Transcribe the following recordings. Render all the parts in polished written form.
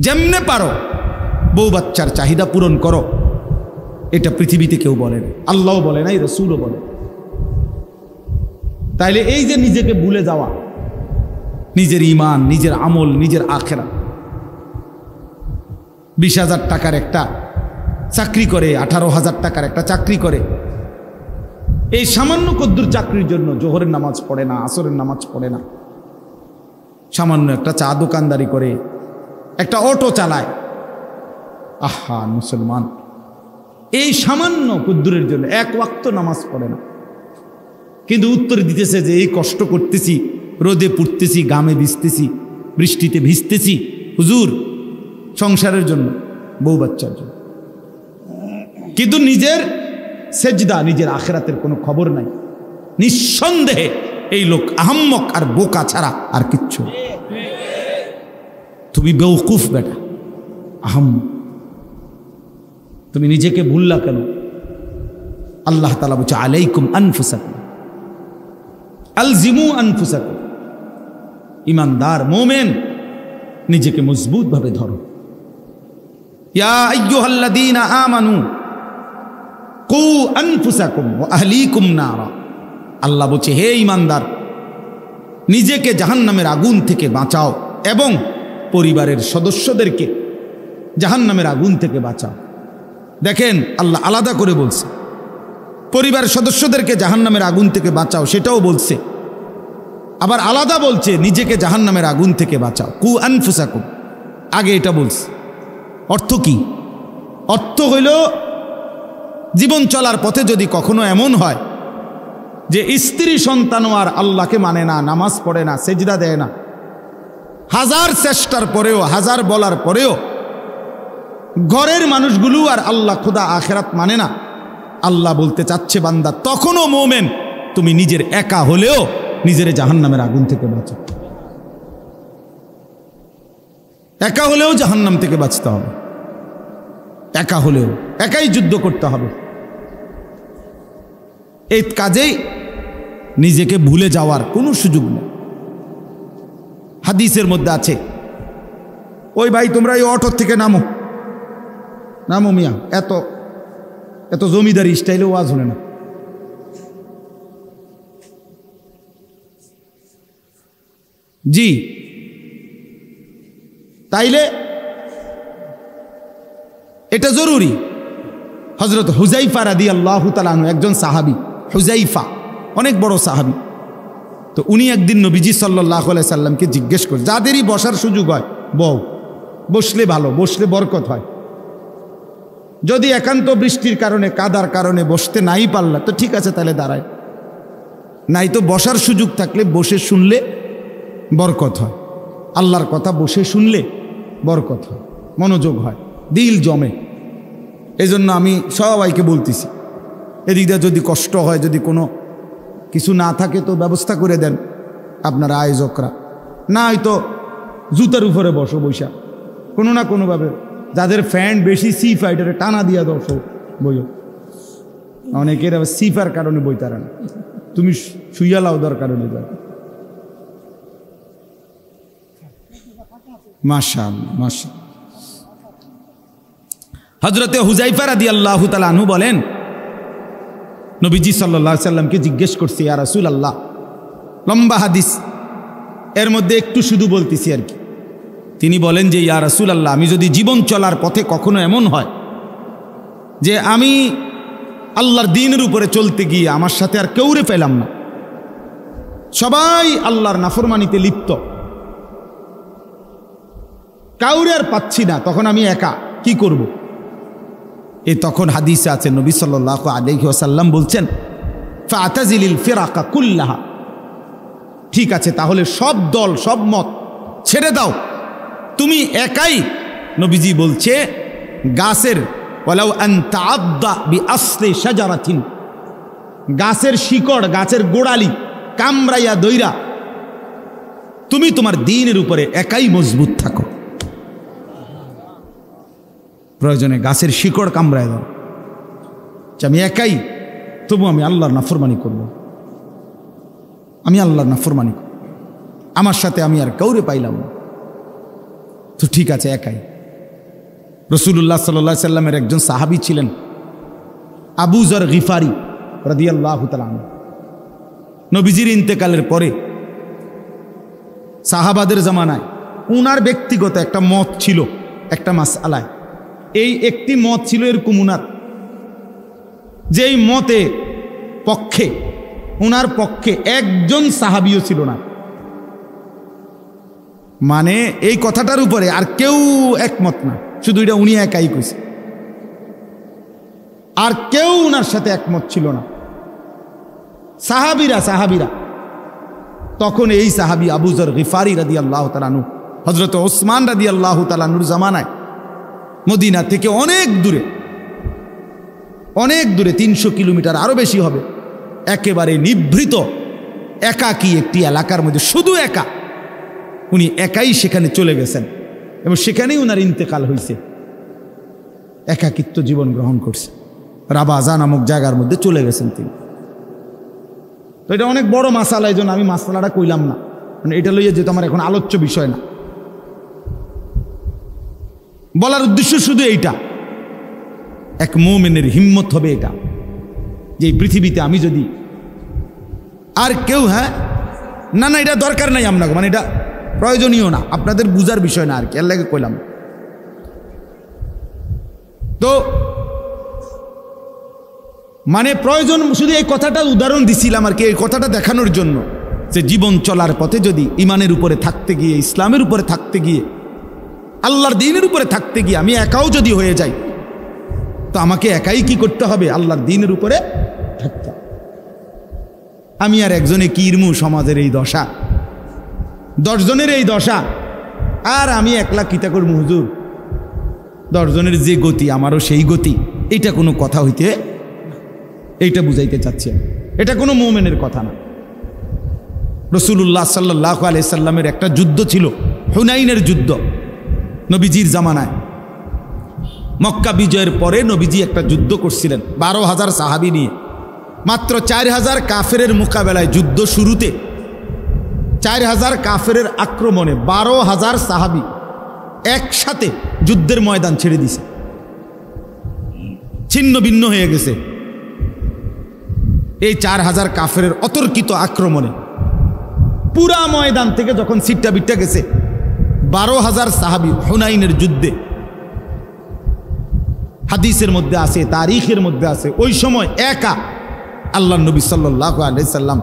যেমনে পারো বউ বাচ্চার চাহিদা পূরণ করো। এটা পৃথিবীতে কেউ বলে না, আল্লাহও বলে নাই, রাসূলও বলে। তাইলে এই যে নিজেকে ভুলে যাওয়া, নিজের ঈমান, নিজের আমল, নিজের আখিরাত, 20,000 টাকার একটা চাকরি করে, 18,000 টাকার একটা চাকরি করে, এই সামান্য কদ্দুর চাকরির জন্য জোহরের নামাজ পড়ে না, আসরের নামাজ পড়ে না, সামান্য একটা চা দোকানদারি করে, একটা অটো চালায়। আহা মুসলমান, এই সামান্য কদ্দুরের জন্য এক ওয়াক্ত নামাজ পড়ে না, কিন্তু উত্তর দিতেছে যে এই কষ্ট করতেছি, রোদে পুড়তেছি, ঘামে ভিজতেছি, বৃষ্টিতে ভিজতেছি হুজুর সংসারের জন্য, বউ বাচ্চার জন্য, কিন্তু নিজের সেজদা, নিজের আখিরাতের কোনো খবর নাই। নিঃসন্দেহে এই লোক আহাম্মক আর বোকা ছাড়া আর কিচ্ছু। তুমি বেওকুফ বেটা, আহাম্মক, তুমি নিজেকে ভুললা কেন? আল্লাহ তাআলা বলছে আলাইকুম আনফুসাকুম আলজিমু আনফুসাকুম। ইমানদার মোমেন নিজেকে মজবুত ভাবে ধরো। ইয়া আইয়ুহাল্লাযীনা আমানু কু আনফুসাকুম ওয়া আহলিকুম নারা। আল্লাহ বলছে হে ইমানদার, নিজেকে জাহান্নামের আগুন থেকে বাঁচাও এবং পরিবারের সদস্যদেরকে জাহান্নামের আগুন থেকে বাঁচাও। দেখেন আল্লাহ আলাদা করে বলছে, পরিবারের সদস্যদেরকে জাহান্নামের আগুন থেকে বাঁচাও সেটাও বলছে, আবার আলাদা বলছে নিজেকে জাহান্নামের আগুন থেকে বাঁচাও, কু আনফুসাকুম। আগে এটা বলছে। অর্থ কি? অর্থ হইল জীবন চলার পথে যদি কখনো এমন হয় যে স্ত্রী সন্তানও আর আল্লাহকে মানে না, নামাজ পড়ে না, সেজদা দেয় না, হাজার চেষ্টার পরেও, হাজার বলার পরেও ঘরের মানুষগুলো আর আল্লাহ খোদা আখেরাত মানে না, আল্লাহ বলতে চাচ্ছে বান্দা তখনও মোমেন তুমি নিজের একা হলেও নিজের জাহান্নামের আগুন থেকে বাঁচো। একা হলেও জাহান্নাম থেকে বাঁচতে হবে, একা হলেও একাই যুদ্ধ করতে হবে। এই কাজেই নিজেকে ভুলে যাওয়ার কোনো সুযোগ নেই। হাদিসের মধ্যে আছে, ওই ভাই তোমরা এই অটো থেকে নামো, নামো মিয়া, এত এত জমিদারি স্টাইলে ওয়াজ হলে না। জি, তাইলে এটা জরুরি। হযরত হুযাইফা রাদিয়াল্লাহু তাআলা আনহু একজন সাহাবী, হুযাইফা অনেক বড় সাহাবী। তো উনি একদিন নবীজি সাল্লাল্লাহু আলাইহি সাল্লামকে জিজ্ঞেস করে, যাদেরই বসার সুযোগ হয় বউ, বসলে ভালো, বসলে বরকত হয়। যদি একান্ত বৃষ্টির কারণে, কাদার কারণে বসতে নাই পারলা তো ঠিক আছে, তাহলে দাঁড়ায়, নাই তো বসার সুযোগ থাকলে বসে শুনলে বরকত হয়। আল্লাহর কথা বসে শুনলে বরকত হয়, মনোযোগ হয়, দিল জমে। এজন্য আমি সবাইকে বলতেছি, এদিকটা যদি কষ্ট হয়, যদি কোনো কিছু না থাকে তো ব্যবস্থা করে দেন আপনারা আয়োজকরা, না হয়তো জুতার উপরে বসো, বৈশা কোনো না কোনোভাবে, যাদের ফ্যান বেশি সি ফাইটারে টানা দিয়া দর্শো বইও। অনেকের আবার সিফার কারণে বই তারা না, তুমি শুইয়া লাও দেওয়ার কারণে যাও। মাশাআল্লাহ, মাশাআল্লাহ। হযরতে হুযাইফা রাদিয়াল্লাহু তাআলা আনহু বলেন, নবীজি সাল্লাল্লাহু আলাইহি সাল্লামকে জিজ্ঞেস করছে, ইয়া রাসূলুল্লাহ, লম্বা হাদিস, এর মধ্যে একটু শুধু বলতেছি আর কি। তিনি বলেন যে ইয়া রাসূলুল্লাহ, আমি যদি জীবন চলার পথে কখনো এমন হয় যে আমি আল্লাহর দ্বীনের উপরে চলতে গিয়ে আমার সাথে আর কেউরে পেলাম না, সবাই আল্লাহর নাফরমানিতে লিপ্ত, কাউরে আর পাচ্ছি না, তখন আমি একা কি করব? এই তখন হাদিসে আছে নবী সাল্লাল্লাহু আলাইহি ওয়াসাল্লাম বলছেন, ফাতাজিলিল ফিরাকা কুল্লাহা, ঠিক আছে তাহলে সব দল, সব মত ছেড়ে দাও, তুমি একাই। নবীজি বলছে গাছের, ওয়ালাউ আন তাআদ্দা বিআসলি শাজারাতিন, গাছের শিকড়, গাছের গোড়ালি কামড়াইয়া দইরা তুমি তোমার দ্বীনের উপরে একাই মজবুত থাকো। প্রয়োজনে গাছের শিকড় কামড়ায় দাও, আমি একাই, তবু আমি আল্লাহর নাফরমানি করব, আমি আল্লাহর নাফরমানি করব, আমার সাথে আমি আর কাউরে পাইলাম না, তো ঠিক আছে একাই। রাসূলুল্লাহ সাল্লাল্লাহু আলাইহি সাল্লামের একজন সাহাবী ছিলেন আবু যর গিফারি রাদিয়াল্লাহু তাআলা আনহু। নবীজির ইন্তেকালের পরে সাহাবাদের জামানায় উনার ব্যক্তিগত একটা মত ছিল একটা মাসআলায়। এই একটি মত ছিল এরকম উনার, যেই মতে পক্ষে উনার পক্ষে একজন সাহাবীও ছিল না। মানে এই কথাটার উপরে আর কেউ একমত না, শুধু এটা উনি একাই কইছে, আর কেউ উনার সাথে একমত ছিল না। সাহাবীরা তখন এই সাহাবী আবু যর গিফারি রাদিয়াল্লাহু তাআলা আনহু, হযরত ওসমান রাদিয়াল্লাহু তাআলা আনহুর জামানায় মদিনা থেকে অনেক দূরে 300 কিলোমিটার আরো বেশি হবে, একেবারে নিভৃত একাকী একটি এলাকার মধ্যে শুধু একা, উনি একাই সেখানে চলে গেছেন এবং সেখানেই উনার ইন্তেকাল হয়েছে। একাকিত্ব জীবন গ্রহণ করছে, রাবাজা নামক জায়গার মধ্যে চলে গেছেন তিনি। তো এটা অনেক বড় মাসালা, এই জন্য আমি মাসালাটা কইলাম না, মানে এটা লইয়া যেহেতু আমার এখন আলোচ্য বিষয় না। বলার উদ্দেশ্য শুধু এইটা, এক মুমিনের হিম্মত হবে এটা, যে এই পৃথিবীতে আমি যদি আর কেউ না এটা দরকার নাই আপনাকে, মানে এটা প্রয়োজনীয় না, আপনাদের বুঝার বিষয় না আর কি, আল্লাহকে কইলাম। তো মানে প্রয়োজন শুধু এই কথাটা উদাহরণ দিছিলাম আর কি, এই কথাটা দেখানোর জন্য যে জীবন চলার পথে যদি ইমানের উপরে থাকতে গিয়ে, ইসলামের উপরে থাকতে গিয়ে, আল্লাহর দ্বীনের উপরে থাকতে গিয়ে আমি একাও যদি হয়ে যাই, তো আমাকে একাই কি করতে হবে? আল্লাহর দ্বীনের উপরে থাকতে। আমি আর একজনে কি ইরমু, সমাজের এই দশা, 10 জনের এই দশা, আর আমি একলা কিতা করবো হুজুর? 10 জনের যে গতি আমারও সেই গতি, এটা কোনো কথা হইতে, এইটা বুঝাইতে চাচ্ছি। এটা কোনো মুমিনের কথা না। রাসূলুল্লাহ সাল্লাল্লাহু আলাইহি সাল্লামের একটা যুদ্ধ ছিল, হুনাইনের যুদ্ধ, নবীজির জামানায়। মক্কা বিজয়ের পরে নবীজি একটা যুদ্ধ করছিলেন 12,000 সাহাবী নিয়ে। মাত্র 4,000 কাফেরের মোকাবেলায়, যুদ্ধ শুরুতে 4,000 কাফেরের আক্রমণে 12,000 সাহাবী একসাথে যুদ্ধের ময়দান ছেড়ে দিছে, ছিন্ন ভিন্ন হয়ে গেছে। এই 4,000 কাফেরের অতর্কিত আক্রমণে পুরা ময়দান থেকে যখন সিটটা বিটটা গেছে, 12,000 সাহাবী হুনাইনের যুদ্ধে, হাদিসের মধ্যে আছে, তারিখের মধ্যে আছে, ওই সময় একা আল্লাহর নবী সাল্লাল্লাহু আলাইহি সাল্লাম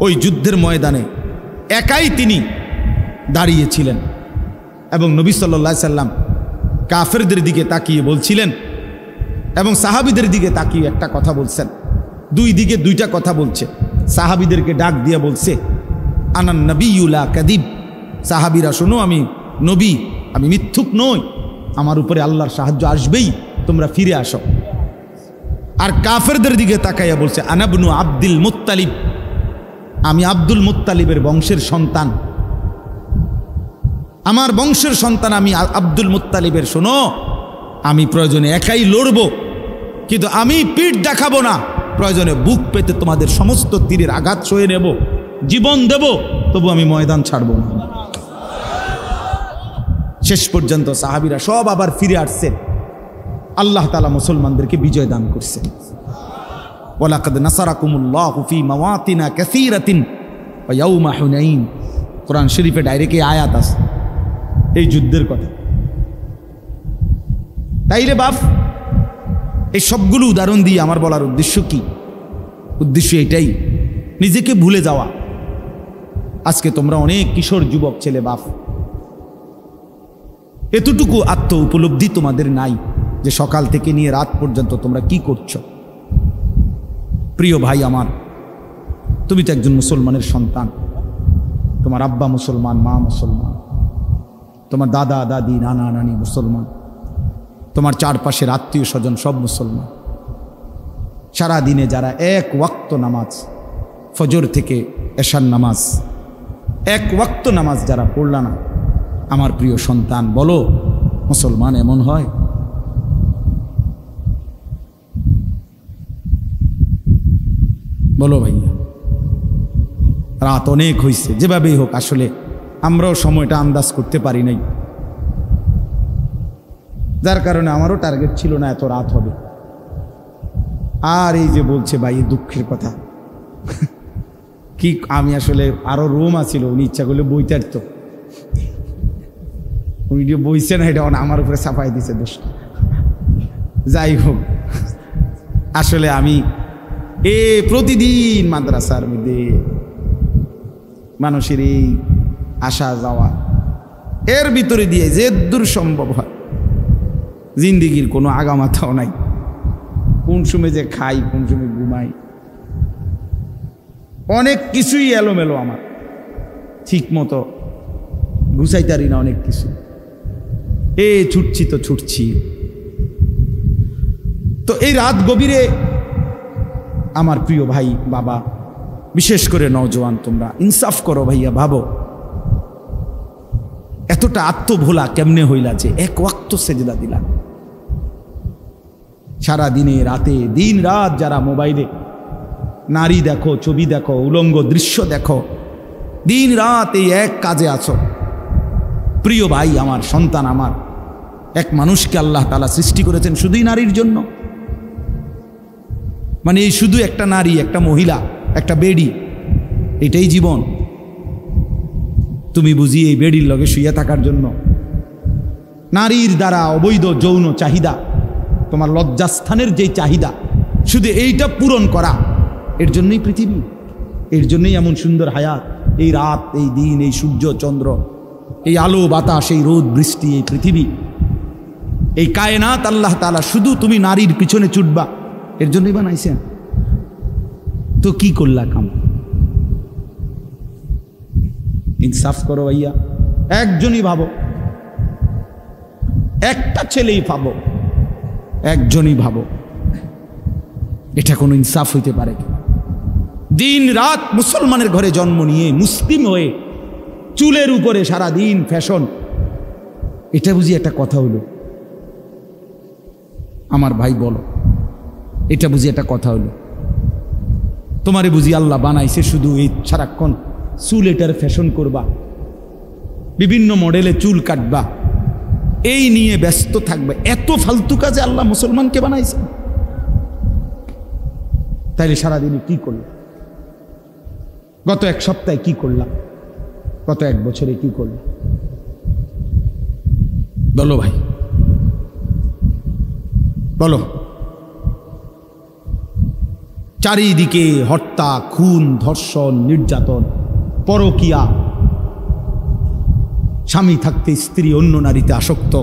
ওই যুদ্ধের ময়দানে একাই তিনি দাঁড়িয়েছিলেন এবং নবী সাল্লাল্লাহু আলাইহি সাল্লাম কাফেরদের দিকে তাকিয়ে বলছিলেন এবং সাহাবীদের দিকে তাকিয়ে একটা কথা বলছেন। দুই দিকে দুইটা কথা বলছে। সাহাবীদেরকে ডাক দিয়ে বলছে, আনান নবিয়্যু লা কাযিব, সাহাবীরা শোনো, আমি নবী, আমি মিথ্যুক নই, আমার উপরে আল্লাহর সাহায্য আসবেই, তোমরা ফিরে আসো। আর কাফেরদের দিকে তাকাইয়া বলছে, আনা ইবনু আব্দুল মুত্তালিব, আমি আব্দুল মুত্তালিবের বংশের সন্তান, আমার বংশের সন্তান আমি আব্দুল মুত্তালিবের, শোনো, আমি প্রয়োজনে একাই লড়ব, কিন্তু আমি পিঠ দেখাবো না, প্রয়োজনে বুক পেতে তোমাদের সমস্ত তীরের আঘাত সয়ে নেব, জীবন দেব, তবু আমি ময়দান ছাড়ব না। শেষ পর্যন্ত সাহাবীরা সব আবার ফিরে আসছে, আল্লাহ তাআলা মুসলমানদেরকে বিজয় দান করছেন। ওয়ালাকাদ নাসারাকুমুল্লাহু ফি মাওয়াতিনা কাসীরাতিন ওয়া ইয়াউমা হুনাইন, কোরআন শরীফে ডাইরেক্ট এই আয়াত আছে এই যুদ্ধের কথা। তাইলে বাপ, এই সবগুলো উদাহরণ দিয়ে আমার বলার উদ্দেশ্য কি? উদ্দেশ্য এটাই, নিজেকে ভুলে যাওয়া। আজকে তোমরা অনেক কিশোর যুবক ছেলে বাপ, এতটুকু আত্ম উপলব্ধি তোমাদের নাই যে সকাল থেকে নিয়ে রাত পর্যন্ত তোমরা কি করছো। প্রিয় ভাই আমার, তুমি তো একজন মুসলমানের সন্তান, তোমার আব্বা মুসলমান, মা মুসলমান, তোমার দাদা দাদি নানা নানি মুসলমান, তোমার চারপাশের আত্মীয় স্বজন সব মুসলমান। সারা দিনে যারা এক ওয়াক্ত নামাজ, ফজর থেকে এশার নামাজ, এক ওয়াক্ত নামাজ যারা পড়লা না, আমার প্রিয় সন্তান, বলো মুসলমান এমন হয়? বলো ভাইয়া। রাত অনেক হয়েছে, যেভাবেই হোক, আসলে আমরাও সময়টা আন্দাজ করতে পারি নাই। যার কারণে আমারও টার্গেট ছিল না এত রাত হবে। আর এই যে বলছে ভাই দুঃখের কথা কি, আমি আসলে আরো রুম আছিল, উনি ইচ্ছা করলে বইতে আসত, উনি যে বইছে না এটা আমার উপরে চাপাই দিছে দোষটা। যাই হোক, আসলে আমি প্রতিদিন মাদ্রাসার মধ্যে মানুষের এই আসা যাওয়া, এর ভিতরে দিয়ে যে দূর সম্ভব হয়, জিন্দিগির কোনো আগামাথাও নাই, কোন সময় যে খাই কোন সময় ঘুমাই, অনেক কিছুই এলোমেলো, আমার ঠিক মতো গুছাইতারি না অনেক কিছু। ছুটছি তো ছুটছি। তো এই রাত গভীরে আমার প্রিয় ভাই বাবা, বিশেষ করে নওজোয়ান, তোমরা ইনসাফ করো ভাইয়া, ভাবো এতটা আত্মভোলা কেমনে হইলা যে এক ওয়াক্ত সেজদা দিলা। সারা দিনে রাতে দিন রাত যারা মোবাইলে নারী দেখো, ছবি দেখো, উলঙ্গ দৃশ্য দেখো, দিন রাত এই এক কাজে আছো। প্রিয় ভাই আমার, সন্তান আমার, এক মানুষকে আল্লাহ তাআলা সৃষ্টি করেছেন শুধুই নারীর জন্য। মানে এই শুধু একটা নারী, একটা মহিলা, একটা বেডি, এটাই জীবন? তুমি বুঝি এই বেডির লগে শুয়ে থাকার জন্য? নারীর দ্বারা অবৈধ যৌন চাহিদা, তোমার লজ্জাস্থানের যেই চাহিদা, শুধু এইটা পূরণ করা, এর জন্যই পৃথিবী, এর জন্যই এমন সুন্দর হায়াত, এই রাত, এই দিন, এই সূর্য চন্দ্র, এই আলো বাতাস, এই রোদ বৃষ্টি, এই পৃথিবী, এই কায়নাত আল্লাহ তাআলা শুধু তুমি নারীর পিছনে ছুটবা এর জন্যই বানাইছেন। তো কি করলা কাম? ইনসাফ করো ভাইয়া, একজনই ভাবো, একটা ছেলেই ভাবো, একজনই ভাবো, এটা কোনো ইনসাফ হইতে পারে? দিন রাত মুসলমানের ঘরে জন্ম নিয়ে মুসলিম হয়ে চুলের উপরে সারা দিন ফ্যাশন, এটা বুঝি একটা কথা হলো? আমার ভাই বলো, এটা বুঝি একটা কথা হলো? তোমারে বুঝি আল্লাহ বানাইছে শুধু এই সারাক্ষণ চুল এটার ফ্যাশন করবা, বিভিন্ন মডেলে চুল কাটবা, এই নিয়ে ব্যস্ত থাকবে? এত ফালতু কাজে আল্লাহ মুসলমানকে বানাইছে? তাইলে সারাদিনে কি করলাম? গত এক সপ্তাহে কি করলাম? গত এক বছরে কি করলাম? বলো ভাই, বলো। চারিদিকে হত্যা, খুন, ধর্ষণ, নির্যাতন, পরকীয়া, স্বামী থাকতে স্ত্রী অন্য নারীতে আসক্ত,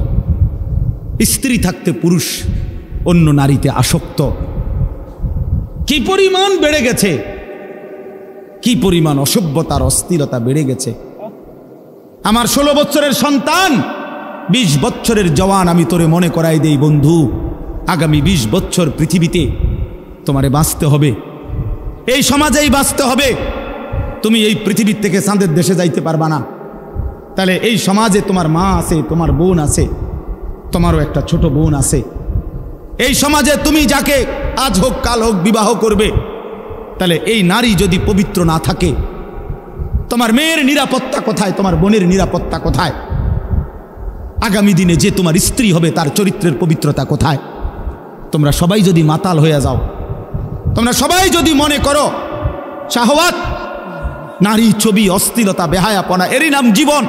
স্ত্রী থাকতে পুরুষ অন্য নারীতে আসক্ত। কি পরিমাণ বেড়ে গেছে, কি পরিমাণ অসভ্যতার অস্থিরতা বেড়ে গেছে। আমার 16 বছরের সন্তান, 20 বছরের জওয়ান, আমি তোরে মনে করাই দেই বন্ধু, আগামী 20 বছর পৃথিবীতে তোমারে বাঁচতে হবে, এই সমাজেই বাঁচতে হবে। তুমি এই পৃথিবীর থেকে চাঁদের দেশে যাইতে পারবা না। তাহলে এই সমাজে তোমার মা আছে, তোমার বোন আছে, তোমারও একটা ছোট বোন আছে। এই সমাজে তুমি যাকে আজ হোক কাল হোক বিবাহ করবে, তাহলে এই নারী যদি পবিত্র না থাকে, তোমার মেয়ের নিরাপত্তা কোথায়? তোমার বোনের নিরাপত্তা কোথায়? আগামী দিনে যে তোমার স্ত্রী হবে তার চরিত্রের পবিত্রতা কোথায়? তোমরা সবাই যদি মাতাল হয়ে যাও, তোমরা সবাই যদি মনে করো শাহওয়াত, নারী, ছবি, অশ্লীলতা, বেহায়াপনা এরই নাম জীবন,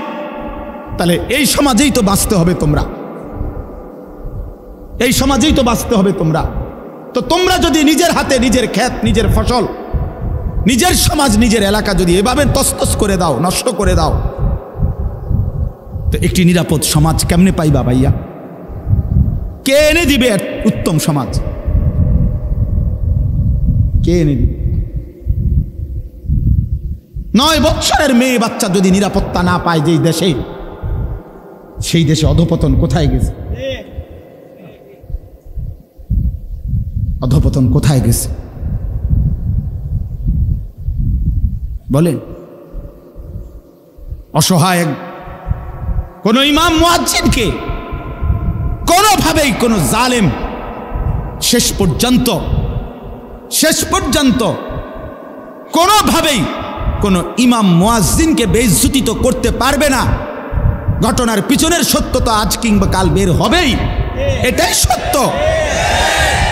তাহলে এই সমাজেই তো বাঁচতে হবে তোমরা, এই সমাজেই তো বাঁচতে হবে তোমরা। তো তোমরা যদি নিজের হাতে নিজের ক্ষেত, নিজের ফসল, নিজের সমাজ, নিজের এলাকা যদি এভাবে তছনছ করে দাও, নষ্ট করে দাও, তো একটি নিরাপদ সমাজ কেমনে পাইবা ভাইয়া? কে এনে দিবে উত্তম সমাজ? কে এনে দিবে? 9 বছরের মেয়ে বাচ্চা যদি নিরাপত্তা না পায় যেই দেশে, সেই দেশে অধঃপতন কোথায় গেছে? অধঃপতন কোথায় গেছে বলেন? অসহায় কোন ইমাম মুয়াজ্জিনকে কোনোভাবেই কোন জালেম শেষ পর্যন্ত কোনোভাবেই কোন ইমাম মুয়াজ্জিনকে বেইজ্জতি করতে পারবে না। ঘটনার পিছনের সত্যতা আজ কিংবা কাল বের হবেই। এটাই সত্য,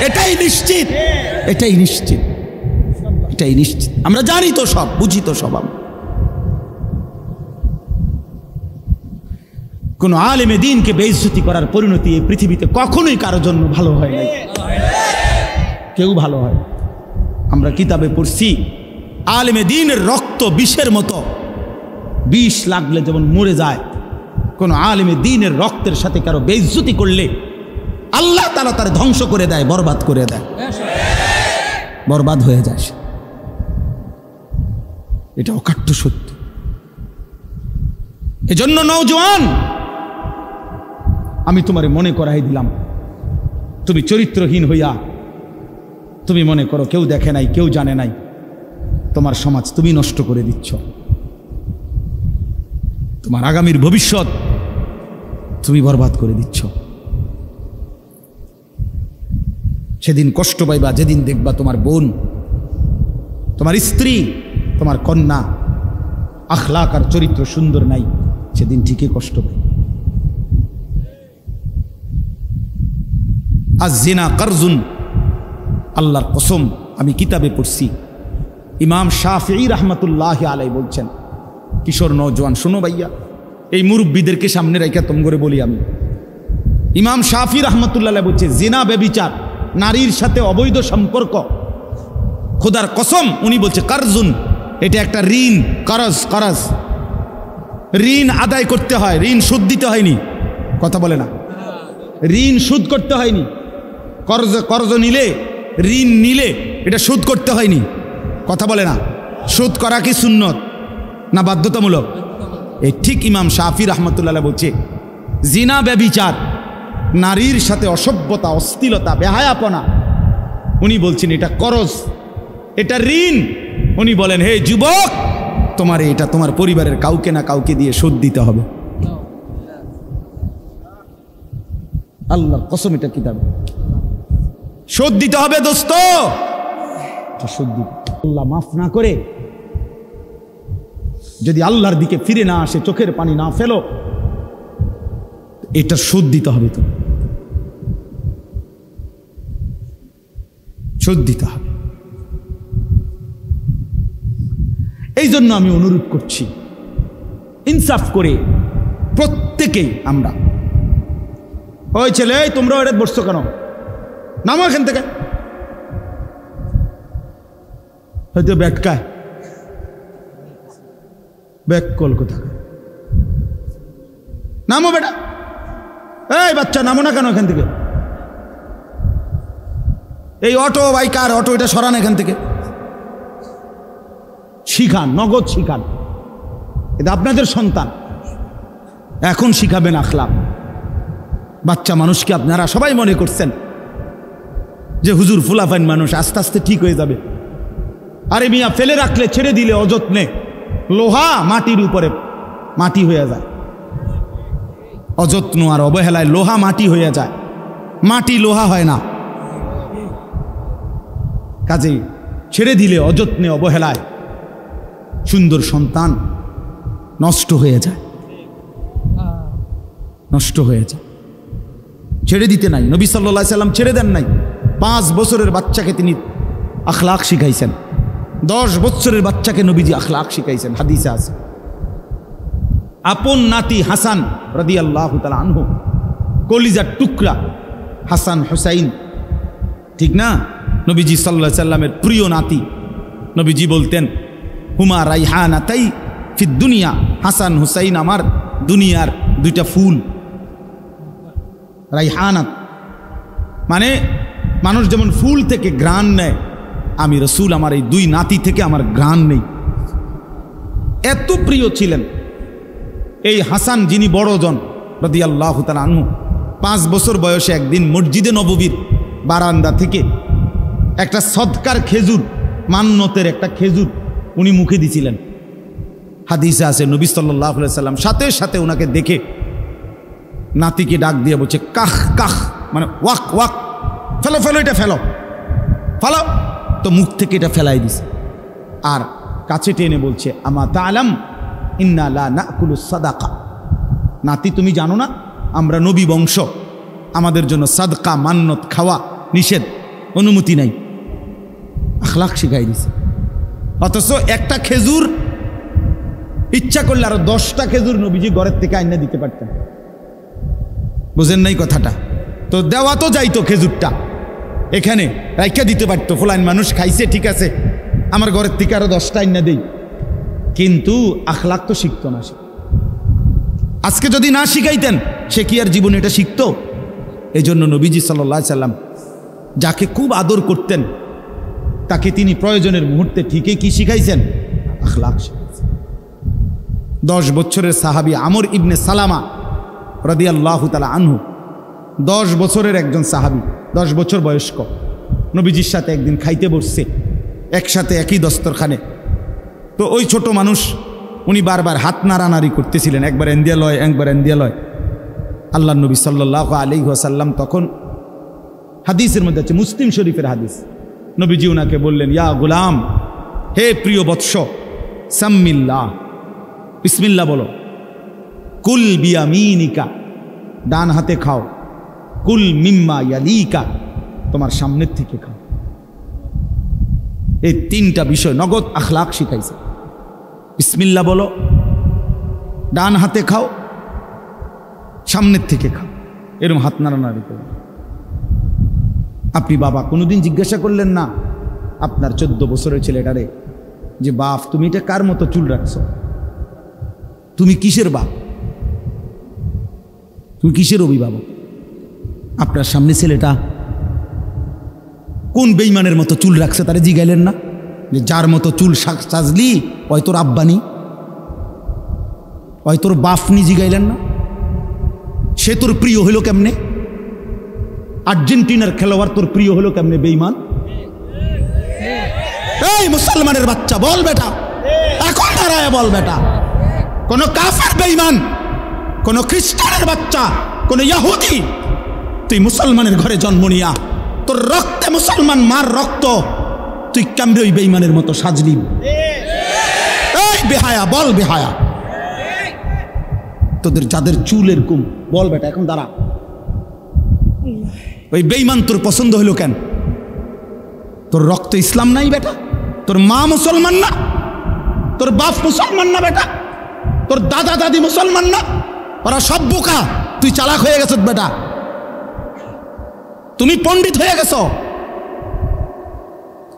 এটাই নিশ্চিত, এটাই নিশ্চিত, এটাই নিশ্চিত। আমরা জানি তো সব, বুঝি তো সব। কোন আলেমে দ্বীনকে বেইজ্জতি করার পরিণতি এই পৃথিবীতে কখনোই কারোর জন্য ভালো হয় নাই, কেউ ভালো হয়। আমরা কিতাবে পড়ছি আলেমে দ্বীনের রক্ত বিষের মতো, বিষ লাগলে যেমন মরে যায়, কোন আলেমে দ্বীনের রক্তের সাথে কারো বেইজ্জতি করলে আল্লাহ তাআলা তার ধ্বংস করে দেয়, বরবাদ করে দেয়, বরবাদ হয়ে যায়। এটা অকাট্য সত্য। এজন্য নওজোয়ান, আমি তোমারে মনে করাই দিলাম, তুমি চরিত্রহীন হইয়া তুমি মনে করো কেউ দেখে নাই, কেউ জানে নাই, তোমার সমাজ তুমি নষ্ট করে দিচ্ছ, তোমার আগামীর ভবিষ্যৎ তুমি বরবাদ করে দিচ্ছ। সেদিন কষ্ট পাইবা যেদিন দেখবা তোমার বোন, তোমার স্ত্রী, তোমার কন্যা আখলাক আর চরিত্র সুন্দর নাই, সেদিন ঠিকই কষ্ট পাই। আজ-জিনা কারজুন, আল্লাহর কসম, আমি কিতাবে পড়ছি, ইমাম শাফিঈ রাহমাতুল্লাহি আলাইহি বলছেন, কিশোর নওজোয়ান শোনো ভাইয়া, এই মুরব্বীদেরকে সামনে রাখা তোম করে বলি আমি, ইমাম শাফিঈ রাহমাতুল্লাহ আলাইহি বলছে, জিনা ব্যভিচার, নারীর সাথে অবৈধ সম্পর্ক, খোদার কসম উনি বলছে কারজুন, এটা একটা ঋণ, করজ, করজ, ঋণ আদায় করতে হয়, ঋণ সুদ দিতে হয়নি, কথা বলে না, ঋণ সুদ করতে হয়নি, কর্জ নিলে, ঋণ নিলে এটা সুদ করতে হয়নি, কথা বলে না। সুদ করা কি সুন্নত না বাধ্যতামূলক? এই ঠিক ইমাম শাফিঈ রাহমাতুল্লাহ বলছে, জিনা ব্যভিচার, নারীর সাথে অসভ্যতা, অশ্লীলতা, বেহায়াপনা, উনি বলছেন এটা করজ, এটা ঋণ। উনি বলেন, হে যুবক, তোমার এটা তোমার পরিবারের কাউকে না কাউকে দিয়ে শোধ দিতে হবে। আল্লাহর কসম, এটা কিতাব, শোধ দিতে হবে দোস্ত, শোধ দিতে। আল্লাহ মাফ না করে যদি আল্লাহর দিকে ফিরে না আসে, চোখের পানি না ফেলো, এটা শোধ দিতে হবে, তো শোধ দিতে হবে। এই জন্য আমি অনুরোধ করছি, ইনসাফ করে প্রত্যেকেই আমরা, ওই ছেলে তোমরা ওটা বসছো কেন, নামো এখান থেকে, হয়তো ব্যাটকায় ব্যাক কল কোথা, নামো বেটা, এই বাচ্চা নামো না কেন এখান থেকে, এই অটো বাইকার অটো এটা সরান এখান থেকে, শিখান, নগদ শিখান, এটা আপনাদের সন্তান, এখন শিখাবেন আখলাক। বাচ্চা মানুষকে আপনারা সবাই মনে করছেন যে হুজুর ফুলাফাইন মানুষ, আস্তে আস্তে ঠিক হয়ে যাবে। আরে মিয়া, ফেলে রাখলে, ছেড়ে দিলে অযত্নে লোহা মাটির উপরে মাটি হয়ে যায়, অযত্ন আর অবহেলায় লোহা মাটি হয়ে যায়, মাটি লোহা হয় না। কাজেই ছেড়ে দিলে অযত্নে অবহেলায় সুন্দর সন্তান নষ্ট হয়ে যায়, নষ্ট হয়ে যায়। ছেড়ে দিতে নাই, নবী সাল্লাল্লাহু আলাইহি সাল্লাম ছেড়ে দেন নাই। 5 বছরের বাচ্চাকে তিনি আখলাক শিখাইছেন, 10 বছরের বাচ্চাকে নবীজি আখলাক শিখাইছেন, হাদিসে আছে। আপন নাতি হাসান রাদিয়াল্লাহু তাআলা আনহু, কলিজার টুকরা হাসান হুসাইন, ঠিক না, নবীজি সাল্লাল্লাহু আলাইহি সাল্লামের প্রিয় নাতি। নবীজি বলতেন, হুমা রাইহানাতাই ফিদ দুনিয়া, হাসান হুসাইন আমার দুনিয়ার দুইটা ফুল। রাইহানাত মানে মানুষ যেমন ফুল থেকে ঘ্রাণ নেয়, আমি রসুল আমার এই 2 নাতি থেকে আমার ঘ্রাণ নেই। এত প্রিয় ছিলেন এই হাসান, যিনি বড়জন রাদিয়াল্লাহু তাআলা আনহু। 5 বছর বয়সে একদিন মসজিদে নববীর বারান্দা থেকে একটা সদকার খেজুর, মান্নতের একটা খেজুর উনি মুখে দিছিলেন। হাদিসে আছে নবী সাল্লাল্লাহু আলাইহি সাল্লাম সাথে সাথে ওনাকে দেখে নাতিকে ডাক দিয়ে বলছে, কাহ কাহ, মানে ওয়াক ওয়াক, ফেলো ফেলো, এটা ফেলো, ফেলো। তো মুখ থেকে এটা ফেলাই দিছে, আর কাছে টেনে বলছে, আমা তা'লাম ইন্না লা নাকুলু সাদাকা, নাতি তুমি জানো না আমরা নবী বংশ, আমাদের জন্য সাদকা মান্নত খাওয়া নিষেধ, অনুমতি নাই, আখলাক শিখাই দিছে। অথচ একটা খেজুর ইচ্ছা করলে আরো 10টা খেজুর নবীজি ঘরের থেকে আইনা দিতে পারতেন। বুঝেন নাই কথাটা? তো দেওয়া তো যাইতো খেজুরটা, এখানে রাইখা দিতে পারতো, ফলাইন মানুষ খাইছে ঠিক আছে, আমার ঘরের থেকে আরো 10টা আইনা দেই, কিন্তু আখলাক তো শিখতো না। আজকে যদি না শিখাইতেন সে কি আর জীবনে এটা শিখতো? এই জন্য নবীজি সাল্লাল্লাহু আলাইহি সাল্লাম যাকে খুব আদর করতেন তাকে তিনি প্রয়োজনের মুহূর্তে ঠিকই কি শিখাইছেন? আখলাক শিখাইছেন। 10 বছরের সাহাবী আমর ইবনে সালামা রাদিয়াল্লাহু তাআলা আনহু, 10 বছরের একজন সাহাবী, 10 বছর বয়স্ক, নবীজির সাথে একদিন খাইতে বসছে একসাথে একই দস্তরখানে। তো ওই ছোট মানুষ উনি বারবার হাত নাড়ানাড়ি করতেছিলেন, একবার এন্দিয়া লয় একবার এন্দিয়া লয়। আল্লাহ নবী সাল্লাল্লাহু আলাইহি ওয়াসাল্লাম তখন, হাদিসের মধ্যে আছে, মুসলিম শরীফের হাদিস, নবীজি ওনাকে বললেন, ইয়া গুলাম, হে প্রিয় বৎস, সাম্মিল্লাহ, বিসমিল্লাহ বলো, কুল বিয়ামিনিকা, ডান হাতে খাও, কুল মিম্মা ইয়ালিকা, তোমার সামনের থেকে খাও। এই 3টা বিষয় নগদ আখলাক শিখাইছে। বিসমিল্লাহ বলো, ডান হাতে খাও, সামনের থেকে খাও, এরকম হাত নাড়ানাড়ি করো। আপনি বাবা কোনোদিন জিজ্ঞাসা করলেন না আপনার 14 বছরের ছেলেটারে যে বাপ তুমি এটা কার মতো চুল রাখছো, তুমি কিসের বাপ, তুমি কিসের অভিভাবক? আপনার সামনে ছেলেটা কোন বেঈমানের মতো চুল রাখছে তারে জিগাইলেন না যে যার মতো চুল সাজলি ওই তোর আব্বানি, ওই তোর বাপনি, জিগাইলেন না? সে তোর প্রিয় হইল কেমনে? আর্জেন্টিনার খেলোয়াড় তোর প্রিয় হলো কেমনে বেঈমান? এই মুসলমানের বাচ্চা বল বেটা, এখন দাঁড়ায় বল বেটা, কোন কাফের বেঈমান, কোন খ্রিস্টানের বাচ্চা, কোন ইহুদি, তুই মুসলমানের ঘরে জন্ম নিয়া তোর রক্তে মুসলমান মার রক্ত, তুই কেমনে ওই বেঈমানের মতো সাজলি? এই বেহায়া বল, বেহায়া তোদের যাদের চুল এরকম, বল বেটা এখন দাঁড়া, ওই বেঈমান তোর পছন্দ হইল কেন? তোর রক্ত ইসলাম নাই বেটা, তোর মা মুসলমান না, তোর বাপ মুসলমান না বেটা, তোর দাদা দাদি মুসলমান না, ওরা সব বোকা, তুই চালাক হয়ে গেছ বেটা, তুমি পণ্ডিত হয়ে গেছ।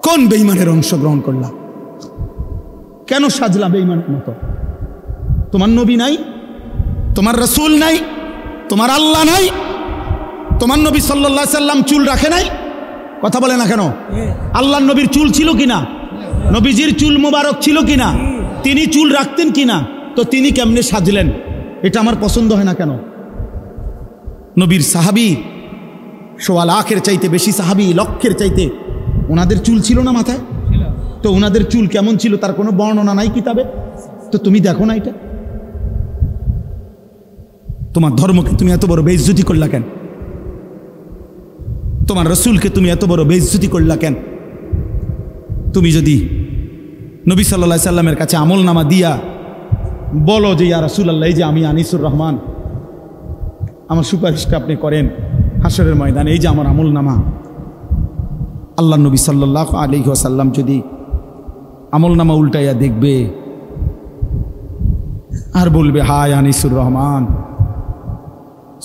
কোন বেঈমানের অংশগ্রহণ করলা? কেন সাজলা বেঈমানের মতো? তোমার নবী নাই, তোমার রাসূল নাই, তোমার আল্লাহ নাই, তোমার নবী সাল্লাল্লাহু আলাইহি সাল্লাম চুল রাখে নাই? কথা বলে না কেন? আল্লাহর নবীর চুল ছিল কিনা? নবীজির চুল মোবারক ছিল কিনা? তিনি চুল রাখতেন কিনা? তো তিনি কেমনে সাজলেন? এটা আমার পছন্দ হয় না কেন? নবীর সাহাবী 1.25 লাখের চাইতে বেশি সাহাবী, লক্ষের চাইতে, ওনাদের চুল ছিল না মাথায়? তো ওনাদের চুল কেমন ছিল তার কোনো বর্ণনা নাই কিতাবে? তো তুমি দেখো না এটা? তোমার ধর্মকে তুমি এত বড় বেইজ্জতি করলা কেন? তোমার রাসূলকে তুমি এত বড় বেইজ্জতি করলা কেন? তুমি যদি নবী সাল্লাল্লাহু আলাইহি সাল্লামের কাছে আমলনামা দিয়া বলো যে ইয়া রাসূলুল্লাহ, এই যে আমি আনিসুর রহমান, আমার সুপারিশটা আপনি করেন হাসরের ময়দানে, এই যে আমার আমলনামা, আল্লাহ নবী সাল্লাল্লাহু আলাইহি ওয়াসাল্লাম যদি আমলনামা উল্টাইয়া দেখবে আর বলবে, হায় আনিসুর রহমান,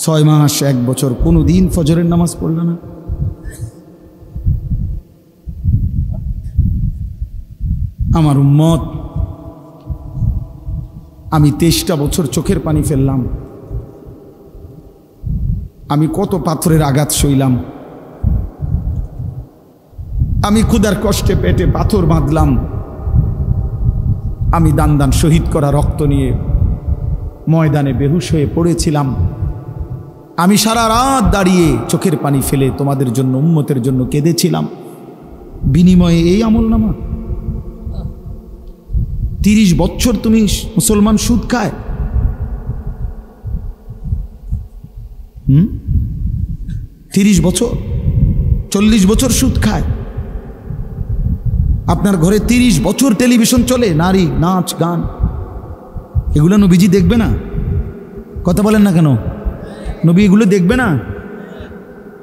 6 মাস 1 বছর কোনোদিন ফজরের নামাজ পড়ল না। আমার উম্মত, আমি 23টা বছর চোখের পানি ফেললাম, আমি কত পাথরের আঘাত সইলাম, আমি ক্ষুধার কষ্টে পেটে পাথর বাঁধলাম, আমি দান দান শহীদ করা রক্ত নিয়ে ময়দানে বেহুশ হয়ে পড়েছিলাম, আমি সারা রাত দাঁড়িয়ে চোখের পানি ফেলে তোমাদের জন্য, উম্মতের জন্য কেঁদেছিলাম, বিনিময়ে এই আমলনামা? 30 বছর তুমি মুসলমান সুদ খায়, 30 বছর, 40 বছর সুদ খায়, আপনার ঘরে 30 বছর টেলিভিশন চলে, নারী নাচ গান, এগুলো নবীজি দেখবে না? কথা বলেন না কেন? নবী এগুলো দেখবে না?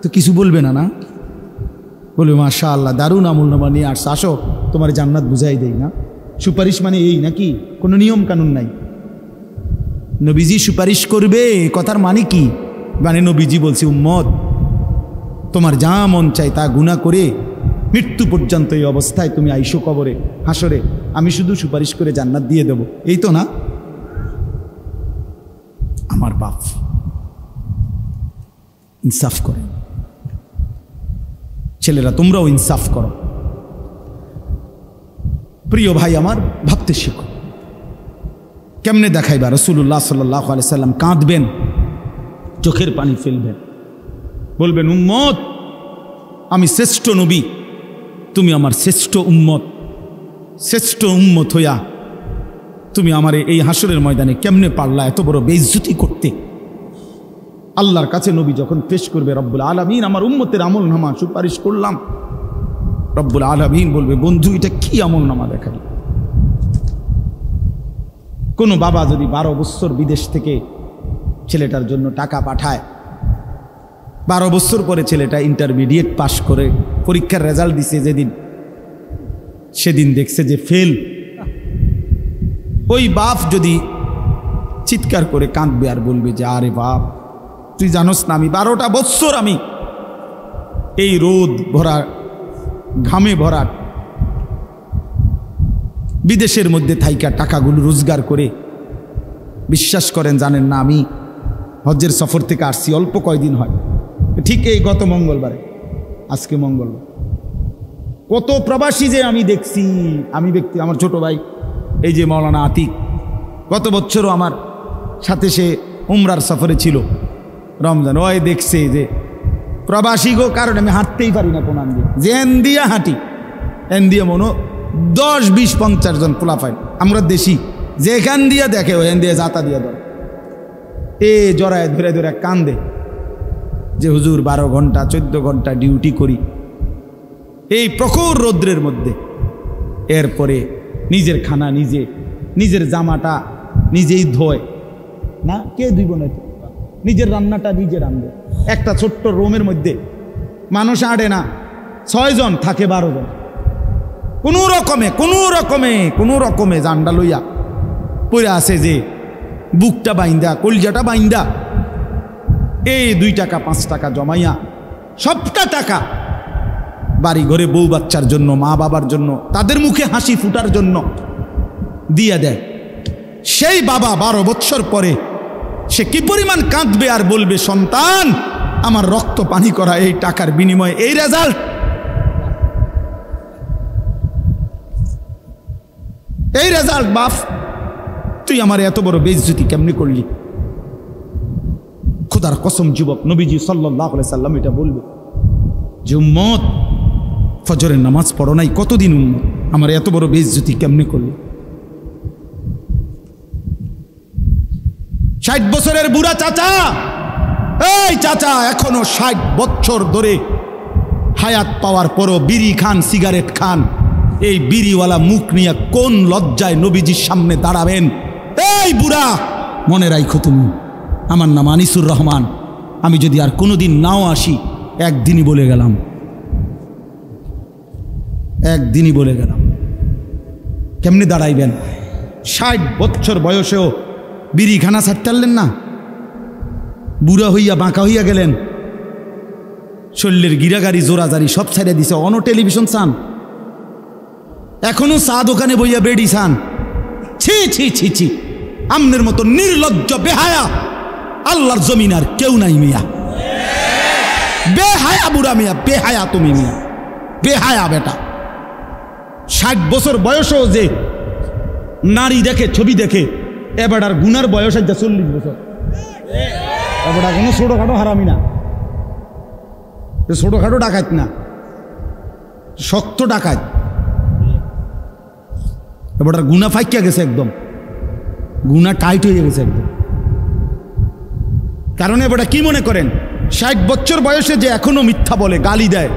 তো কিছু বলবে না? না বলবে মাশাআল্লাহ দারুণ আমলনামা নিয়ে আসছে, আসো তোমার জান্নাত বুঝাই দেই। না সুপারিশ মানে এই নাকি? কোনো নিয়ম কানুন নাই। নবীজি সুপারিশ করবে কথার মানে কি? মানে নবীজি বলছে উম্মত তোমার যা মন চাই তা গুনাহ করে মৃত্যু পর্যন্ত এই অবস্থায় তুমি আইসো কবরে হাসরে, আমি শুধু সুপারিশ করে জান্নাত দিয়ে দেব, এই তো না? আমার বাপ ইনসাফ করে। ছেলেরা তোমরাও ইনসাফ করো। প্রিয় ভাই আমার, ভাবতে শিখো। কেমনে দেখাইবা? রাসূলুল্লাহ সাল্লাল্লাহু আলাইহি সাল্লাম কাঁদবেন, চোখের পানি ফেলবেন, বলবেন উম্মত আমি শ্রেষ্ঠ নবী, তুমি আমার শ্রেষ্ঠ উম্মত, শ্রেষ্ঠ উম্মত হইয়া তুমি আমার এই হাসরের ময়দানে কেমনে পারলা এত বড় বেইজ্জতি করতে? আল্লাহর কাছে নবী যখন পেশ করবে রব্বুল আলামিন আমার উম্মতের আমলনামা সুপারিশ করলাম, রব্বুল আলামিন বলবে বন্ধু এটা কি আমলনামা দেখালি? কোনো বাবা যদি 12 বছর বিদেশ থেকে ছেলেটার জন্য টাকা পাঠায়, 12 বছর পরে ছেলেটা ইন্টারমিডিয়েট পাশ করে পরীক্ষার রেজাল্ট দিছে যেদিন, সেদিন দেখছে যে ফেল, ওই বাপ যদি চিৎকার করে কাঁদবে আর বলবে যে আরে বাপ তুই জানোস না আমি 12টা বছর আমি এই রোদ ভরা ঘামে ভরা বিদেশের মধ্যে থাইকা টাকাগুলো রোজগার করে, বিশ্বাস করেন জানেন না আমি হজ্জের সফর থেকে আসছি অল্প কয়দিন হয়, ঠিক এই গত মঙ্গলবারে, আজকে মঙ্গলবার, কত প্রবাসী যে আমি দেখছি। আমি ব্যক্তি আমার ছোট ভাই এই যে মাওলানা আতিক, গত বছরও আমার সাথে সে উমরার সফরে ছিল রমজান, ওই দেখছে যে প্রবাসী গো, কারণ আমি হাঁটতেই পারি না কোন দিয়ে, যে এন দিয়া হাঁটি এন দিয়ে মনো 10, 20, 50 জন পোলাফাই আমরা দেশি, যেখান দিয়া দেখে ও এন দিয়ে জাতা দিয়া ধরে, এ জড়ায় ধরে ধরে কান্দে যে হুজুর 12 ঘন্টা 14 ঘন্টা ডিউটি করি এই প্রখর রৌদ্রের মধ্যে, এরপরে নিজের খানা নিজে, নিজের জামাটা নিজেই ধোয় না, কে ধুইব না, নিজের রান্নাটা নিজে রান্ধে, একটা ছোট্ট রুমের মধ্যে মানুষ আড়ে না, 6 জন থাকে 12 জন, কোনো রকমে জান্ডা লইয়া পড়ে আছে যে বুকটা বাইন্দা কলজাটা বাইন্দা, এই 2 টাকা 5 টাকা জমাইয়া সবটা টাকা বাড়ি ঘরে বউ বাচ্চার জন্য, মা বাবার জন্য, তাদের মুখে হাসি ফুটার জন্য দিয়া দেয়। সেই বাবা 12 বছর পরে সে কি পরিমাণ কাঁদবে আর বলবে সন্তান আমার রক্ত পানি করা এই টাকার বিনিময়ে এই রেজাল্ট, এই রেজাল্ট বাপ, তুই আমার এত বড় বেইজ্জতি কেমনি করলি? খোদার কসম যুবক, নবীজি সাল্লাল্লাহু আলাইহি সাল্লাম এটা বলবে যে উম্মত ফজরের নামাজ পড়ো নাই কতদিন, উম্মত আমার এত বড় বেইজ্জতি কেমনি করলি? 60 বছরের বুড়া চাচা, এই চাচা এখনো 60 বছর ধরে হায়াত পাওয়ার পরও বিড়ি খান, সিগারেট খান, এই বিড়িওয়ালা মুখ নিয়ে কোন লজ্জায় নবীজির সামনে দাঁড়াবেন? এই বুড়া মনে রাখো তুমি, আমার নাম আনিসুর রহমান, আমি যদি আর কোনোদিন নাও আসি, একদিনই বলে গেলাম, একদিনই বলে গেলাম। কেমনে দাঁড়াইবেন? 60 বছর বয়সেও বিড়ি খানা ছাড়তেলেন না, বুড়া হইয়া বাঁকা হইয়া গেলেন, শরীরের গিরাগাড়ি জোরাজারি সব ছাড়িয়ে দিছে, অন টেলিভিশন চান, এখনো চা দোকানে বইয়া বেড়ি চান। ছি ছি ছি ছি, আমনের মতো নির্লজ্জ বেহায়া আল্লাহর জমিন আর কেউ নাই মিয়া, বেহায়া বুড়া মিয়া, বেহায়া তুমি মিয়া, বেহায়া বেটা। 60 বছর বয়সও যে নারী দেখে, ছবি দেখে, এবার আর গুনার বয়স আছে 40 বছর, এবার কোনো ছোটখাটো হারামি না, ছোটখাটো ডাকাত না, শক্ত ডাকাত, এবার আর গুনা ফাইকিয়া গেছে, একদম গুনা টাইট হয়ে গেছে একদম। কারণ এবার কি মনে করেন 60 বছর বয়সে যে এখনো মিথ্যা বলে, গালি দেয়,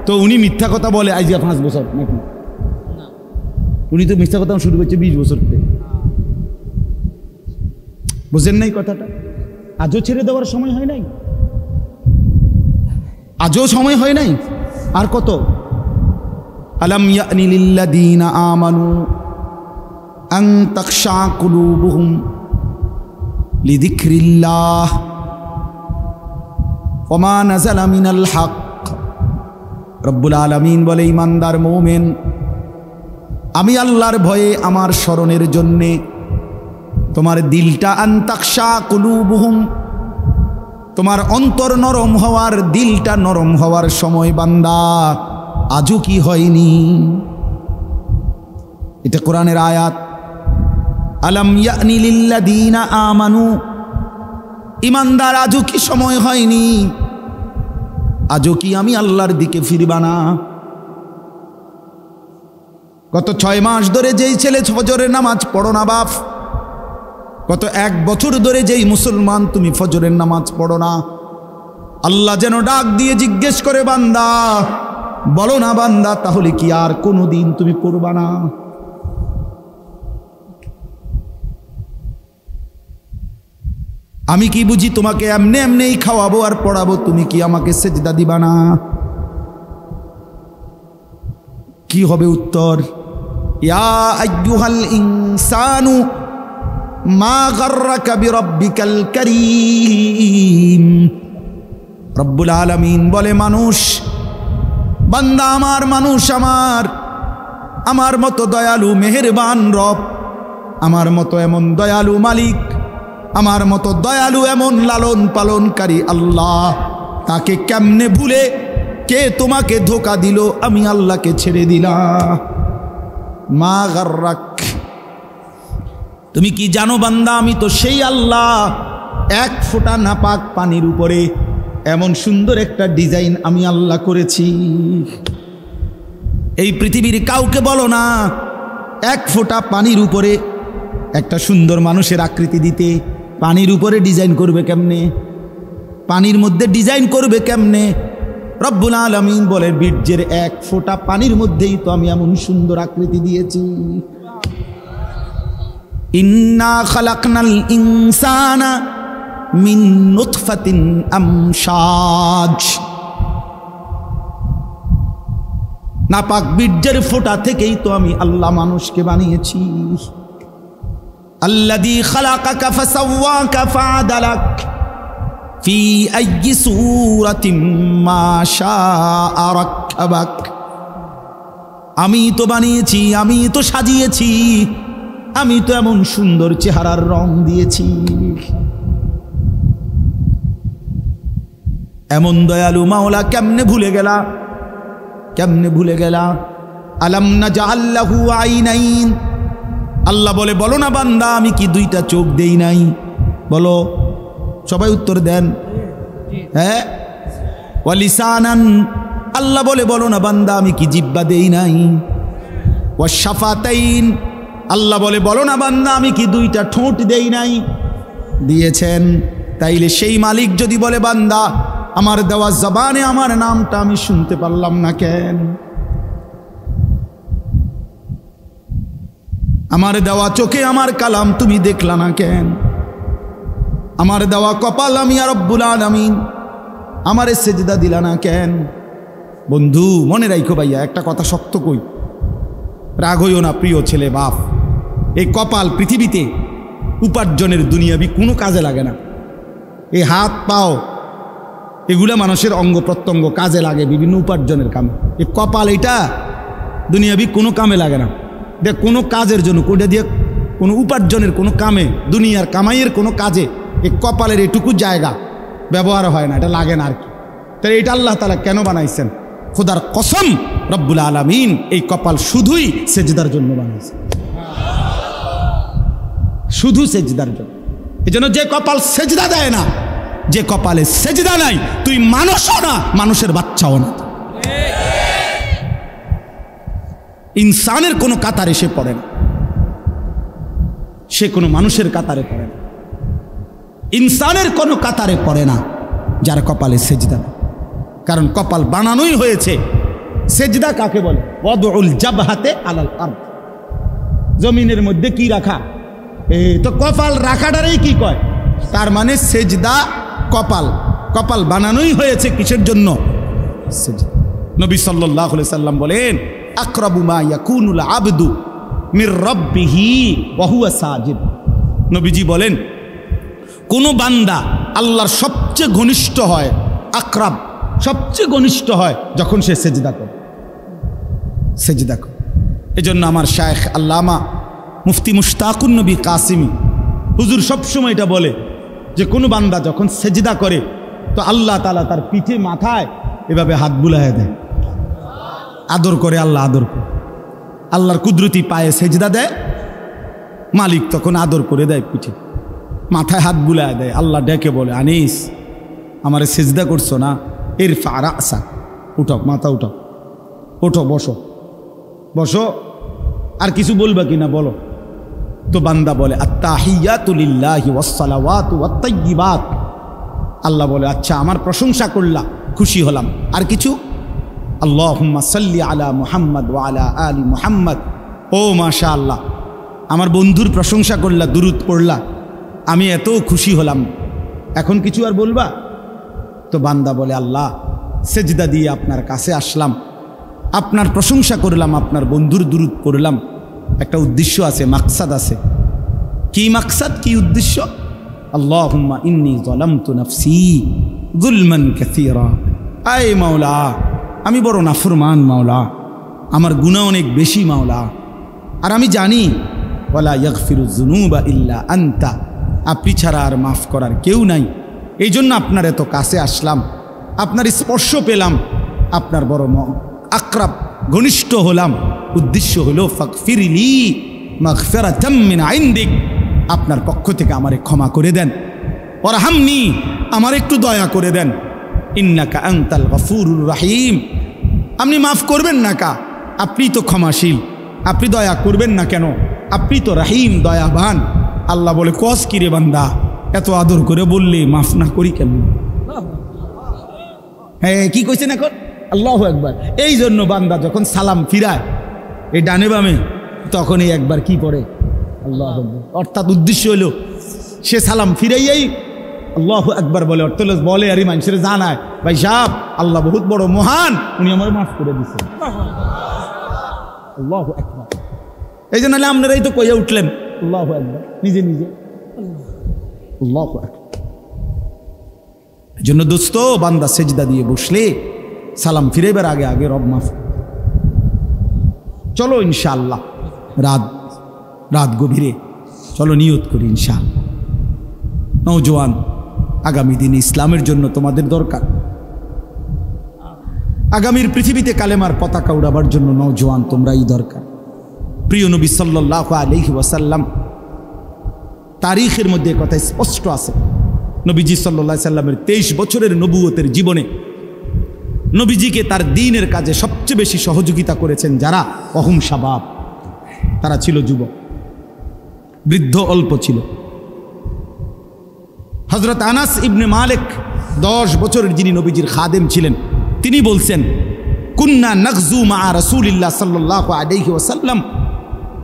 তো উনি মিথ্যা কথা বলে আজ 5 বছর নাকি? উনি তো মিথ্যা কথা শুরু করছে 20 বছর থেকে, বুঝেন নাই কথাটা? আজও ছেড়ে দেওয়ার সময় হয় নাই। আজও সময় হয় নাই। আর কত? আলাম ইয়ানি লিল্লাযীনা আমানু আন তাখশা কুলুবুহুম লিযিকরিল্লাহ ওয়া মা নাযালা মিনাল হক। রব্বুল আলামিন বলে, ঈমানদার মুমিন, আমি আল্লাহর ভয়ে আমার স্মরণের জন্যে তোমার দিলটা আন তাখশা কুলুবুহুম, তোমার অন্তর নরম হওয়ার, দিলটা নরম হওয়ার সময় বান্দা আজও কি হয়নি? এটা কোরআনের আয়াত। আলাম ইয়ানি লিল্লাযীনা আমানু, ঈমানদার আজও কি সময় হয়নি? আজও কি আমি আল্লাহর দিকে ফিরবা না? গত 6 মাস ধরে যেই ছেলে ফজরের নামাজ পড়ো না বাপ, গত 1 বছর ধরে যেই মুসলমান তুমি ফজরের নামাজ পড়ো না, আল্লাহ যেন ডাক দিয়ে জিজ্ঞেস করে, বান্দা বলো না বান্দা, তাহলে কি আর কোনোদিন তুমি পড়বা না? আমি কি বুঝি তোমাকে এমনি এমনিই খাওয়াবো আর পড়াবো, তুমি কি আমাকে সেজদা দিবা না? কি হবে উত্তর? ইয়া আইয়ুহাল ইনসানু মা গাররাকা বিরাব্বিকাল কারীম। রব্বুল আলামিন বলে, মানুষ, বান্দা আমার, মানুষ আমার মতো দয়ালু মেহেরবান রব, আমার মতো এমন দয়ালু মালিক, আমার মতো দয়ালু এমন লালন পালনকারী আল্লাহ, তাকে কেমনে ভুলে কে তোমাকে ধোকা দিল? আমি আল্লাহকে ছেড়ে দিলাম। মা গাররাক, তুমি কি জানো বান্দা, আমি তো সেই আল্লাহ, 1 ফোঁটা নাপাক পানির উপরে এমন সুন্দর একটা ডিজাইন আমি আল্লাহ করেছি। এই পৃথিবীর কাউকে বলো না 1 ফোঁটা পানির উপরে একটা সুন্দর মানুষের আকৃতি দিতে। পানির উপরে ডিজাইন করবে কেমনে? পানির মধ্যে ডিজাইন করবে কেমনে? রব্বুল আলামিন বলে, বীর্যের 1 ফোঁটা পানির মধ্যেই তো আমি এমন সুন্দর আকৃতি দিয়েছি। ইন্না খালাকনাল ইনসানা মিন নুতফাতিন আমশাজ। নাপাক বীর্যের ফোঁটা থেকেই তো আমি আল্লাহ মানুষকে বানিয়েছি। আল্লাযী খালাকাকা ফাসাওয়াকা ফাআদালাক ফি আইয়ি সূরাতিন মা শাআ রাক্কাবাক। আমি তো বানিয়েছি, আমি তো সাজিয়েছি, আমি তো এমন সুন্দর চেহারার রং দিয়েছি। এমন দয়ালু মাওলা কেমনে ভুলে গেলা? কেমনে ভুলে গেলা? আলাম নাজআল লাহু আইনাইন। আল্লাহ বলে, বলো না বান্দা, আমি কি 2টা চোখ দেই নাই? বলো, সবাই উত্তর দেন। হ্যাঁ, ওয়া লিসানান। আল্লাহ বলে, বলো না বান্দা, আমি কি জিহ্বা দেই নাই? ওয়া শাফাতাইন। আল্লাহ বলে, বলো না বান্দা, আমি কি 2টা ঠোঁট দেই নাই? দিয়েছেন। তাইলে সেই মালিক যদি বলে, বান্দা আমার দেওয়া জবানে আমার নামটা আমি শুনতে পারলাম না কেন? আমার দেওয়া চোখে আমার কালাম তুমি দেখলা না কেন? আমার দেওয়া কপাল আমি আর রব্বুল আলামিন আমারে সেজদা দিলা না কেন? বন্ধু মনে রাখো ভাইয়া, একটা কথা শক্ত কই, রাগ হইও না প্রিয় ছেলে বাপ। এই কপাল পৃথিবীতে উপার্জনের দুনিয়াবি কোনো কাজে লাগে না। এই হাত পাও এগুলা মানুষের অঙ্গ প্রত্যঙ্গ কাজে লাগে বিভিন্ন উপার্জনের কামে। এই কপাল এটা দুনিয়াবি কোনো কামে লাগে না। দেখ কোনো কাজের জন্য, কোটা দিয়ে কোনো উপার্জনের কোনো কামে, দুনিয়ার কামাইয়ের কোনো কাজে এই কপালের এটুকু জায়গা ব্যবহার হয় না, এটা লাগে না আর কি। তাহলে এটা আল্লাহ তাআলা কেন বানাইছেন? খোদার কসম, রব্বুল আলামিন এই কপাল শুধুই সেজদার জন্য বানাইছেন, শুধু সেজদার জন্য। এই জন্য যে কপাল সেজদা দেয় না, যে কপালে সেজদা নাই, তুই মানুষও না, মানুষের বাচ্চাও না। ইনসানের কোনো কাতারে সে পড়ে না, সে কোনো মানুষের কাতারে পড়ে না। ইনসানের কোনো কাতারে পড়ে না যার কপালে সেজদা নেই। কারণ কপাল বানানোই হয়েছে। সেজদা কাকে বলে? ওয়াদউল জাবহাতে আলাল আরদ, জমিনের মধ্যে কি রাখা। এই তো কপাল রাখাটারেই কি কয়? তার মানে সেজদা কপাল। কপাল বানানোই হয়েছে কিসের জন্য? সিজদা। নবী সাল্লাল্লাহু আলাইহি সাল্লাম বলেন, আকরাবু মা ইয়াকুনুল আবদু মির রাব্বিহি ওয়া হুয়া সাজিদ। নবীজি বলেন, কোন বান্দা আল্লাহর সবচেয়ে ঘনিষ্ঠ হয়, আকরাব সবচেয়ে ঘনিষ্ঠ হয় যখন সে সেজদা করে। সেজদা করে। এজন্য আমার শায়েখ আল্লামা মুফতি মুশতাকুন নবী কাসিমি হুজুর সবসময় এটা বলে যে কোনো বান্দা যখন সেজদা করে তো আল্লাহ তাআলা তার পিঠে মাথায় এভাবে হাত বুলায় দেয়, আদর করে। আল্লাহ আদর করে, আল্লাহর কুদরতি পায়ে সেজদা দেয়, মালিক তখন আদর করে দেয়, পিঠে মাথায় হাত বুলায় দেয়। আল্লাহ ডেকে বলে, আনিস আমারে সেজদা করছো না, ইরফা রাসা, উঠাও, মাথা উঠাও, ওঠো, বসো বসো, আর কিছু বলবা কিনা বলো। তো বান্দা বলে, আত্তাহিয়াতু লিল্লাহি ওয়াস সালাওয়াতু ওয়াত তাইয়্যিবাত। আল্লাহ বলে, আচ্ছা আমার প্রশংসা করলা, খুশি হলাম, আর কিছু? আল্লাহুম্মা সাল্লি আলা মুহাম্মদ ওয়া আলা আলি মুহাম্মদ। ও মাশাআল্লাহ, আমার বন্ধুর প্রশংসা করলা, দুরূদ পড়লা, আমি এত খুশি হলাম, এখন কিছু আর বলবা? তো বান্দা বলে, আল্লাহ সেজদা দিয়ে আপনার কাছে আসলাম, আপনার প্রশংসা করলাম, আপনার বন্ধুর দুরূদ পড়লাম, একটা উদ্দেশ্য আছে, মাকসাদ আছে। কি মাকসাদ, কি উদ্দেশ্য? আল্লাহুম্মা ইন্নী যালামতু নাফসি যুলমান কাসীরা। আয় মাওলা, আমি বড় নাফরমান মাওলা, আমার গুনাহ অনেক বেশি মাওলা, আর আমি জানি ওয়ালা ইয়াগফিরুয যুনুবা ইল্লা আনতা, আপনি ছাড়া আর মাফ করার কেউ নাই। এই জন্য আপনার এত কাছে আসলাম, আপনার স্পর্শ পেলাম, আপনার বড় আকরাব ঘনিষ্ঠ হলাম। উদ্দেশ্য হলো ফাগফিরলি মাগফিরাতাম মিন ইনদিক, আপনার পক্ষ থেকে আমারে ক্ষমা করে দেন, ওয়ারহামনি, আমার একটু দয়া করে দেন, ইন্নাকা আনতাল গফুরুর রহিম, আপনি মাফ করবেন না কা, আপনি তো ক্ষমাশীল, আপনি দয়া করবেন না কেন, আপনি তো রহিম, দয়াবান। আল্লাহ বলে, কস কি রে বান্দা, এত আদর করে বললে মাফ না করি কেমন? হ্যাঁ, কি কইছেন এখন? আল্লাহু আকবার। এই জন্য বান্দা যখন সালাম ফিরায় এই ডানে বামে, তখন এই একবার কি পড়ে? আল্লাহু আকবার। অর্থাৎ উদ্দেশ্য হলো সে সালাম ফিরাইয়াই আল্লাহু আকবার বলে, অর্থ বলে আর মানুষের জানায়, ভাই সাহেব আল্লাহ বহুত বড় মহান, উনি আমার মাফ করে দিচ্ছেন। আল্লাহু আকবার। এই জন্য আপনারাই তো কইয়া উঠলেন আল্লাহু আকবার নিজে নিজে। আল্লাহু আকবার। এই জন্য দোস্ত, বান্দা সেজদা দিয়ে বসলে সালাম ফিরাইবার আগে আগে রব মাফ। চলো ইনশাআল্লাহ রাত গভীরে চলো নিয়ত করি ইনশাআল্লাহ। নওজোয়ান, আগামী দিনে ইসলামের জন্য তোমাদের দরকার। আগামীর পৃথিবীতে কালেমার পতাকা উড়াবার জন্য নওজোয়ান তোমরাই দরকার। প্রিয় নবী সাল্লাল্লাহু আলাইহি ওয়াসাল্লাম তারিখের মধ্যে কথা স্পষ্ট আছে। নবীজি সাল্লাল্লাহু আলাইহি সাল্লামের 23 বছরের নবুয়তের জীবনে নবীজিকে তার দ্বীনের কাজে সবচেয়ে বেশি সহযোগিতা করেছেন যারা, অহুম শাবাব, তারা ছিল যুবক, বৃদ্ধ অল্প ছিল। হযরত আনাস ইবনে মালিক 10 বছরের যিনি নবীজির খাদেম ছিলেন, তিনি বলছেন, কুন্না নাগজু মা রাসূলিল্লাহ সাল্লাল্লাহু আলাইহি ওয়াসাল্লাম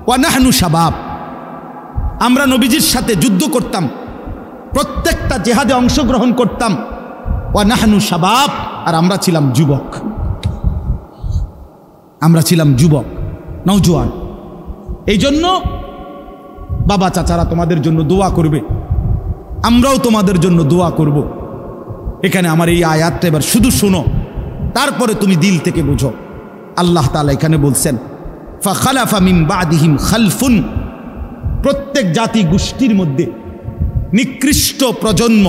ওয়া নাহনু শাবাব, আমরা নবীজির সাথে যুদ্ধ করতাম, প্রত্যেকটা জিহাদে অংশগ্রহণ করতাম, ওয়া নাহনু শাবাব, আর আমরা ছিলাম যুবক, আমরা ছিলাম যুবক, নওজোয়ান। এই জন্য বাবা চাচারা তোমাদের জন্য দোয়া করবে, আমরাও তোমাদের জন্য দোয়া করব। এখানে আমার এই আয়াতটা এবার শুধু শোনো, তারপরে তুমি দিল থেকে বুঝো। আল্লাহ তাআলা এখানে বলছেন, ফাখালাফা মিন বাদিহিম খালফুন, প্রত্যেক জাতি গোষ্ঠীর মধ্যে নিকৃষ্ট প্রজন্ম,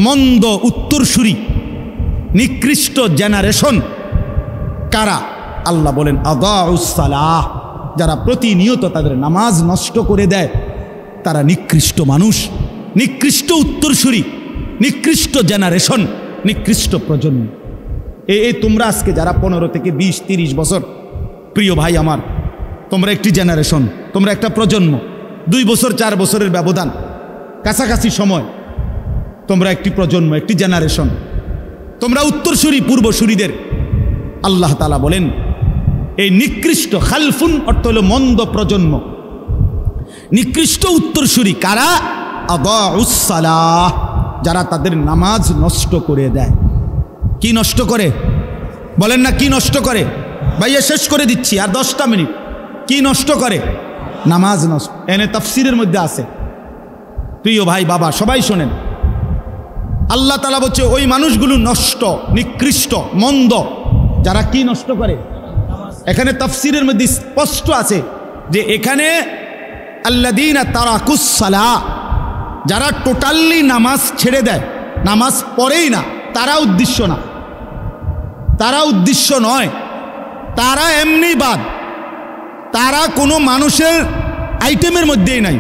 মন্দ উত্তরসূরি, নিকৃষ্ট জেনারেশন কারা? আল্লাহ বলেন, আদাউস সালাহ, যারা প্রতিনিয়ত তাদের নামাজ নষ্ট করে দেয়, তারা নিকৃষ্ট মানুষ, নিকৃষ্ট উত্তরসূরি, নিকৃষ্ট জেনারেশন, নিকৃষ্ট প্রজন্ম। তোমরা আজকে যারা 15 থেকে 20-30 বছর, প্রিয় ভাই আমার, তোমরা একটি জেনারেশন, তোমরা একটা প্রজন্ম, 2 বছর 4 বছরের ব্যবধান, কাছাকাছি সময়, তোমরা একটি প্রজন্ম, একটি জেনারেশন, তোমরা উত্তরসূরি, পূর্বসূরিদের। আল্লাহ তাআলা বলেন, এই নিকৃষ্ট, খালফুন অর্থ হলো মন্দ প্রজন্ম, নিকৃষ্ট উত্তরসূরি কারা? আদাউস সালাহ, যারা তাদের নামাজ নষ্ট করে দেয়। কি নষ্ট করে? বলেন না কি নষ্ট করে? ভাইয়া শেষ করে দিচ্ছি আর 10টা মিনিট। কি নষ্ট করে? নামাজ নষ্ট। এনে তাফসিরের মধ্যে আছে। প্রিয় ভাই বাবা সবাই শোনেন, আল্লাহ তাআলা বলছে ওই মানুষগুলো নষ্ট, নিকৃষ্ট, মন্দ, যারা কি নষ্ট করে। এখানে তাফসিরের মধ্যে স্পষ্ট আছে যে এখানে আল্লাযীনা তারাকুস সালাহ, যারা টোটালি নামাজ ছেড়ে দেয়, নামাজ পড়েই না, তারা উদ্দেশ্য না, তারা উদ্দেশ্য নয়, তারা এমনি বাদ, তারা কোনো মানুষের আইটেমের মধ্যেই নাই,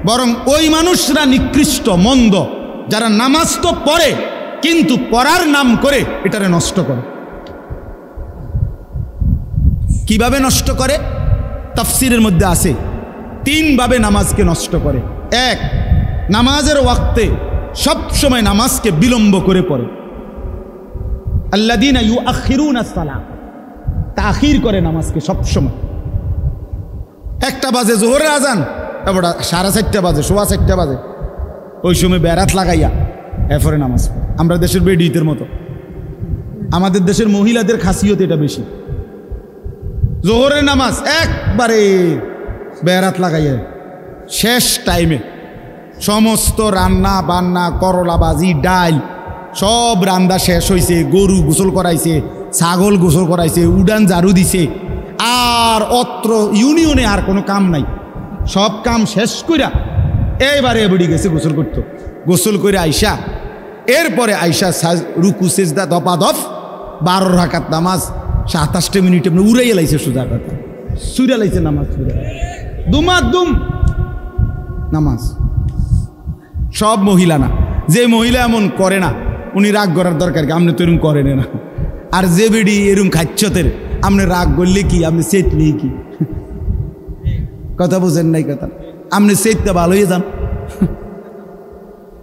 বরং ওই মানুষরা নিকৃষ্ট, মন্দ, যারা নামাজ তো পড়ে কিন্তু পড়ার নাম করে এটারে নষ্ট করে। কিভাবে নষ্ট করে? তাফসিরের মধ্যে আছে 3 ভাবে নামাজকে নষ্ট করে। 1, নামাজের ওয়াক্তে সব সময় নামাজকে বিলম্ব করে পড়ে। আল্লাযীনা ইউআখিরুনা সালাহ, তাখির করে নামাজকে সব সময়। 1টা বাজে জোহরের আজান, এবার 4:30 বাজে, 4:15 বাজে, ওই সময় বেড়াত লাগাইয়া এরপরে নামাজ। আমরা দেশের বেডিতের মতো, আমাদের দেশের মহিলাদের খাসিয়ত এটা বেশি। জোহরের নামাজ একবারে বেড়াত লাগাইয়া শেষ টাইমে সমস্ত রান্না বান্না, করলা ভাজি, ডাল সব রান্না শেষ হয়েছে, গরু গোসল করাইছে, ছাগল গোসল করাইছে, উডান ঝাড়ু দিছে, আর অত্র ইউনিয়নে আর কোনো কাম নাই। সব কাম শেষ কইরা এইবারে বেড়ি গেছে গোসল করতো। গোসল করে আইসা, এরপরে আইসা রুকু সেজদা দপাদপ, 12 রাকাত নামাজ 27 মিনিটে উড়াইয়া লাইছে, সোজা কথা সুরা লাইছে নামাজ, দুমাদুম নামাজ। সব মহিলা না, যে মহিলা এমন করে না উনি রাগ করার দরকার কি, আপনি তো এরকম করেন না। আর যে বেডি এরকম খাচ্ছতের, আপনি রাগ করলে কি, আপনি চেতলে কি? কথা বুঝেন নাই? কথা আপনি চেততে ভালো হয়ে যান,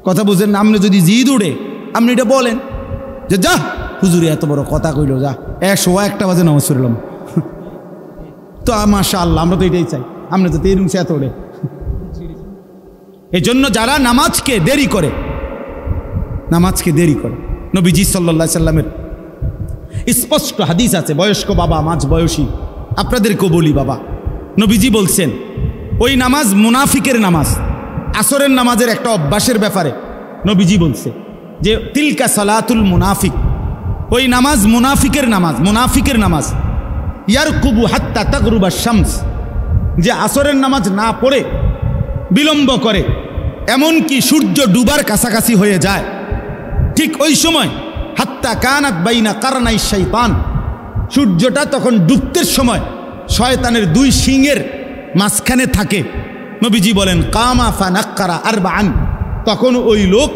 কথা বুঝেন না? আপনি যদি জিদ উড়ে আপনি এটা বলেন যে যা হুজুরে এত বড় কথা কইল, যা 1:01 বাজে নামাজ পড়লাম। তো মাশাআল্লাহ, আমরা তো এটাই চাই, আমরা যাতে এরকম চেত ওড়ে। এই জন্য যারা নামাজকে দেরি করে, নামাজকে দেরি করে, নবীজি সাল্লাল্লাহু আলাইহি সাল্লামের স্পষ্ট হাদিস আছে। বয়স্ক বাবা, মাঝ বয়সী আপনাদেরকেও বলি বাবা, নবীজি বলছেন ওই নামাজ মুনাফিকের নামাজ। আসরের নামাজের একটা অভ্যাসের ব্যাপারে নবীজি বলছে যে তিলকা সালাতুল মুনাফিক, ওই নামাজ মুনাফিকের নামাজ, মুনাফিকের নামাজ। ইয়ারকুবু হাত্তা তাগরুবা শামস, যে আসরের নামাজ না পড়ে বিলম্ব করে, এমনকি সূর্য ডুবার কাছাকাছি হয়ে যায়, ঠিক ওই সময় হাত্তা কানাত বাইনা কারনাই শাইতান, সূর্যটা তখন ডুবতের সময় শয়তানের 2 শিংয়ের মাঝখানে থাকে। নবীজি বলেন কামা ফানাক্কারা আরবাআন, তখন ওই লোক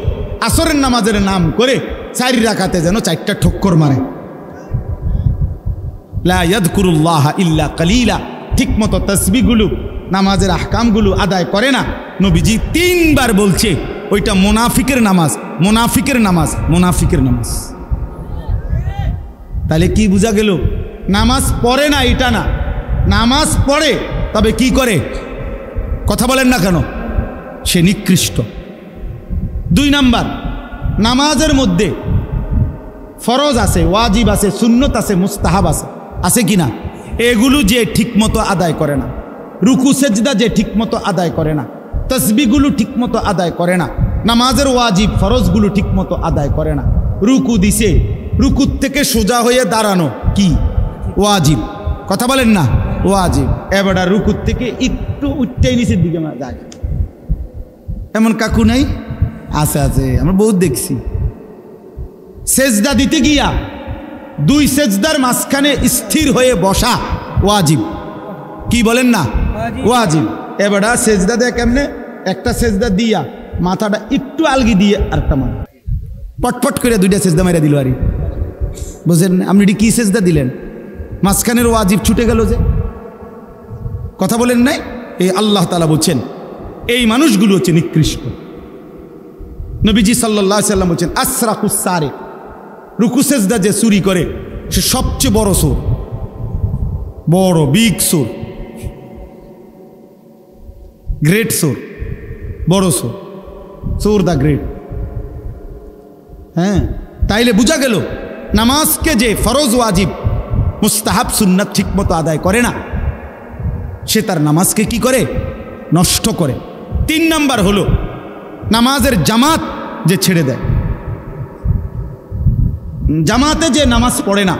আসরের নামাজের নাম করে 4 রাকাতে যেন 4টা ঠক্কর মারে। লা ইয়াযকুরুল্লাহ ইল্লা কালিলা, ঠিক মতো তাসবিহগুলো, নামাজের আহকামগুলো আদায় করে না। নবীজি 3 বার বলছে ওইটা মুনাফিকের নামাজ, মুনাফিকের নামাজ, মুনাফিকের নামাজ। তাহলে কি বোঝা গেল? নামাজ পড়ে না এটা না, নামাজ পড়ে, তবে কি করে? কথা বলেন না কেন? সে নিকৃষ্ট। 2 নাম্বার, নামাজের মধ্যে ফরজ আছে, ওয়াজিব আছে, সুন্নত আছে, মুস্তাহাব আছে, আছে কি না? এগুলো যে ঠিকমতো আদায় করে না, রুকু সেজদা যে ঠিকমতো আদায় করে না, তাসবিহগুলো ঠিকমতো আদায় করে না, নামাজের ওয়াজিব ফরজগুলো ঠিকমতো আদায় করে না, রুকু দিছে, রুকুর থেকে সোজা হয়ে দাঁড়ানো কি ওয়াজিব? কথা বলেন না, ওয়াজিব। এবার রুকুর থেকে একটু উঠতেই নিচের দিকে যায়, এমন কাকু নাই? আছে, আছে, আমরা বহুত দেখছি। সেজদা দিতে গিয়া 2 সেজদার মাঝখানে স্থির হয়ে বসা ওয়াজিব। কি বলেন না? ওয়াজিব। এবার সেজদা দেয় কেমনে? একটা সেজদা দিয়া মাথাটা একটু আলগি দিয়ে আরেকটা মান পটপট করে 2টা সেজদা মেরে দিল। আরে বুঝেন আপনি কি সেজদা দিলেন? মাঝখানের ওয়াজিব ছুটে গেল যে। কথা বলেন নাই? এই আল্লাহ তাআলা বলছেন এই মানুষগুলো হচ্ছে নিকৃষ্ট। নবীজি সাল্লাল্লাহু আলাইহি সাল্লাম বলছেন আসরাকুস সারিক, রুকু সেজদা যে চুরি করে সে সবচেয়ে বড় চোর, বড় বিগ চোর, গ্রেট চোর, বড় চোর, চোর দা গ্রেট। হ্যাঁ, তাইলে বোঝা গেল নামাজকে যে ফরজ ওয়াজিব মুস্তাহাব সুন্নাত ঠিকমতো আদায় করে না, সে তার নামাজকে কি করে? নষ্ট করে। 3 নাম্বার হলো নামাজের জামাত যে ছেড়ে দেয়, জামাতে যে নামাজ পড়ে না,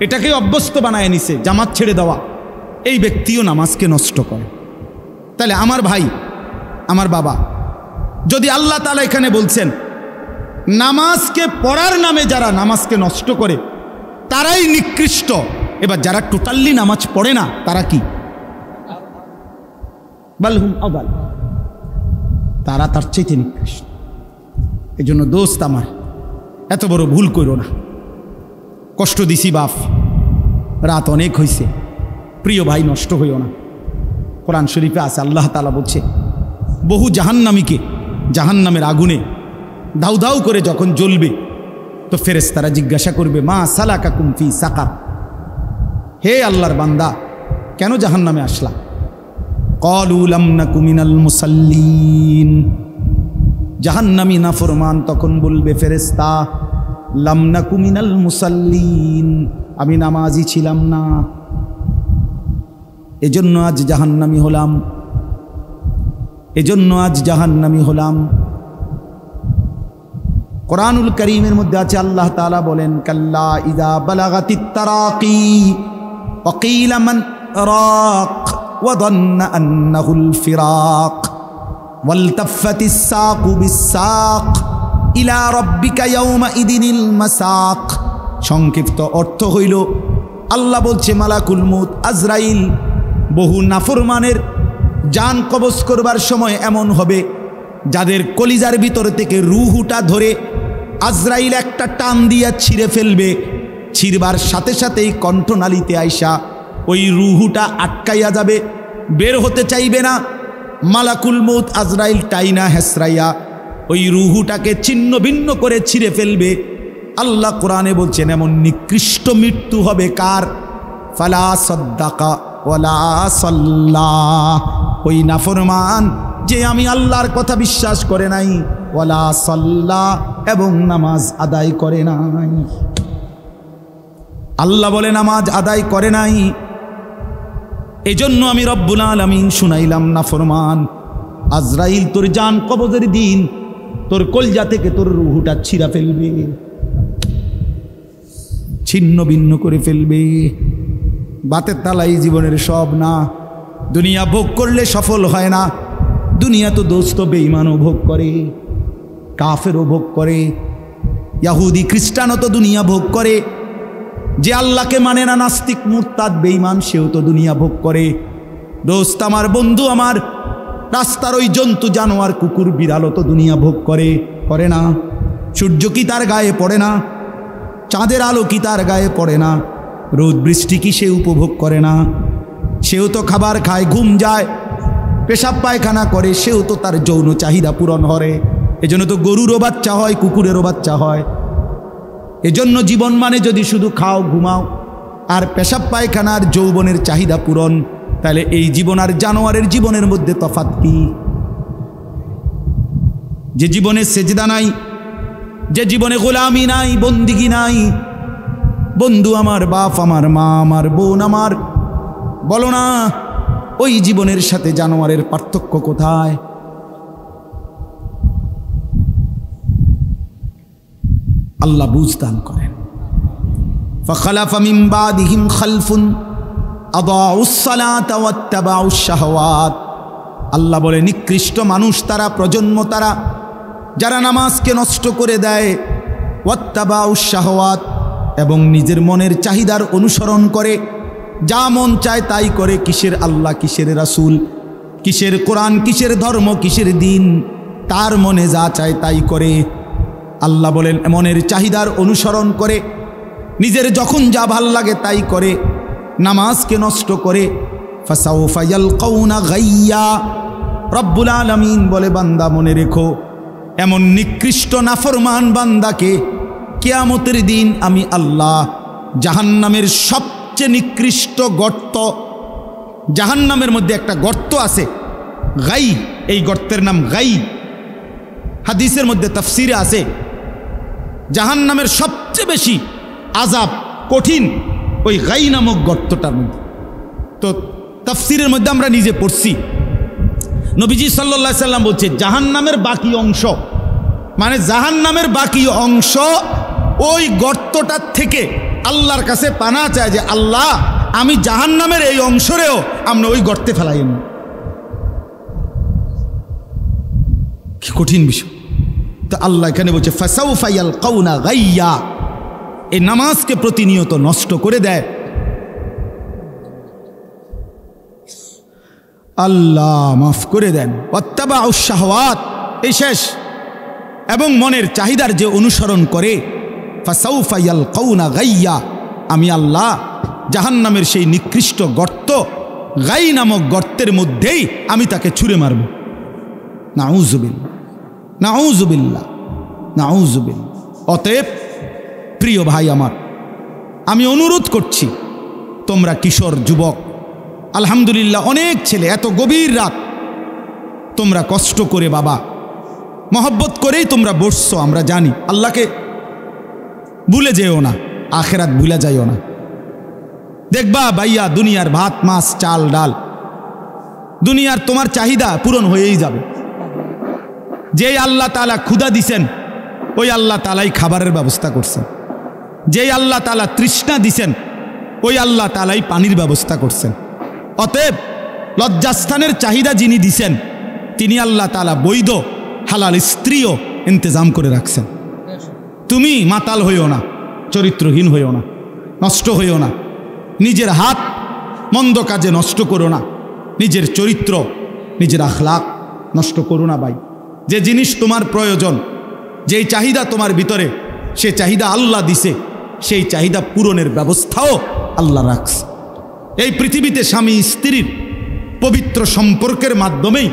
এটাকে অভ্যস্ত বানায় নিছে জামাত ছেড়ে দেওয়া, এই ব্যক্তিও নামাজকে নষ্ট করে। তাহলে আমার ভাই, আমার বাবা, যদি আল্লাহ তাআলা এখানে বলছেন নামাজকে পড়ার নামে যারা নামাজকে নষ্ট করে তারাই নিকৃষ্ট, এবার যারা টোটালি নামাজ পড়ে না তারা কি? বালহুম আদাল, তারা তার চাইতে নিকৃষ্ট। এই জন্য দোস্ত আমার, এত বড় ভুল করো না। কষ্ট দিছি বাপ, রাত অনেক হয়েছে, প্রিয় ভাই নষ্ট হইও না। কোরআন শরীফে আছে, আল্লাহ তাআলা বলছে বহু জাহান্নামীকে জাহান্নামের আগুনে দাউ দাউ করে যখন জ্বলবে তো ফেরেশতারা জিজ্ঞাসা করবে মা সালাকাকুম ফি সাকার, হে আল্লাহর বান্দা কেন জাহান্নামে আসলা? ক্বালু লাম নাকু মিনাল মুসাল্লিন, জাহান্নামী নাফরমান তখন বলবে ফেরেশতা লাম নাকু মিনাল মুসাল্লিন, আমি নামাজি ছিলাম না, এজন্য আজ জাহান্নামী হলাম, এজন্য আজ জাহান্নামী হলাম। কোরআনুল কারীমের মধ্যে আছে আল্লাহ তাআলা বলেন কাল্লা ইযা বালাগাতিত তারাকি ওয়া কিলা মান রাক ওয়া যান্না আন্নাহুল ফিরাক ওয়ালতাফাতিস সাকু বিস-সাক ইলা রাব্বিকা ইয়াওমা ইদিনিল মাসাক। সংক্ষিপ্ত অর্থ হইল আল্লাহ বলছে মালাকুল মউত আজরাইল বহু নাফরমানের জান কবজ করবার সময় এমন হবে যাদের কলিজার ভিতর থেকে রূহটা ধরে আজরাইল একটা টান দিয়া ছিঁড়ে ফেলবে, ছিঁড়বার সাথে সাথেই কণ্ঠনালীতে আইসা ওই রূহটা আটকাইয়া যাবে, বের হতে চাইবে না। মালাকুল মউত আজরাইল টাইনা হেসরাইয়া ওই রূহটাকে ছিন্ন ভিন্ন করে ছিঁড়ে ফেলবে। আল্লাহ কোরআনে বলছেন এমন নিকৃষ্ট মৃত্যু হবে কার? ফালা সাদ্দাকা ওয়ালা সাল্লা, ওই নাফরমান যে আমি আল্লাহর কথা বিশ্বাস করে নাই, ওয়ালা সাল্লা, এবং নামাজ আদায় করে নাই। আল্লাহ বলে নামাজ আদায় করে নাই, এজন্য আমি রব্বুল আলামিন শুনাইলাম নাফরমান আজরাইল তোর জান কবজের দিন তোর কলজা থেকে তোর রূহটা ছিঁড়া ফেলবে, ছিন্ন ভিন্ন করে ফেলবে। বাতের তালাই জীবনের সব না, দুনিয়া ভোগ করলে সফল হয় না। দুনিয়া তো দোস্ত বেঈমানও ভোগ করে, কাফেরও ভোগ করে, ইহুদি খ্রিস্টানও তো দুনিয়া ভোগ করে, যে আল্লাহকে মানে না নাস্তিক মুরতাদ বেঈমান সেও তো দুনিয়া ভোগ করে। দোস্ত আমার, বন্ধু আমার, রাস্তার ওই জন্তু জানোয়ার কুকুর বিড়ালও তো দুনিয়া ভোগ করে, করে না? সূর্য কি তার গায়ে পড়ে না? চাঁদের আলো কি তার গায়ে পড়ে না? রোদ বৃষ্টি কি সে উপভোগ করে না? সেও তো খাবার খায়, ঘুম যায়, পেশাব পায়খানা করে, সেও তো তার যৌন চাহিদা পূরণ করে। এজন্য তো গরুরও বাচ্চা হয়, কুকুরেরও বাচ্চা হয়। এজন্য জীবন মানে যদি শুধু খাও ঘুমাও আর পেশাব পায়খানার যৌবনের চাহিদা পূরণ, তাহলে এই জীবন আর জানোয়ারের জীবনের মধ্যে তফাৎ কি? যে জীবনে সেজদা নাই, যে জীবনে গোলামি নাই, বন্দিগি নাই, বন্ধু আমার, বাপ আমার, মা আমার, বোন আমার, বলো না ওই জীবনের সাথে জানোয়ারের পার্থক্য কোথায়? আল্লাহ বুঝদান করেন। ফাখালাফা মিন বাদিহিম খালফুন আদাউস সালাতা ওয়াত্তাবাউশ শাহওয়াত। আল্লাহ বলে নিকৃষ্ট মানুষ তারা, প্রজন্ম তারা, যারা নামাজকে নষ্ট করে দেয়, ওয়াত্তাবাউশ শাহওয়াত, এবং নিজের মনের চাহিদার অনুসরণ করে, যা মন চায় তাই করে। কিসের আল্লাহ, কিসের রাসূল, কিসের কোরআন, কিসের ধর্ম, কিসের দিন, তার মনে যা চায় তাই করে। আল্লাহ বলেন মনের চাহিদার অনুসরণ করে, নিজের যখন যা ভাল লাগে তাই করে, নামাজকে নষ্ট করে। ফাসাউফা ইয়ালকাউনা গাইয়া। রব্বুল আলামিন বলে বান্দা মনে রেখো, এমন নিকৃষ্ট নাফরমান বান্দাকে কিয়ামতের দিন আমি আল্লাহ জাহান্নামের সবচেয়ে নিকৃষ্ট গর্ত, জাহান্নামের মধ্যে একটা গর্ত আছে গাই, এই গর্তের নাম গাই। হাদিসের মধ্যে তাফসিরে আছে জাহান্নামের সবচেয়ে বেশি আযাব কঠিন ওই গাই নামক গর্তটার মধ্যে। তো তাফসিরের মধ্যে আমরা নিজে পড়ছি, নবীজি সাল্লাল্লাহু আলাইহি সাল্লাম বলছে জাহান্নামের বাকি অংশ, মানে জাহান্নামের বাকি অংশ ওই গর্তটার থেকে আল্লাহর কাছে পানা চায় যে আল্লাহ আমি জাহান্নামের এই অংশরেও আমরা ওই গর্তে ফেলাইন। কি কঠিন বিষয়। তো আল্লাহ এখানে বলছে ফাসাউফা ইয়ালকাউনা গাইয়া, এই নামাজকে প্রতিনিয়ত নষ্ট করে দেয়। আল্লাহ মাফ করে দেন। ওয়াত্তাবাউশ শাহওয়াত, এই শেষ, এবং মনের চাহিদার যে অনুসরণ করে, ফাসাউফা ইয়ালকাউনা গাইয়া, আমি আল্লাহ জাহান্নামের সেই নিকৃষ্ট গর্ত গাই নামক গর্তের মধ্যেই আমি তাকে ছুঁড়ে মারব। নাউযুবিল্লাহ, নাউযুবিল্লাহ, নাউযুবিল্লাহ। অতএব প্রিয় ভাই আমার, আমি অনুরোধ করছি, তোমরা কিশোর যুবক, আলহামদুলিল্লাহ অনেক ছেলে, এত গভীর রাত তোমরা কষ্ট করে বাবা মহব্বত করেই তোমরা বসছো, আমরা জানি। আল্লাহকে ভুলে যেও না, আখেরাত ভুলে যাইও না। দেখবা ভাইয়া দুনিয়ার ভাত মাছ চাল ডাল, দুনিয়ার তোমার চাহিদা পূরণ হয়েই যাবে। যেই আল্লাহ তাআলা ক্ষুধা দিছেন ওই আল্লাহ তাআলাই খাবারের ব্যবস্থা করছেন। যেই আল্লাহ তাআলা তৃষ্ণা দিছেন ওই আল্লাহ তাআলাই পানির ব্যবস্থা করছেন। অতএব লজ্জাস্থানের চাহিদা যিনি দিছেন তিনি আল্লাহ তাআলা বৈধ হালাল স্ত্রীও ইন্তজাম করে রাখছেন। তুমি মাতাল হইও না, চরিত্রহীন হইও না, নষ্ট হইও না, নিজের হাত মন্দ কাজে নষ্ট করো না, নিজের চরিত্র নিজের আখলাক নষ্ট করো না ভাই। যে জিনিস তোমার প্রয়োজন, যেই চাহিদা তোমার ভিতরে, সে চাহিদা আল্লাহ দিছে, সেই চাহিদা পূরণের ব্যবস্থাও আল্লাহ রাখছে। এই পৃথিবীতে স্বামী স্ত্রীর পবিত্র সম্পর্কের মাধ্যমেই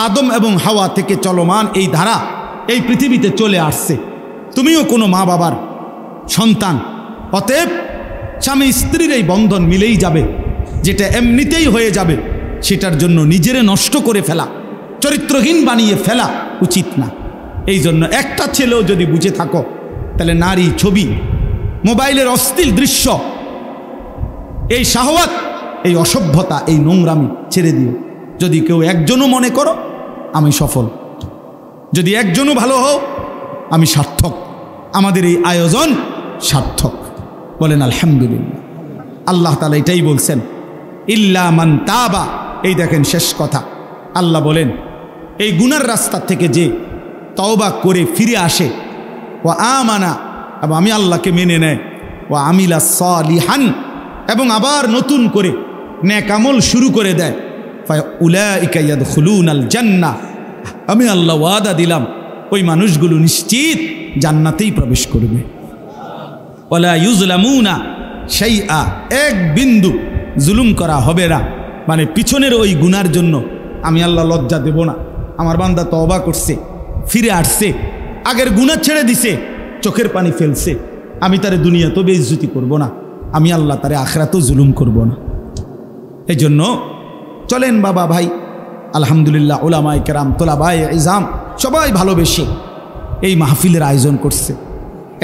আদম এবং হাওয়া থেকে চলমান এই ধারা এই পৃথিবীতে চলে আসছে। তুমিও কোনো মা বাবার সন্তান, অতএব স্বামী স্ত্রীর এই বন্ধন মিলেই যাবে। যেটা এমনিতেই হয়ে যাবে সেটার জন্য নিজেরে নষ্ট করে ফেলা, চরিত্রহীন বানিয়ে ফেলা উচিত না। এই জন্য একটা ছেলেও যদি বুঝে থাকো তাহলে নারী, ছবি, মোবাইলের অশ্লীল দৃশ্য, এই শাহওয়াত, এই অসভ্যতা, এই নোংরামি ছেড়ে দিও। যদি কেউ একজনও মনে করো আমি সফল, যদি একজনও ভালো হও আমি সার্থক, আমাদের এই আয়োজন সার্থক। বলেন আলহামদুলিল্লাহ। আল্লাহ তাআলা এটাই বলছেন, ইল্লা মান তাবা। এই দেখেন শেষ কথা, আল্লাহ বলেন এই গুনার রাস্তা থেকে যে তওবা করে ফিরে আসে, ওয়া আমানা, এবং আমি আল্লাহকে মেনে নেয়, ওয়া আমিলা সালিহান, এবং আবার নতুন করে নেক আমল শুরু করে দেয়, ফাউলাইকা ইয়াদখুলুনাল জান্নাহ, আমি আল্লাহ ওয়াদা দিলাম ওই মানুষগুলো নিশ্চিত জান্নাতেই প্রবেশ করবে। ওয়ালা ইউজলামুনা শাইআ, এক বিন্দু জুলুম করা হবে না। মানে পিছনের ওই গুনার জন্য আমি আল্লাহ লজ্জা দেব না। আমার বান্দা তওবা করছে, ফিরে আসছে, আগের গুনাহ ছেড়ে দিছে, চোখের পানি ফেলছে, আমি তারে দুনিয়াতেও বেইজ্জতি করব না, আমি আল্লাহ তারে আখিরাতেও জুলুম করব না। এই জন্য চলেন বাবা ভাই, আলহামদুলিল্লাহ উলামায়ে কেরাম, তোলাবায়ে ইজাম সবাই ভালোবেসে এই মাহফিলের আয়োজন করছে।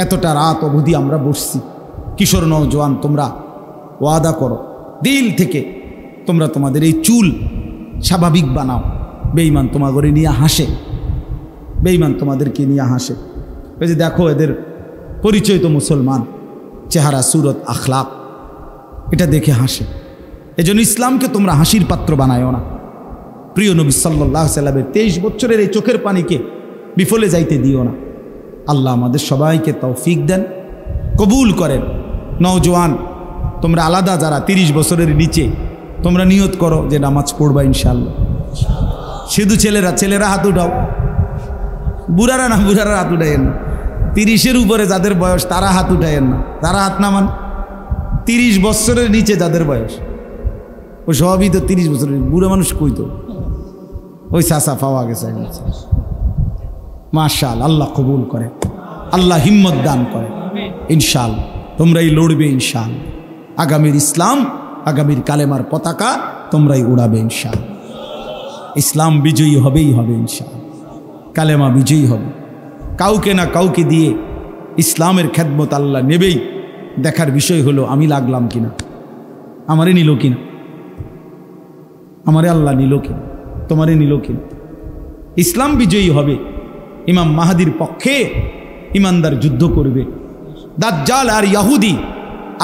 এতটা রাত অবধি আমরা বসছি। কিশোর নওজোয়ান, তোমরা ওয়াদা করো দিল থেকে, তোমরা তোমাদের এই চুল স্বাভাবিক বানাও। বেঈমান তোমাদের নিয়ে হাসে, বেঈমান তোমাদেরকে নিয়ে হাসে। ওই যে দেখো এদের পরিচয় তো মুসলমান, চেহারা, সুরত, আখলাক, এটা দেখে হাসে। এজন্য ইসলামকে তোমরা হাসির পাত্র বানায়ও না। প্রিয় নবী সাল্লাল্লাহু আলাইহি ওয়াসাল্লামের 23 বছরের এই চোখের পানিকে বিফলে যাইতে দিও না। আল্লাহ আমাদের সবাইকে তৌফিক দেন, কবুল করেন। নওজোয়ান তোমরা আলাদা, যারা 30 বছরের নিচে, তোমরা নিয়ত করো যে নামাজ পড়বা ইনশাআল্লাহ। শুধু ছেলেরা হাত উঠাও, বুড়ারা না, বুড়ারা হাত উঠাইয়েন না। 30-এর উপরে যাদের বয়স তারা হাত উঠাইয়েন না, তারা হাত নামান। 30 বছরের নিচে যাদের বয়স, ওই সবই তো 30 বছরের, বুড়ো মানুষ কই তো, ওই চাচা পাওয়া গেছে। মাশাআল্লাহ, আল্লাহ কবুল করে, আল্লাহ হিম্মত দান করে। ইনশাআল্লাহ তোমরাই লড়বে ইনশাআল্লাহ। আগামীর ইসলাম, আগামীর কালেমার পতাকা তোমরাই উড়াবে ইনশাআল্লাহ। ইসলাম বিজয়ী হবেই হবে ইনশাআল্লাহ, কালেমা বিজয়ী হবে। কাউকে না কাউকে দিয়ে ইসলামের খেদমত আল্লাহ নেবেই। দেখার বিষয় হলো আমি লাগলাম কিনা, আমারে নিল কিনা, আমারে আল্লাহ নিল কিনা, তোমারে নিল কিনা। ইসলাম বিজয়ী হবে, ইমাম মাহাদির পক্ষে ইমানদার যুদ্ধ করবে। দাজ্জাল আর ইহুদি,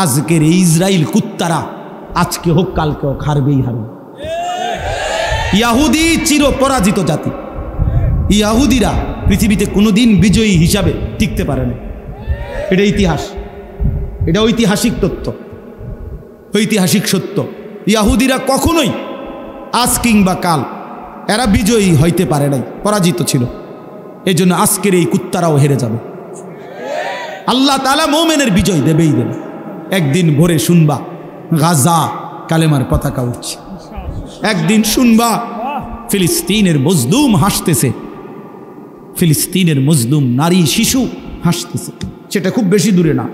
আজকের এই ইসরাইল কুত্তারা আজকে হোক কালকে হোক হারবেই হারবে। ইহুদি চির পরাজিত জাতি। ইহুদিরা পৃথিবীতে কোনোদিন বিজয়ী হিসাবে টিকতে পারে না। এটা ইতিহাস, এটা ঐতিহাসিক তথ্য, ঐতিহাসিক সত্য। ইহুদিরা কখনোই আজ কিংবা কাল এরা বিজয়ী হইতে পারে নাই, পরাজিত ছিল। এই জন্য আজকের এই কুত্তারাও হেরে যাবে। আল্লাহ তাআলা মুমিনের বিজয় দেবেই দেবে। একদিন ভোরে শুনবা গাজা কালেমার পতাকা উঠছে, একদিন শুনবা ফিলিস্তিনের মজলুম হাসতেছে, ফিলিস্তিনের মজলুম নারী শিশু হাসতেছে। সেটা খুব বেশি দূরে না,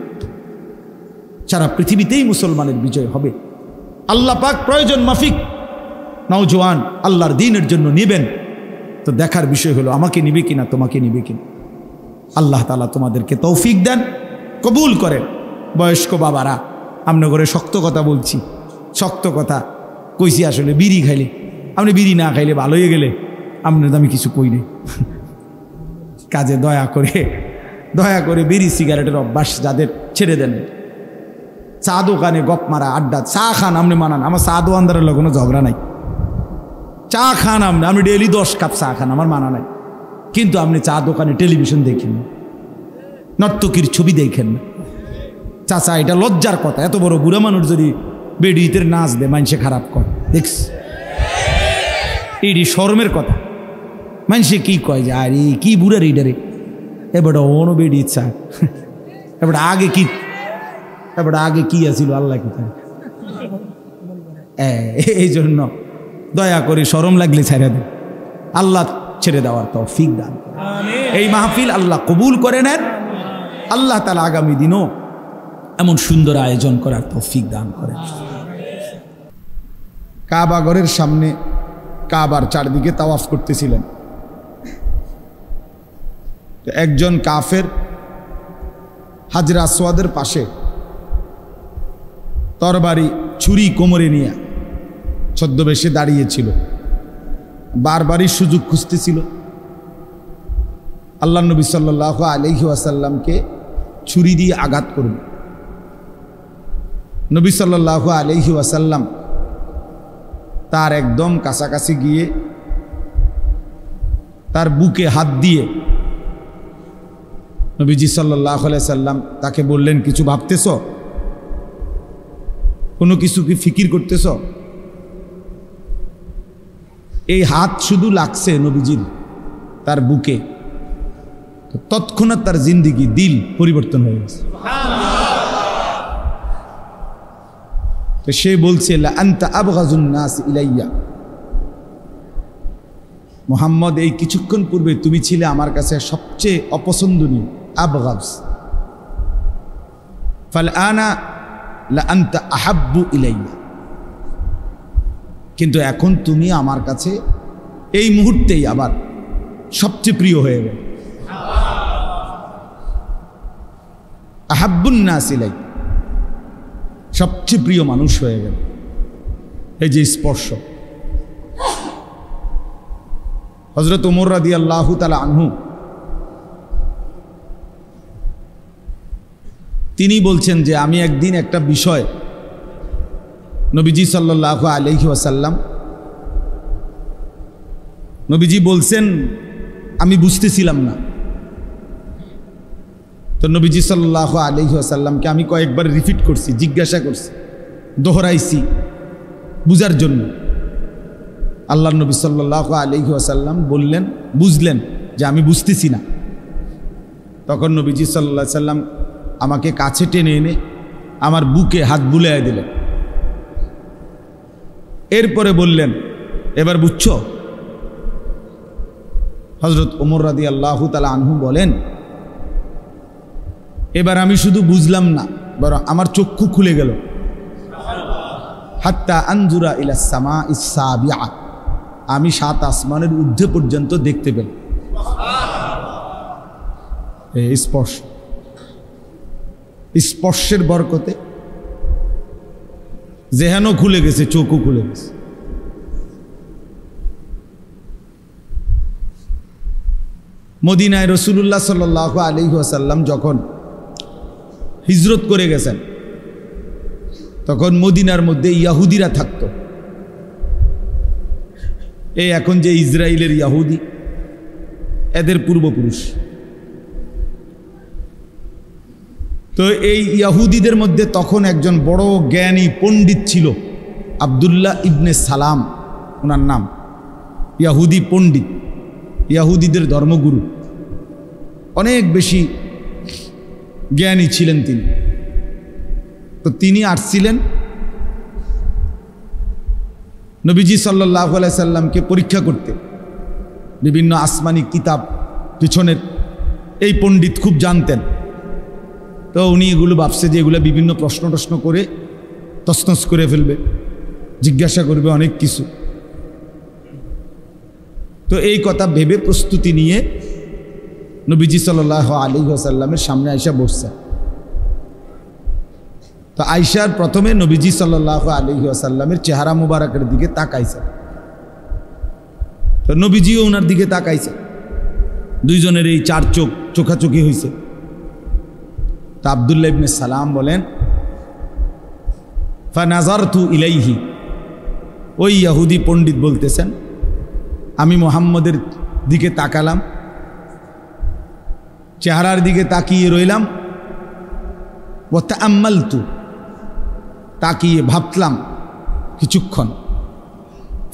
সারা পৃথিবীতেই মুসলমানের বিজয় হবে। আল্লাহ পাক প্রয়োজন মাফিক নওজোয়ান আল্লাহর দ্বীনের জন্য নেবেন। তো দেখার বিষয় হলো আমাকে নিবে কিনা, তোমাকে নিবে কিনা। আল্লাহ তাআলা তোমাদেরকে তৌফিক দেন, কবুল করেন। বয়স্ক বাবারা, আমরা করে শক্ত কথা বলছি, শক্ত কথা কইছি। আসলে বিড়ি খাইলে, আপনি বিড়ি না খাইলে ভালো হয়ে গেলে আপনার আমি কিছু কই নেই। কাজে দয়া করে বিড়ি সিগারেটের অভ্যাস যাদের ছেড়ে দেন। চা দোকানে গপ মারা, আড্ডা, চা খান আপনি মানান, আমার চা দোকানদারের কোনো ঝগড়া নাই। চা খান আপনি ডেইলি 10 কাপ চা খান, আমার মানা নাই। কিন্তু আপনি চা দোকানে টেলিভিশন দেখেন, নর্তকীর ছবি দেখেন না। চাচা, এটা লজ্জার কথা। এত বড় বুড়া মানুষ যদি বেডিতের নাচ দে, মানুষে খারাপ কয়, দেখছ? এটি শরমের কথা। মানুষে কি কয় যে আরে কি বুড়ার এইটারে, এবার অনো বেডি ইচ্ছা, এবার আগে কি আছিল আল্লাহ কি। এই জন্য দয়া করে শরম লাগলে ছেড়ে দেন, আল্লাহ ছেড়ে দেওয়ার তৌফিক দান। এই মাহফিল আল্লাহ কবুল করে নেন। আল্লাহ তাআলা আগামী দিনও এমন সুন্দর আয়োজন করার তৌফিক দান করেন। কাবা ঘরের সামনে কাবার চারদিকে তাওয়াফ করতেছিলেন। একজন কাফের হাজরা আসওয়াদের পাশে তরবারি ছুরি কোমরে নিয়ে ছদ্মবেশে দাঁড়িয়েছিল, বারবারই সুযোগ খুঁজতেছিল আল্লাহ নবী সাল্লাল্লাহু আলাইহি ওয়াসাল্লামকে ছুরি দিয়ে আঘাত করবে। নবী সাল্লাল্লাহু আলাইহি ওয়াসাল্লাম তার একদম কাছাকাছি গিয়ে তার বুকে হাত দিয়ে নবীজি সাল্লাল্লাহু আলাইহি সাল্লাম তাকে বললেন, কিছু ভাবতেছ? কোনো কিছু কি ফিকির করতেছ? এই হাত শুধু লাগছে নবীজির তার বুকে, তৎক্ষণাৎ তার জিন্দিগি, দিল পরিবর্তন হয়ে গেছে। তো সে বলছে, লা আনতা আবগাজুন নাস ইলাইয়া, মুহাম্মদ, এই কিছুক্ষণ পূর্বে তুমি ছিলে আমার কাছে সবচেয়ে অপছন্দনীয়। আবগাজ, ফাল আনা লা আনতা আহাব্বু ইলাইয়া, কিন্তু এখন তুমি আমার কাছে এই মুহূর্তেই আবার সবচেয়ে প্রিয় হয়ে গেল। আহাব্বুন নাস ইলাইয়া, সবচেয়ে প্রিয় মানুষ হয়ে গেল। এই যে স্পর্শ। হযরত ওমর রাদিয়াল্লাহু তাআলা আনহু তিনি বলছেন যে আমি একদিন একটা বিষয় নবীজি সাল্লাল্লাহু আলাইহি ওয়াসাল্লাম, নবীজি বলছেন আমি বুঝতেছিলাম না। তো নবীজি সাল্লাল্লাহু আলাইহি ওয়াসাল্লামকে আমি কয়েকবার রিপিট করছি, জিজ্ঞাসা করছি, দোহরাইছি বুঝার জন্য। আল্লাহর নবী সাল্লাল্লাহু আলাইহি ওয়াসাল্লাম বললেন, বুঝলেন যে আমি বুঝতেছি না। তখন নবীজি সাল্লাল্লাহু আলাইহি ওয়াসাল্লাম আমাকে কাছে টেনে এনে আমার বুকে হাত বুলাইয়া দিলেন। এরপরে বললেন, এবার বুঝছো? হযরত ওমর রাদিয়াল্লাহু তাআলা আনহু বলেন, এবার আমি শুধু বুঝলাম না, বরং আমার চক্ষু খুলে গেল। হাত্তা আনজুরা ইলা সামাইস সাবিআ, আমি 7 আসমানের ঊর্ধ্বে পর্যন্ত দেখতে পেলাম। এই স্পর্শ স্পর্শের বরকতে জেহানও খুলে গেছে, চোখও খুলে গেছে। মদিনায় রাসূলুল্লাহ সাল্লাল্লাহু আলাইহি ওয়াসাল্লাম যখন হিজরত করে গেছেন, তখন মদিনার মধ্যে ইয়াহুদিরা থাকতো। এই এখন যে ইসরায়েলের ইয়াহুদি, এদের পূর্বপুরুষ। তো এই ইয়াহুদিদের মধ্যে তখন একজন বড় জ্ঞানী পণ্ডিত ছিল, আব্দুল্লাহ ইবনে সালাম ওনার নাম। ইয়াহুদি পণ্ডিত, ইয়াহুদিদের ধর্মগুরু, অনেক বেশি জ্ঞানী ছিলেন তিনি। তো তিনি আসছিলেন নবীজি সাল্লাল্লাহু আলাইহি সাল্লামকে পরীক্ষা করতে, বিভিন্ন আসমানি কিতাব পিছনের। এই পণ্ডিত খুব জানতেন, তো উনি এগুলো ভাবছে যে এগুলো বিভিন্ন প্রশ্ন করে তছনছ করে ফেলবে, জিজ্ঞাসা করবে অনেক কিছু। তো এই কথা ভেবে প্রস্তুতি নিয়ে নবীজি সাল্লাল্লাহু আলাইহি ওয়াসাল্লামের সামনে আয়েশা বসছে। তো আয়েশার প্রথমে নবীজি সাল্লাল্লাহু আলাইহি ওয়াসাল্লামের চেহারা মুবারকের দিকে তাকাইছে। তো নবীজিও ওনার দিকে তাকাইছে, দুইজনের এই চার চোখ চোখাচোখি হয়েছে। তা আব্দুল্লাহ ইবনে সালাম বলেন, ফানাজারতু ইলাইহি, ওই ইহুদি পণ্ডিত বলতেছেন, আমি মুহাম্মদের দিকে তাকালাম, চেহারার দিকে তাকিয়ে রইলাম। ওয়া তাআম্মালতু, তাকিয়ে ভাবলাম কিছুক্ষণ।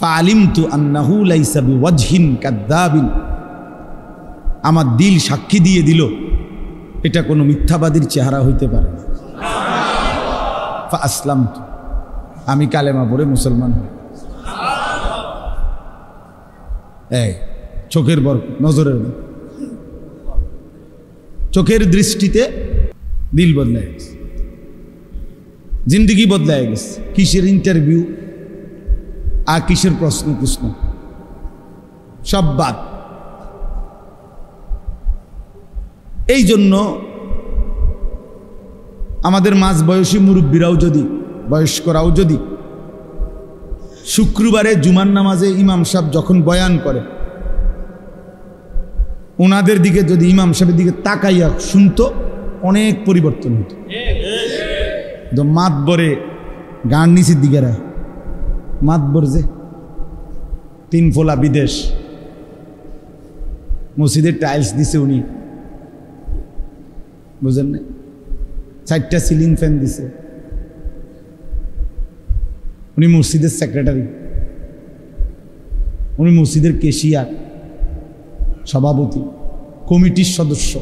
ফাআলিমতু আন্নাহু লাইসা বিওয়াজহিন কাযাবিন, আমার দিল সাক্ষী দিয়ে দিল এটা কোনো মিথ্যাবাদীর চেহারা হইতে পারে না। ফাআসলামতু, আমি কালেমা পড়ে মুসলমান হই। এই চোখের বরকত, নজরের বরকত, চোখের দৃষ্টিতে দিল বদলায় গেছে, জিন্দগি বদলায় গেছে। কিসের ইন্টারভিউ আর কিসের প্রশ্ন সব বাদ। এই জন্য আমাদের মাঝ বয়সী মুরব্বীরাও যদি, বয়স্করাও যদি শুক্রবারে জুমার নামাজে ইমাম সাহেব যখন বয়ান করে, ওনাদের দিকে যদি ইমাম সাহেবের দিকে তাকাইয়া শুনতো, অনেক পরিবর্তন হতো। মাতবরে গান নিচের দিকে রায়, মাতবর যে তিন ফোলা বিদেশ, মসজিদের টাইলস দিছে উনি, বুঝেন না, 4টা সিলিং ফ্যান দিছে উনি, মসজিদের সেক্রেটারি, উনি মসজিদের কেশিয়ার, সভাপতি, কমিটির সদস্য।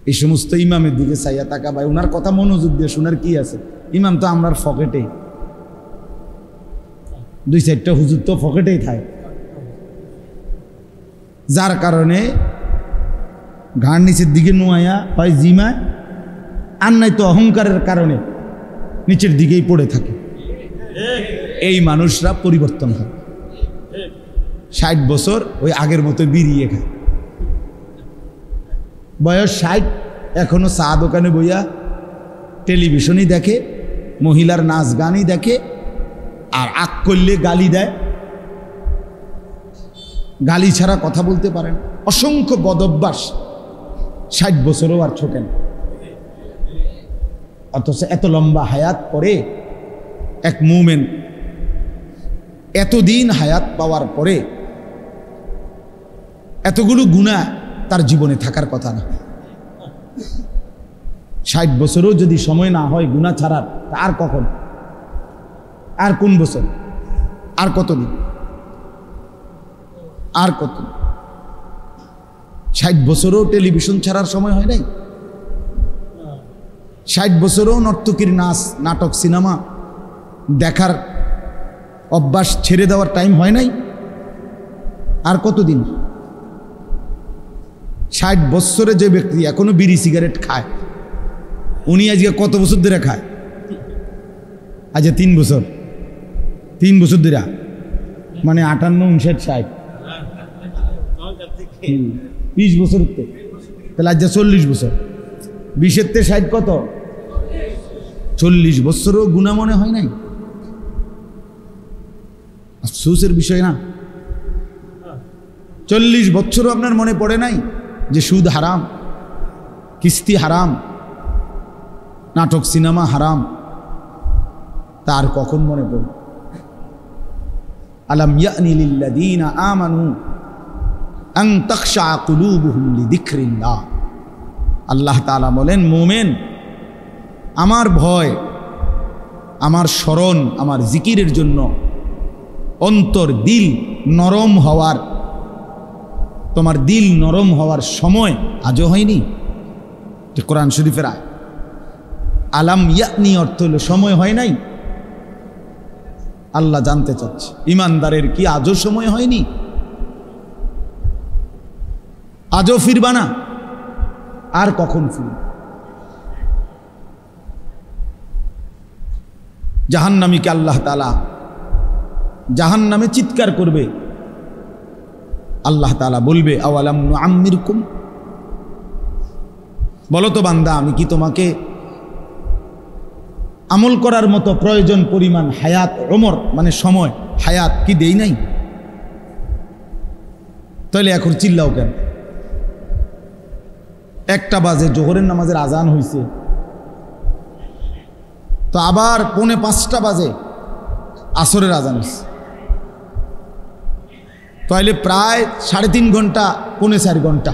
এই সমস্ত ইমামের দিকে চাইয়া তাকা ভাই, ওনার কথা মনোযোগ দিয়ে শোনার কি আছে? ইমাম তো আমরার পকেটে, 2-4টা হুজুর তো পকেটেই থাকে, যার কারণে ঘাড় নিচের দিকে নোয়া হয় জিমায়, আর নাই তো অহংকারের কারণে নিচের দিকেই পড়ে থাকে। এই মানুষরা পরিবর্তন হয়, 60 বছর ওই আগের মতো বিড়িয়ে খায়, বয়স 60, এখনো চা দোকানে বইয়া টেলিভিশনই দেখে, মহিলার নাচ গানই দেখে, আর আগ করলে গালি দেয়, গালি ছাড়া কথা বলতে পারেন। অসংখ্য বদভ্যাস, 60 বছরও আর ছোটেন। অথচ এত লম্বা হায়াত পরে এক মুমিন, এতদিন হায়াত পাওয়ার পরে এতগুলো গুনাহ তার জীবনে থাকার কথা না। 60 বছরও যদি সময় না হয় গুনাহ ছাড়ার, আর কখন, আর কোন বছর, আর কতদিন, আর কত? 60 বছরও টেলিভিশন ছাড়ার সময় হয় নাই, 60 বছরও নর্তকীর নাচ, নাটক, সিনেমা দেখার অভ্যাস ছেড়ে দেওয়ার টাইম হয় নাই, আর কতদিন? 60 বছরে যে ব্যক্তি এখনো বিড়ি সিগারেট খায়, উনি আজকে কত বছর ধরে খায়? আজকে 3 বছর, 3 বছর ধরে, মানে 58, 59, 60, 20 বছর, তাহলে আজ 40 বছর। 20-তে 60 কত? 40 বছরও গুনাহ মনে হয় নাই? আফসোসের বিষয় না? 40 বছরও আপনার মনে পড়ে নাই যে সুদ হারাম, কিস্তি হারাম, নাটক সিনেমা হারাম? তার কখন মনে পড়ে? আলাম ইয়ানি লিল্লাযীনা আমানু আন তাখশা কুলুবুহুম লিযিকরিল্লাহ। আল্লাহ তাআলা বলেন, মুমিন, আমার ভয়, আমার স্মরণ, আমার জিকিরের জন্য অন্তর, দিল নরম হওয়ার, তোমার দিল নরম হওয়ার সময় আজও হয়নি? কোরআন শরীফের আয়াত। আলাম ইয়ানি অর্থ হলো সময় হয় নাই। আল্লাহ জানতে চাচ্ছে ইমানদারের কি আজও সময় হয়নি? আজও ফিরবা না? আর কখন ফিরবে? জাহান্নামীকে আল্লাহ তাআলা জাহান্নামে চিৎকার করবে। আল্লাহ তাআলা বলবে, আওয়ালাম নুআম্মিরকুম, বলো তো বান্দা, আমি কি তোমাকে আমল করার মতো প্রয়োজন পরিমাণ হায়াত, ওমর মানে সময়, হায়াত কি দেই নাই? তাহলে এখন চিল্লাও কেন? 1টা বাজে জোহরের নামাজের আজান হয়েছে, তো আবার 4:45 বাজে আসরের আজান হয়েছে, তাহলে প্রায় 3.5 ঘন্টা, 4.25 ঘন্টা।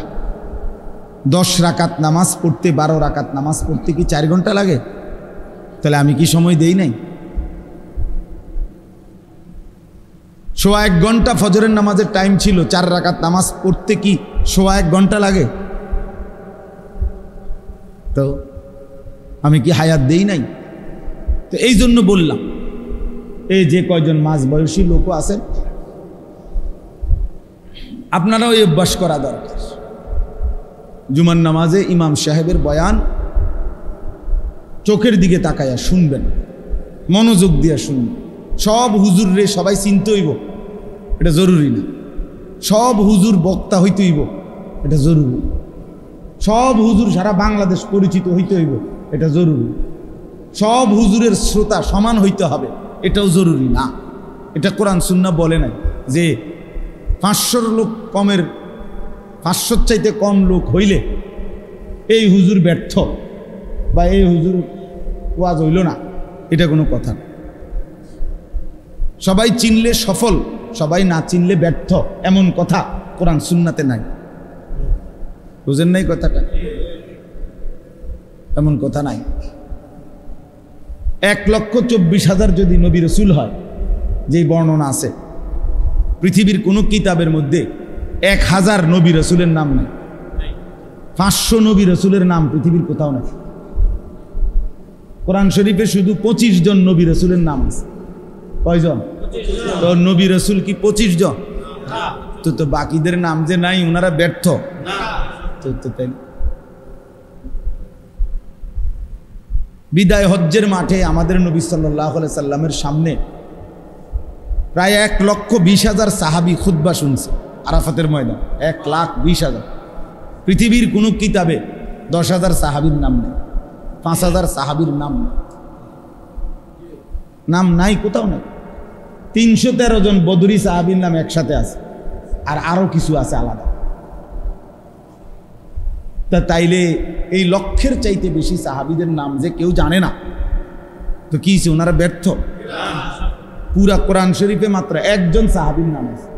10 রাকাত নামাজ পড়তে, 12 রাকাত নামাজ পড়তে কি 4 ঘন্টা লাগে? তাহলে আমি কি সময় দেই নাই? 1.25 ঘন্টা ফজরের নামাজের টাইম ছিল, 4 রাকাত নামাজ পড়তে কি 1.25 ঘন্টা লাগে? তো আমি কি হায়াত দেই নাই? তো এই জন্য বললাম, এই যে কয়জন মাঝ বয়সী লোকও আছেন, আপনারাও এই অভ্যাস করা দরকার। জুমার নামাজে ইমাম সাহেবের বয়ান চোখের দিকে তাকায়া শুনবেন, মনোযোগ দিয়ে শুনবেন। সব হুজুর রে সবাই চিনতে হইব, এটা জরুরি না। সব হুজুর বক্তা হইতে হইব, এটা জরুরি। সব হুজুর সারা বাংলাদেশ পরিচিত হইতে হইব, এটা জরুরি। সব হুজুরের শ্রোতা সমান হইতে হবে, এটাও জরুরি না। এটা কোরআন সুন্নাহ বলে নাই যে 500 লোক কমের, 500 চাইতে কম লোক হইলে এই হুজুর ব্যর্থ বা এই হুজুর ওয়াজ হইল না, এটা কোনো কথা না। সবাই চিনলে সফল, সবাই না চিনলে ব্যর্থ, এমন কথা কোরআন সুন্নাতে নাই। বুঝেন নাই কথাটা? এমন কথা নাই। 1,24,000 যদি নবী রসুল হয়, যেই বর্ণনা আছে, পৃথিবীর কোনো কিতাবের মধ্যে 1000 নবী রসুলের নাম নাই। 500 নবী রসুলের নাম পৃথিবীর কোথাও নাই। কোরআন শরীফে শুধু 25 জন নবী রসুলের নাম আছে। কয়জন? তো নবী রসুল কি 25 জন? তো বাকিদের নাম যে নাই, ওনারা ব্যর্থ। তাই বিদায় হজ্জের মাঠে আমাদের নবী সাল্লাল্লাহু আলাইহি সাল্লামের সামনে প্রায় 1,20,000 সাহাবী খুতবা শুনছে আরাফাতের ময়দান। 1,20,000। পৃথিবীর কোনো কিতাবে 10,000 সাহাবীর নাম নেই, 5,000 সাহাবীর নাম নাই, কোথাও নাই। 313 জন বদরি সাহাবীর নাম একসাথে আছে, আর আরো কিছু আছে আলাদা। তা তাইলে এই লক্ষের চাইতে বেশি সাহাবীদের নাম যে কেউ জানে না, তো কি ওনারা ব্যর্থ? পুরা কোরআন শরীফে মাত্র 1 জন সাহাবীর নাম আছে,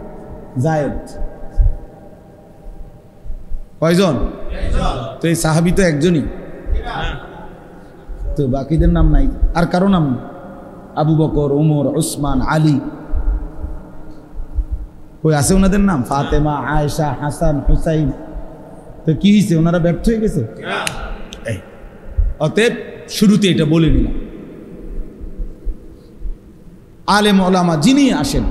যায়েদ। কয়জন? তো এই সাহাবী তো একজনই, তো বাকিদের নাম নাই। আর কারো নাম নেই। আবু বকর, ওমর, ওসমান, আলী, কই আছে ওনাদের নাম? ফাতেমা, আয়েশা, হাসান, হুসাইন। তো কি হয়েছে? ওনারা ব্যর্থ হয়ে গেছে। অতএব শুরুতে এটা বলে নিলাম, আলেম ওলামা যিনি আসেন,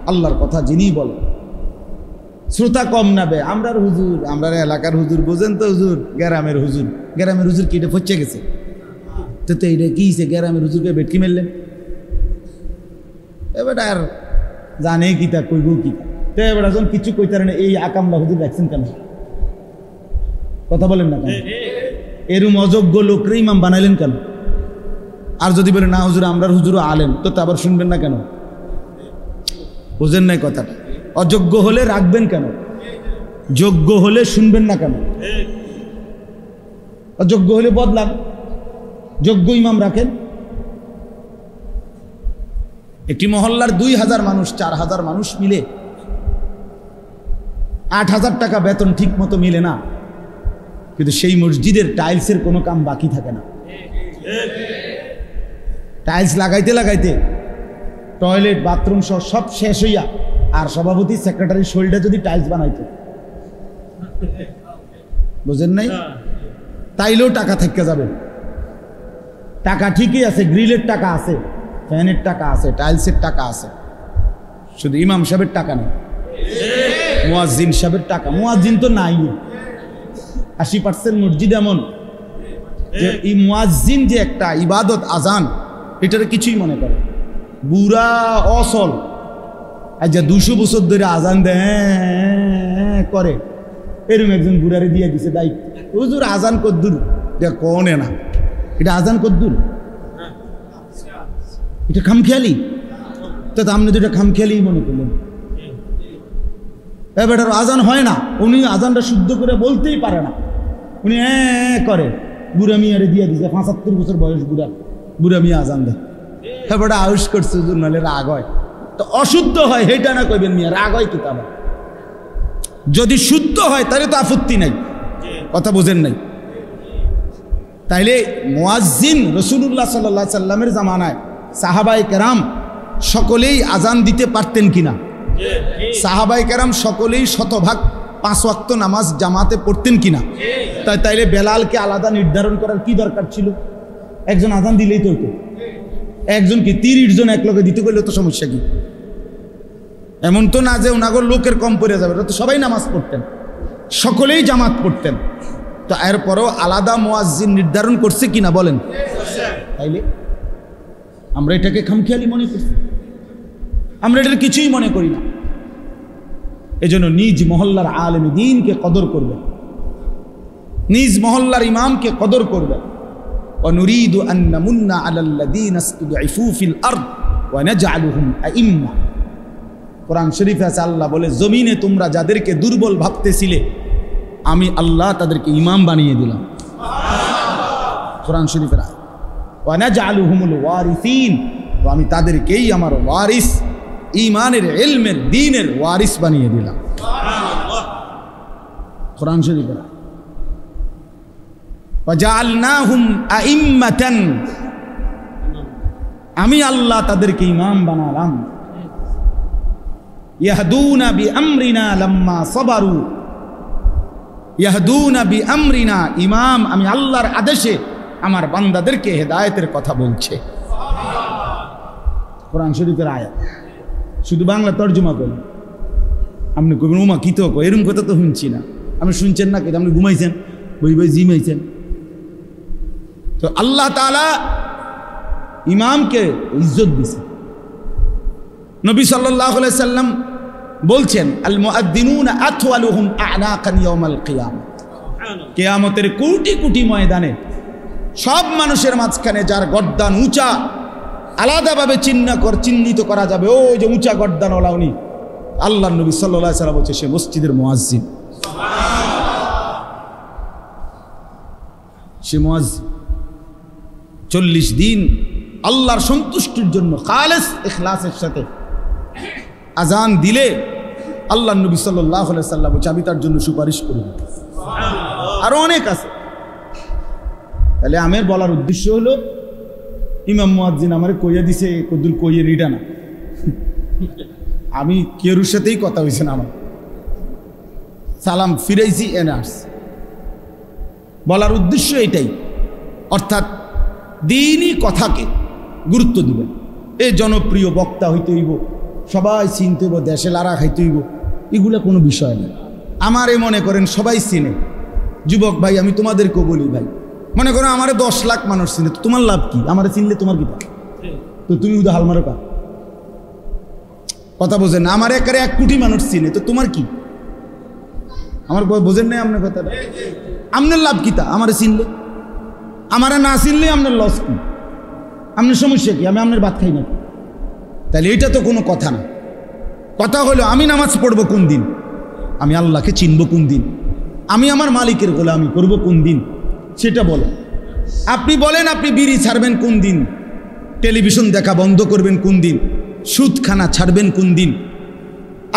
আল্লাহর কথা যিনি বলেন, শ্রোতা কম নাবে। আমরার হুজুর, আমরা এলাকার হুজুর, বোঝেন তো হুজুর, গ্রামের হুজুর। গ্রামের হুজুর কি এটা ফচ্ছে গেছে? তো এটা কি হয়েছে? গ্রামের হুজুরকে বেটকি মেললেন, এবার আর জানে কি তা কইব কি? তো এবার যখন কিছু কইতারে না, এই আকামলা হুজুর রাখছেন কেন? কথা বলেন না কেন? এরম অযোগ্য লোকরে ইমাম বানাইলেন কেন? আর যদি বলে না হুজুর আমরা হুজুরও আলেম, তো আবার শুনবেন না কেন? বুঝেন নাই কথাটা? অযোগ্য হলে রাখবেন কেন? যোগ্য হলে শুনবেন না কেন? অযোগ্য হলে বদলান, যোগ্য ইমাম রাখেন। একটি মহল্লার 2000 মানুষ, 4000 মানুষ মিলে 8000 টাকা বেতন ঠিক মতো মিলে না, কিন্তু সেই মসজিদের টাইলসের কোনো কাম বাকি থাকে না। টাইলস লাগাইতে লাগাইতে টয়লেট বাথরুম সহ সব শেষ হইয়া, আর সভাপতি সেক্রেটারি শরীরটা যদি টাইলস বানাইতো, বুঝেন নাই? তাইলেও টাকা থেকে যাবে। টাকা ঠিকই আছে, গ্রিলের টাকা আছে, ফ্যানের টাকা আছে, টাইলসের টাকা আছে, শুধু ইমাম সাহেবের টাকা নেই, মুয়াজ্জিন সাহেবের টাকা। মুয়াজ্জিন তো নাই। 80% মসজিদ এমন যে এই মুয়াজ্জিন যে একটা ইবাদত, আজান, এটার কিছুই মনে করে বুড়া অসল। আচ্ছা 200 বছর ধরে আজান দেয় করে, এরকম একজন বুড়ারে দিয়ে দিছে দায়িত্ব, হুজুর আজান কদ্দুর দেখ কনে না, এটা আজান কদ্দুর, এটা খামখেয়ালি। তো আপনি তো এটা খামখেয়ালি মনে করলেন। এবার আজান হয় না, উনি আজানটা শুদ্ধ করে বলতেই পারে না, উনি করে বুড়া মিয়ারে দিয়ে দিছে। 75 বছর বয়স বুড়া মিয়া আজান দেয়, এবার আউস করছে হুজুর, নাহলে রাগ হয়। তো অশুদ্ধ হয় হেটা না কইবেন মিয়া, রাগ হয় কিতাব। যদি শুদ্ধ হয় তাহলে তো আপত্তি নাই, কথা বোঝেন নাই? তাইলে মুয়াজ্জিন রাসূলুল্লাহ সাল্লাল্লাহু আলাইহি সাল্লামের জামানায় সাহাবায়ে কেরাম সকলেই আজান দিতে পারতেন কিনা? সাহাবায়ে কেরাম সকলেই শতভাগ 5 ওয়াক্ত নামাজ জামাতে পড়তেন কিনা? তাইলে বেলালকে আলাদা নির্ধারণ করার কি দরকার ছিল? একজন আজান দিলেই তো হতো। একজনকে 30 জন এক লগে দিতে গেলে তো সমস্যা কি? এমন তো না যে ওনাগর লোকের কম পড়ে যাবে, তো সবাই নামাজ পড়তেন, সকলেই জামাত পড়তেন। তো এরপরও আলাদা মুয়াজ্জিন নির্ধারণ করছে কিনা বলেন? তাইলে আমরা এটাকে খামখেয়ালি মনে করছি, আমরা এটার কিছুই মনে করি না। এজন্য নিজ মহল্লার আলেমে দ্বীনকে কদর করবেন, নিজ মহল্লার ইমামকে কদর করবেন। ওয়ানুরিদু আন নামুন্না আলাল্লাযীনা ইসতুদঈফু ফিল আরদ ওয়া নাজআলুহুম আইম্মা। কোরআন শরীফে আছে, আল্লাহ বলে জমিনে তোমরা যাদেরকে দুর্বল ভাবতেছিলে আমি আল্লাহ তাদেরকে ইমাম বানিয়ে দিলাম। কোরআন শরীফের আয়াত। ওয়া নাজআলুহুমুল ওয়ারিসিন, আমি তাদেরকেই আমার ওয়ারিস, ঈমানের, ইলমের, দ্বীনের ওয়ারিস বানিয়ে দিলাম। সুবহানাল্লাহ। কোরআন শরীফের আয়াত। ওয়াজআলনাহুম আইম্মাতান, আমি আল্লাহ তাদেরকে ইমাম বানালাম। ইয়াহদুনা বিআমরিনা লাম্মা সাবারু, ইয়াহদুনা বিআমরিনা, ইমাম আমি আল্লাহর আদেশে আমার বান্দাদেরকে হেদায়েতের কথা বলছে। কোরআন শরীফের আয়াত। শুধু বাংলা তর্জমা করেন, আপনি কইবেন ওমা কি তো এরকম কথা তো শুনছি না। আপনি শুনছেন না, কিন্তু আপনি ঘুমাইছেন, বই বই জিমাইছেন। তো আল্লাহ তাআলা ইমামকে ইজ্জত দিয়েছে। নবী সাল্লাল্লাহু আলাইহি সাল্লাম বলছেন, আল মুআদ্দিনুনা আতওয়ালুহুম আ'নাকান ইয়াউমাল কিয়ামah। কিয়ামতের কোটি কোটি ময়দানে সব মানুষের মাঝখানে যার গর্দান উঁচা, আলাদাভাবে চিহ্নিত করা যাবে, ওই যে উঁচা গর্দানওয়ালা উনি, আল্লাহর নবী সাল্লাল্লাহু আলাইহি সাল্লাম বলছে সে মসজিদের মুয়াজ্জিন। সে মুয়াজ্জিন 40 দিন আল্লাহর সন্তুষ্টির জন্য খালেস ইখলাসের সাথে আজান দিলে আল্লাহর নবী সাল্লাল্লাহু আলাইহি সাল্লাম বলছে আমি তার জন্য সুপারিশ করব। আরো অনেক আছে। তাহলে আমার বলার উদ্দেশ্য হলো, ইমাম মুয়াজ্জিন আমারে কইয়া দিছে, কদ্দুর কইয়ে নিটা না, আমি কেউর সাথেই কথা হয়েছে না, আমার সালাম ফিরাইছি এনার্স। বলার উদ্দেশ্য এটাই, অর্থাৎ দ্বীনি কথাকে গুরুত্ব দিবেন। এই জনপ্রিয় বক্তা হইতে হইব, সবাই চিনতে হইব, দেশে লারা খাইতে হইব, এগুলো কোনো বিষয় না। আমারে মনে করেন সবাই চিনে, যুবক ভাই আমি তোমাদেরকেও বলি ভাই, মনে করো আমারে 10 লাখ মানুষ চিনে, তো তোমার লাভ কি? আমারে চিনলে তোমার কি? তো তুমি উদা হাল মারো কা? কথা বোঝেন না? আমার একারে 1 কোটি মানুষ চিনে, তো তোমার কি? আমার বোঝেন নাই আপনার কথাটা? আপনার লাভ কি তা আমারে চিনলে? আমারা না চিনলে আপনার লস কি, আপনার সমস্যা কি? আমি আপনার ভাত খাই না, তাহলে এটা তো কোনো কথা না। কথা হলো আমি নামাজ পড়বো কোন দিন, আমি আল্লাহকে চিনব কোন দিন, আমি আমার মালিকের গোলামি করব কোন দিন, সেটা বলো। আপনি বলেন আপনি বিড়ি ছাড়বেন কোন দিন, টেলিভিশন দেখা বন্ধ করবেন কোন দিন, সুদখানা ছাড়বেন কোন দিন,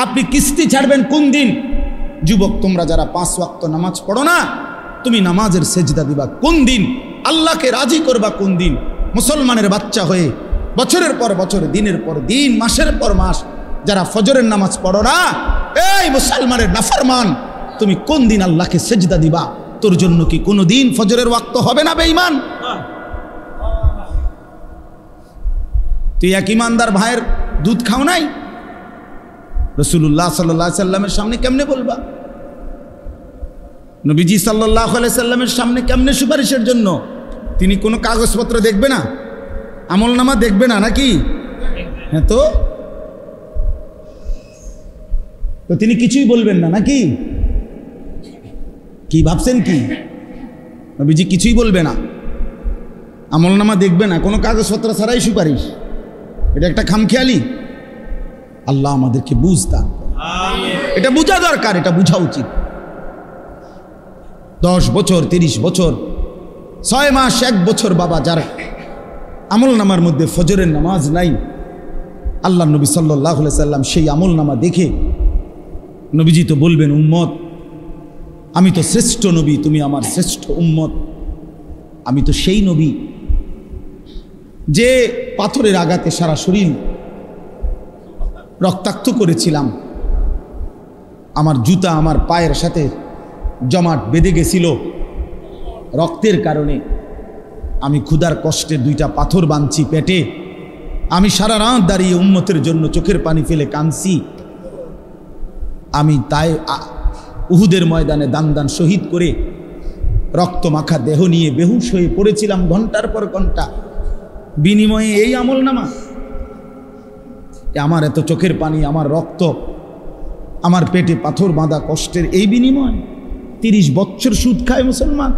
আপনি কিস্তি ছাড়বেন কোন দিন? যুবক তোমরা যারা 5 ওয়াক্ত নামাজ পড়ো না, তুমি নামাজের সেজদা দিবা কোন দিন, আল্লাহকে রাজি করবা কোন দিন? মুসলমানের বাচ্চা হয়ে বছরের পর বছর, দিনের পর দিন, মাসের পর মাস যারা ফজরের নামাজ পড়ো না, এই মুসলমানের নাফরমান, তুমি কোন দিন আল্লাহকে সেজদা দিবা? তোর জন্য কি কোনো দিন ফজরের ওয়াক্ত হবে না বেঈমান? তুই এক ইমানদার ভাইয়ের দুধ খাও নাই, রাসূলুল্লাহ সাল্লাল্লাহু আলাইহি সাল্লামের সামনে কেমনে বলবা? নবীজি সাল্লাল্লাহু আলাইহি সাল্লামের সামনে কেমনে সুপারিশের জন্য? তিনি কোনো কাগজপত্র দেখবে না, আমলনামা দেখবে না নাকি? হ্যাঁ, তো তিনি কিছুই বলবেন না নাকি? কি ভাবছেন কি? নবীজি কিছুই বলবে না, আমলনামা দেখবে না, কোনো কাগজপত্র ছাড়াই সুপারিশ। এটা একটা খামখেয়ালি। আল্লাহ আমাদেরকে বুঝতা, এটা বোঝা দরকার, এটা বোঝা উচিত। 10 বছর, 30 বছর, 6 মাস, 1 বছর বাবা যার আমলনামার মধ্যে ফজরের নামাজ নাই, আল্লাহ নবী সাল্লাল্লাহু আলাইহি সাল্লাম সেই আমলনামা দেখে নবীজি তো বলবেন, উম্মত আমি তো শ্রেষ্ঠ নবী, তুমি আমার শ্রেষ্ঠ উম্মত। আমি তো সেই নবী যে পাথরের আঘাতে সারা শরীর রক্তাক্ত করেছিলাম, আমার জুতা আমার পায়ের সাথে জমাট বেঁধে গেছিল রক্তের কারণে। আমি ক্ষুধার কষ্টে 2টা পাথর বাঁধছি পেটে, আমি সারা রাত দাঁড়িয়ে উম্মতের জন্য চোখের পানি ফেলে কাঁদছি। আমি তাই উহুদের ময়দানে দান শহীদ করে রক্ত মাখা দেহ নিয়ে বেহুশ হয়ে পড়েছিলাম ঘন্টার পর ঘন্টা, বিনিময়ে এই আমলনামা। আমার এত চোখের পানি, আমার রক্ত, আমার পেটে পাথর বাঁধা কষ্টের এই বিনিময় 30 বছর সুদ খায় মুসলমান,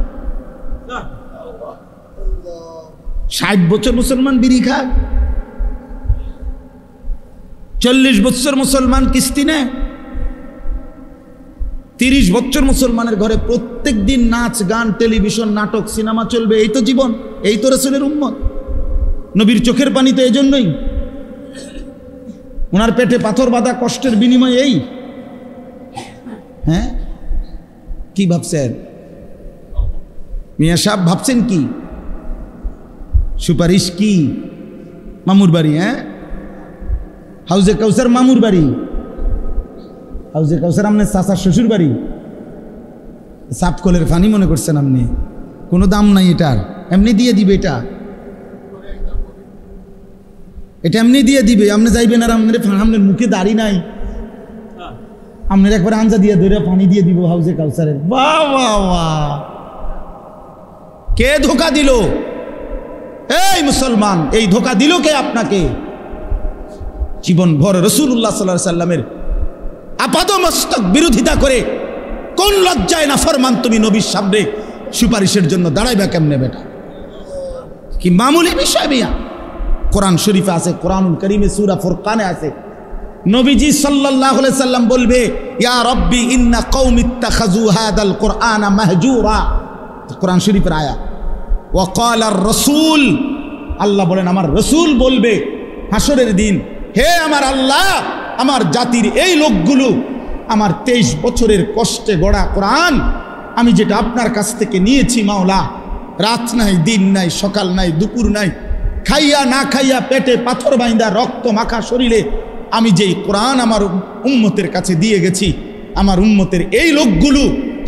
60 বছর মুসলমান বিড়ি খায়, 40 বছর মুসলমান কিস্তি নেয়, 30 বছর মুসলমানের ঘরে প্রত্যেক দিন নাচ গান, টেলিভিশন, নাটক, সিনেমা চলবে। এই তো জীবন, এই তো রাসূলের উম্মত। নবীর চোখের পানি তো এই জন্যই, ওনার পেটে পাথর বাঁধা কষ্টের বিনিময়ে এই। হ্যাঁ, কি ভাবছেন মিয়া সাহেব? ভাবছেন কি সুপারিশ? কি মামুর বাড়ি? হ্যাঁ, হাউজে কাউসার মামুর বাড়ি, হাউজে কাউসার আপনার চাচার শ্বশুর বাড়ি। সাপকলের ফানি মনে করছেন আপনি? কোনো দাম নাই এটার, এমনি দিয়ে দিবে। এটা এমনি দিয়ে দিবে, আপনি যাইবেন আর আপনার মুখে দাড়ি নাই, আপনার একবার আঞ্জা দিয়ে ধরে পানি দিয়ে দিব হাউজে কাউসারের। বাহ বাহ বাহ, কে ধোকা দিল? এই মুসলমান, এই ধোকা দিল কে আপনাকে? জীবন ভর রাসূলুল্লাহ সাল্লাল্লাহু আলাইহি সাল্লামের আপাদমস্তক বিরোধিতা করে কোন লজ্জায় না ফরমান তুমি নবীর সামনে সুপারিশের জন্য দাঁড়াইবা কেমনে বেটা? কি মামুলি বিষয় মিয়া? কোরআন শরীফে আছে, কোরআনুল কারীমে সূরা ফুরকানে আছে, নবীজি সাল্লাল্লাহু আলাইহি সাল্লাম বলবে, ইয়া রাব্বি ইন্না কওমি ইত্তাখাযু হাদাল কুরআনা মাহজুরা। কোরআন শরীফের আয়াত। ওয়া ক্বালার রাসূল, আল্লাহ বলেন আমার রাসূল বলবে হাসরের দিন, হে আমার আল্লাহ, আমার জাতির এই লোকগুলো আমার 23 বছরের কষ্টে গড়া কোরআন, আমি যেটা আপনার কাছ থেকে নিয়েছি মাওলা, রাত নাই, দিন নাই, সকাল নাই, দুপুর নাই, খাইয়া না খাইয়া, পেটে পাথর বাইন্দা, রক্ত মাখা শরীরে আমি যেই কোরআন আমার উম্মতের কাছে দিয়ে গেছি, আমার উম্মতের এই লোকগুলো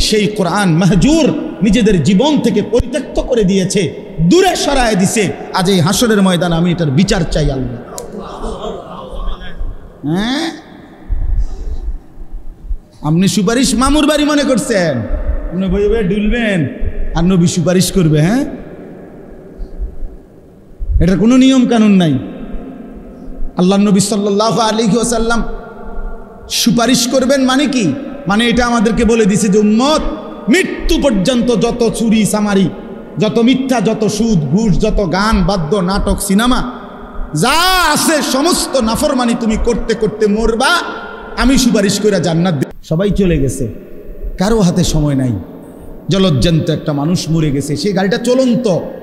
সেই কোরআন মাহজুর নিজেদের জীবন থেকে পরিত্যক্ত করে দিয়েছে, দূরে সরায় দিছে। আজ এই হাসরের ময়দান আমি এটার বিচার চাই আল্লাহ। হ্যাঁ, আপনি সুপারিশ মামুর বাড়ি মনে করছেন, আপনি বই বই ডুলবেন আর নবী সুপারিশ করবে? হ্যাঁ, এটার কোনো নিয়ম কানুন নাই। আল্লাহ নবী সাল্লাল্লাহু আলাইহি ওয়াসাল্লাম সুপারিশ করবেন মানে কি? মানে এটা আমাদেরকে বলে দিছে যে উম্মত মৃত্যু পর্যন্ত যত চুরি চামারি যত মিথ্যা, যত সুদ ঘুষ, যত গান বাদ্য নাটক সিনেমা যা আছে সমস্ত নাফরমানি তুমি করতে করতে মরবা, আমি সুপারিশ করে জান্নাত দেব। সবাই চলে গেছে, কারো হাতে সময় নাই। জলজ্জান্ত একটা মানুষ মরে গেছে, সেই গাড়িটা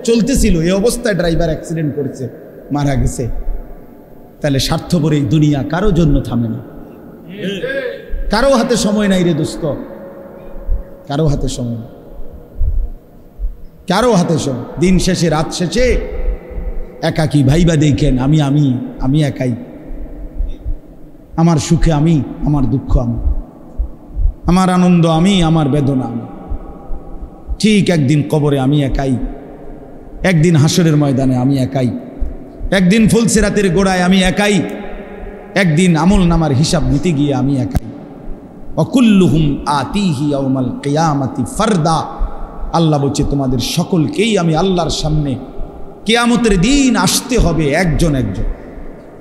চলতেছিল, এই অবস্থায় ড্রাইভার অ্যাক্সিডেন্ট করেছে, মারা গেছে। তাহলে স্বার্থপর এই দুনিয়া কারো জন্য থামে না, কারো হাতে সময় নাই রে দোস্ত, কারো হাতে সময় নেই, কারো হাতে সময়। দিন শেষে, রাত শেষে একাকী ভাইবা দেখেন, আমি একাই, আমার সুখে আমি, আমার দুঃখ আমি, আমার আনন্দ আমি, আমার বেদনা আমি। ঠিক একদিন কবরে আমি একাই, একদিন হাসরের ময়দানে আমি একাই, একদিন ফুলসিরাতের গোড়ায় আমি একাই, একদিন আমল নামার হিসাব নিতে গিয়ে আমি একাই। অকুল্লুহুম আতিহি ইয়াউমাল কিয়ামাতি ফারদা। আল্লাহ বলছে তোমাদের সকলকেই আমি আল্লাহর সামনে কিয়ামতের দিন আসতে হবে একজন একজন।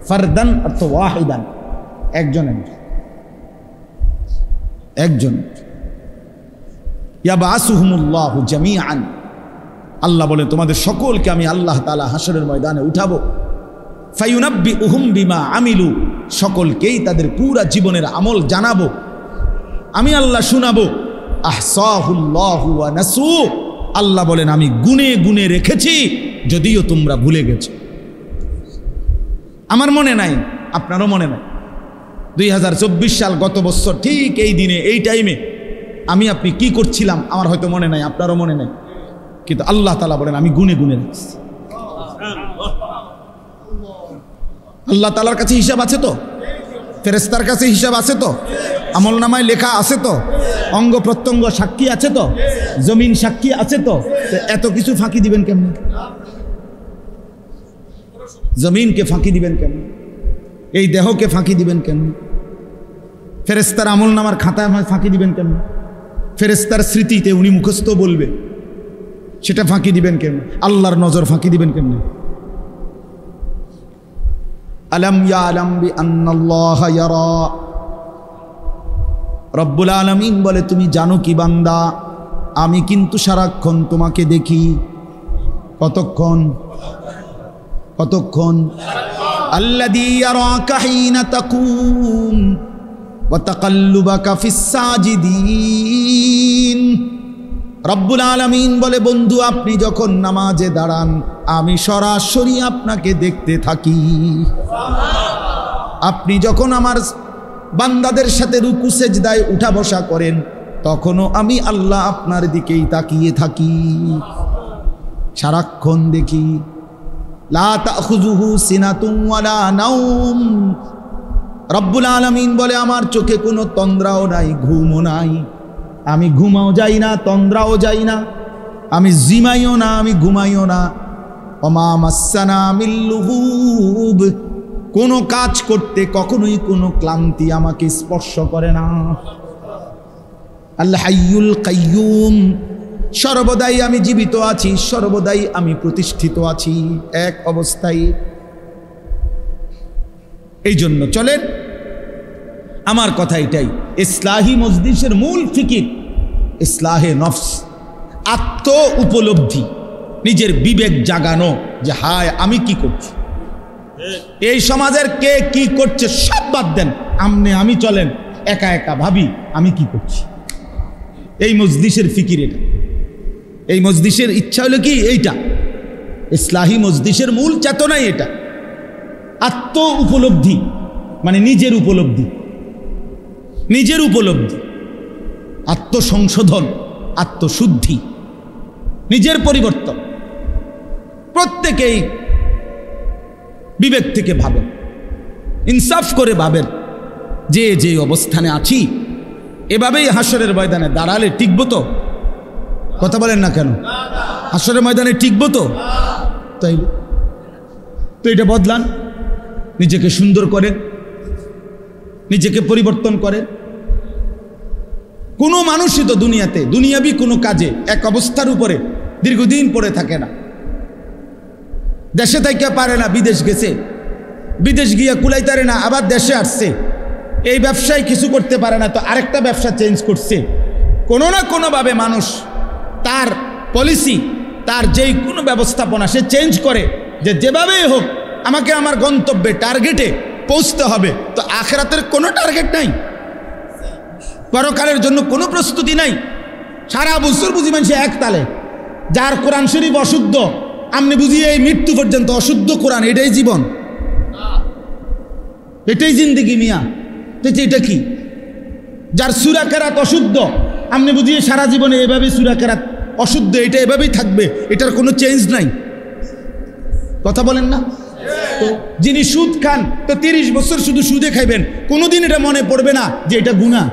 ফারদান অর্থ ওয়াহিদান, একজন একজন, একজন। ইয়াবাসুহুমুল্লাহু জামিআন। আল্লাহ বলে তোমাদের সকলকে আমি আল্লাহ তাআলা হাসরের ময়দানে উঠাবো। ফায়ুনাব্বিউহুম বিমা আমিলু। সকলকেই তাদের পুরা জীবনের আমল জানাবো, আমি আল্লাহ শুনাবো। আহসাহুল্লাহু ওয়া নাসু। আল্লাহ বলেন আমি গুনে গুনে রেখেছি, যদিও তোমরা ভুলে গেছো। আমার মনে নাই, আপনারও মনে নাই। 2024 সাল গত বছর ঠিক এই দিনে এই টাইমে আমি আপনি কি করছিলাম আমার হয়তো মনে নাই, আপনারও মনে নাই, কিন্তু আল্লাহ তাআলা বলেন আমি গুনে গুনে রেখেছি। আল্লাহ তাআলার কাছে হিসাব আছে তো, ফেরেশতার কাছে হিসাব আছে তো, আমলনামায় লেখা আছে তো, অঙ্গ প্রত্যঙ্গ সাক্ষী আছে তো, জমিন সাক্ষী আছে তো। এত কিছু ফাঁকি দিবেন কেমন? জমিনকে ফাঁকি দিবেন কেমন? এই দেহকে ফাঁকি দিবেন কেমন? ফেরেশতার আমলনামার খাতায় ফাঁকি দিবেন কেমন? ফেরেশতার স্মৃতিতে উনি মুখস্থ বলবে, সেটা ফাঁকি দিবেন কেমন? আল্লাহর নজর ফাঁকি দিবেন কেমন? আলাম ইয়ালাম বিআন্নাল্লাহা ইয়ারা। রব্বুল আলামিন বলে তুমি জানো কি বান্দা, আমি কিন্তু সারাক্ষণ তোমাকে দেখি। কতক্ষণ? কতক্ষণ? আল্লাযী ইয়ারাকা হিনা তাকুম ওয়া তাকাল্লুবাকা ফিস সাজিদিন। রব্বুল আলামিন বলে বন্ধু আপনি যখন নামাজে দাঁড়ান আমি সরাসরি আপনাকে দেখতে থাকি। আপনি যখন আমার বান্দাদের সাথে রুকু সেজদায় উঠা বসা করেন তখনও আমি আল্লাহ আপনার দিকেই তাকিয়ে থাকি, সারাক্ষণ দেখি। লা তাখুযুহু সিনাতুন ওয়ালা নাওম। রব্বুল আলামিন বলে আমার চোখে কোনো তন্দ্রাও নাই, ঘুমও নাই। আমি ঘুমাও যাই না, তন্দ্রাও যাই না, আমি জিমাইও না, আমি ঘুমাইও না। ওমা মাসসানা মিল লুগুব। কোনো কাজ করতে কখনোই কোনো ক্লান্তি আমাকে স্পর্শ করে না। আল হাইয়ুল কাইয়ুম। সর্বদাই আমি জীবিত আছি, সর্বদাই আমি প্রতিষ্ঠিত আছি এক অবস্থায়। এই জন্য চলেন, আমার কথা এটাই, ইসলাহি মজলিসের মূল ফিকির ইসলাহে নফস, আত্ম উপলব্ধি, নিজের বিবেক জাগানো যে হায় আমি কি করছি, এই সমাজের কে কি করছে সব বাদ দেন, আমি চলেন একা একা ভাবি আমি কি করছি। এই মজলিসের ফিকির এটা, এই মজলিসের ইচ্ছা হলো কি এইটা, ইসলাহি মজলিসের মূল চেতনাই এটা। আত্ম উপলব্ধি মানে নিজের উপলব্ধি, নিজের উপলব্ধি, আত্মসংশোধন, আত্মশুদ্ধি, নিজের পরিবর্তন। প্রত্যেকেই বিবেক থেকে ভাবেন, ইনসাফ করে ভাবেন যে যে অবস্থানে আছি এভাবেই হাসরের ময়দানে দাঁড়ালে টিকবো তো? কথা বলেন না কেন? হাসরের ময়দানে টিকবো তো? তাইলে তো এটা বদলান, নিজেকে সুন্দর করেন, নিজেকে পরিবর্তন করেন। কোনো মানুষই তো দুনিয়াতে দুনিয়াবি কোনো কাজে এক অবস্থার উপরে দীর্ঘদিন পড়ে থাকে না। দেশে থাইকা পারে না, বিদেশ গেছে, বিদেশ গিয়ে কুলাইতারে না, আবার দেশে আসছে। এই ব্যবসায় কিছু করতে পারে না তো আরেকটা ব্যবসা চেঞ্জ করছে। কোনো না কোনোভাবে মানুষ তার পলিসি, তার যেই কোনো ব্যবস্থাপনা সে চেঞ্জ করে, যে যেভাবেই হোক আমাকে আমার গন্তব্যে টার্গেটে পৌঁছতে হবে। তো আখিরাতের কোনো টার্গেট নাই, পরকালের জন্য কোনো প্রস্তুতি নাই। সারা বছর বুঝি মানুষ এক তালে, যার কোরআন শরীফ অশুদ্ধ, আপনি বুঝি এই মৃত্যু পর্যন্ত অশুদ্ধ কোরআন, এটাই জীবন, এটাই জিন্দেগি মিয়া। তো এটা কি? যার সূরা কেরাত অশুদ্ধ, আপনি বুঝিয়ে সারা জীবনে এভাবে সূরা কেরাত অশুদ্ধ, এটা এভাবেই থাকবে, এটার কোনো চেঞ্জ নাই। কথা বলেন না? তো যিনি সুদ খান, তো 30 বছর শুধু সুদে খাইবেন, কোনোদিন এটা মনে পড়বে না যে এটা গুনাহ।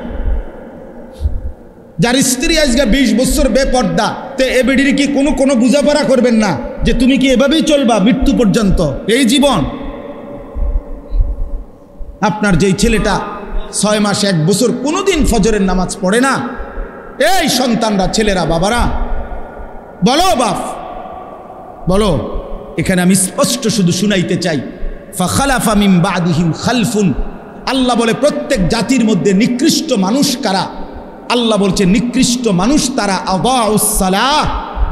যার স্ত্রী আজকে 20 বছর বেপর্দা, তো এ বেডির কি কোনো বুঝাপড়া করবেন না যে তুমি কি এভাবেই চলবা মৃত্যু পর্যন্ত, এই জীবন? আপনার যেই ছেলেটা 6 মাস 1 বছর কোনোদিন ফজরের নামাজ পড়ে না, এই সন্তানরা, ছেলেরা, বাবারা বলো, বাপ বলো। এখানে আমি স্পষ্ট শুধু শুনাইতে চাই, ফাখালাফা মিন বাদিহিম খালফুন। আল্লাহ বলে প্রত্যেক জাতির মধ্যে নিকৃষ্ট মানুষ কারা? আল্লাহ বলছে নিকৃষ্ট মানুষ তারা আদাউস সালাহ,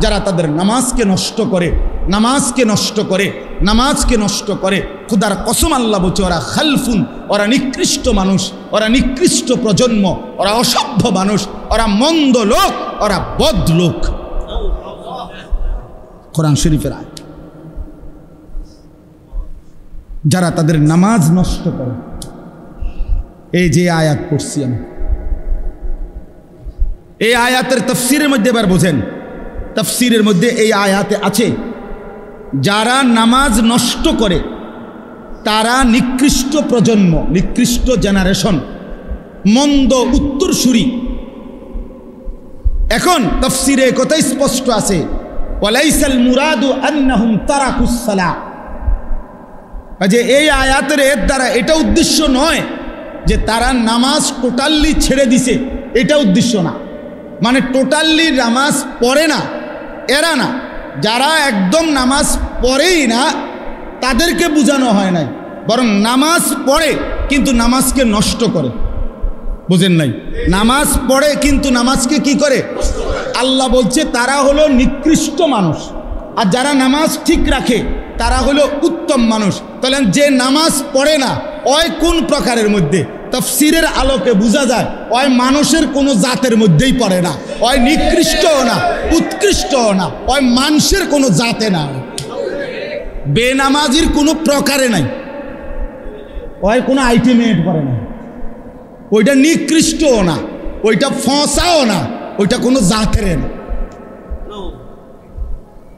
যারা তাদের নামাজকে নষ্ট করে, নামাজকে নষ্ট করে, নামাজকে নষ্ট করে। খুদার কসম আল্লাহ বলছে ওরা খালফুন, ওরা নিকৃষ্ট মানুষ, ওরা নিকৃষ্ট প্রজন্ম, ওরা অসভ্য মানুষ, ওরা মন্দ লোক, ওরা বদ লোক। কোরআন শরীফের আয়াত। যারা তাদের নামাজ নষ্ট করে, এই যে আয়াত পড়ছি আমি, এই আয়াতের তাফসীরের মধ্যে এবার বোঝেন, তাফসীরের মধ্যে এই আয়াতে আছে যারা নামাজ নষ্ট করে তারা নিকৃষ্ট প্রজন্ম, নিকৃষ্ট জেনারেশন, মন্দ উত্তরসূরি। এখন তাফসীরে কথাই স্পষ্ট আছে, ওয়ালাইসাল মুরাদু আন্নাহুম তারাকুস সালাহ, যে এই আয়াতের এর দ্বারা এটা উদ্দেশ্য নয় যে তারা নামাজ টোটালি ছেড়ে দিছে, এটা উদ্দেশ্য না। মানে টোটালি নামাজ পড়ে না এরা না, যারা একদম নামাজ পড়েই না তাদেরকে বোঝানো হয় নাই, বরং নামাজ পড়ে কিন্তু নামাজকে নষ্ট করে। বুঝেন নাই? নামাজ পড়ে কিন্তু নামাজকে কি করে? আল্লাহ বলছে তারা হলো নিকৃষ্ট মানুষ, আর যারা নামাজ ঠিক রাখে তারা হলো উত্তম মানুষ। তাহলে যে নামাজ পড়ে না ওই কোন প্রকারের মধ্যে? তাফসীরের আলোকে বোঝা যায় ওই মানুষের কোনো জাতের মধ্যেই পড়ে না, ওই নিকৃষ্টও না, উৎকৃষ্টও না, ওই মানুষের কোনো জাতে না, বেনামাজির কোনো প্রকারে নাই, ওই কোনো আইটেমে পড়ে না, ওইটা নিকৃষ্টও না, ওইটা ফসাও না, ওইটা কোনো জাতের না,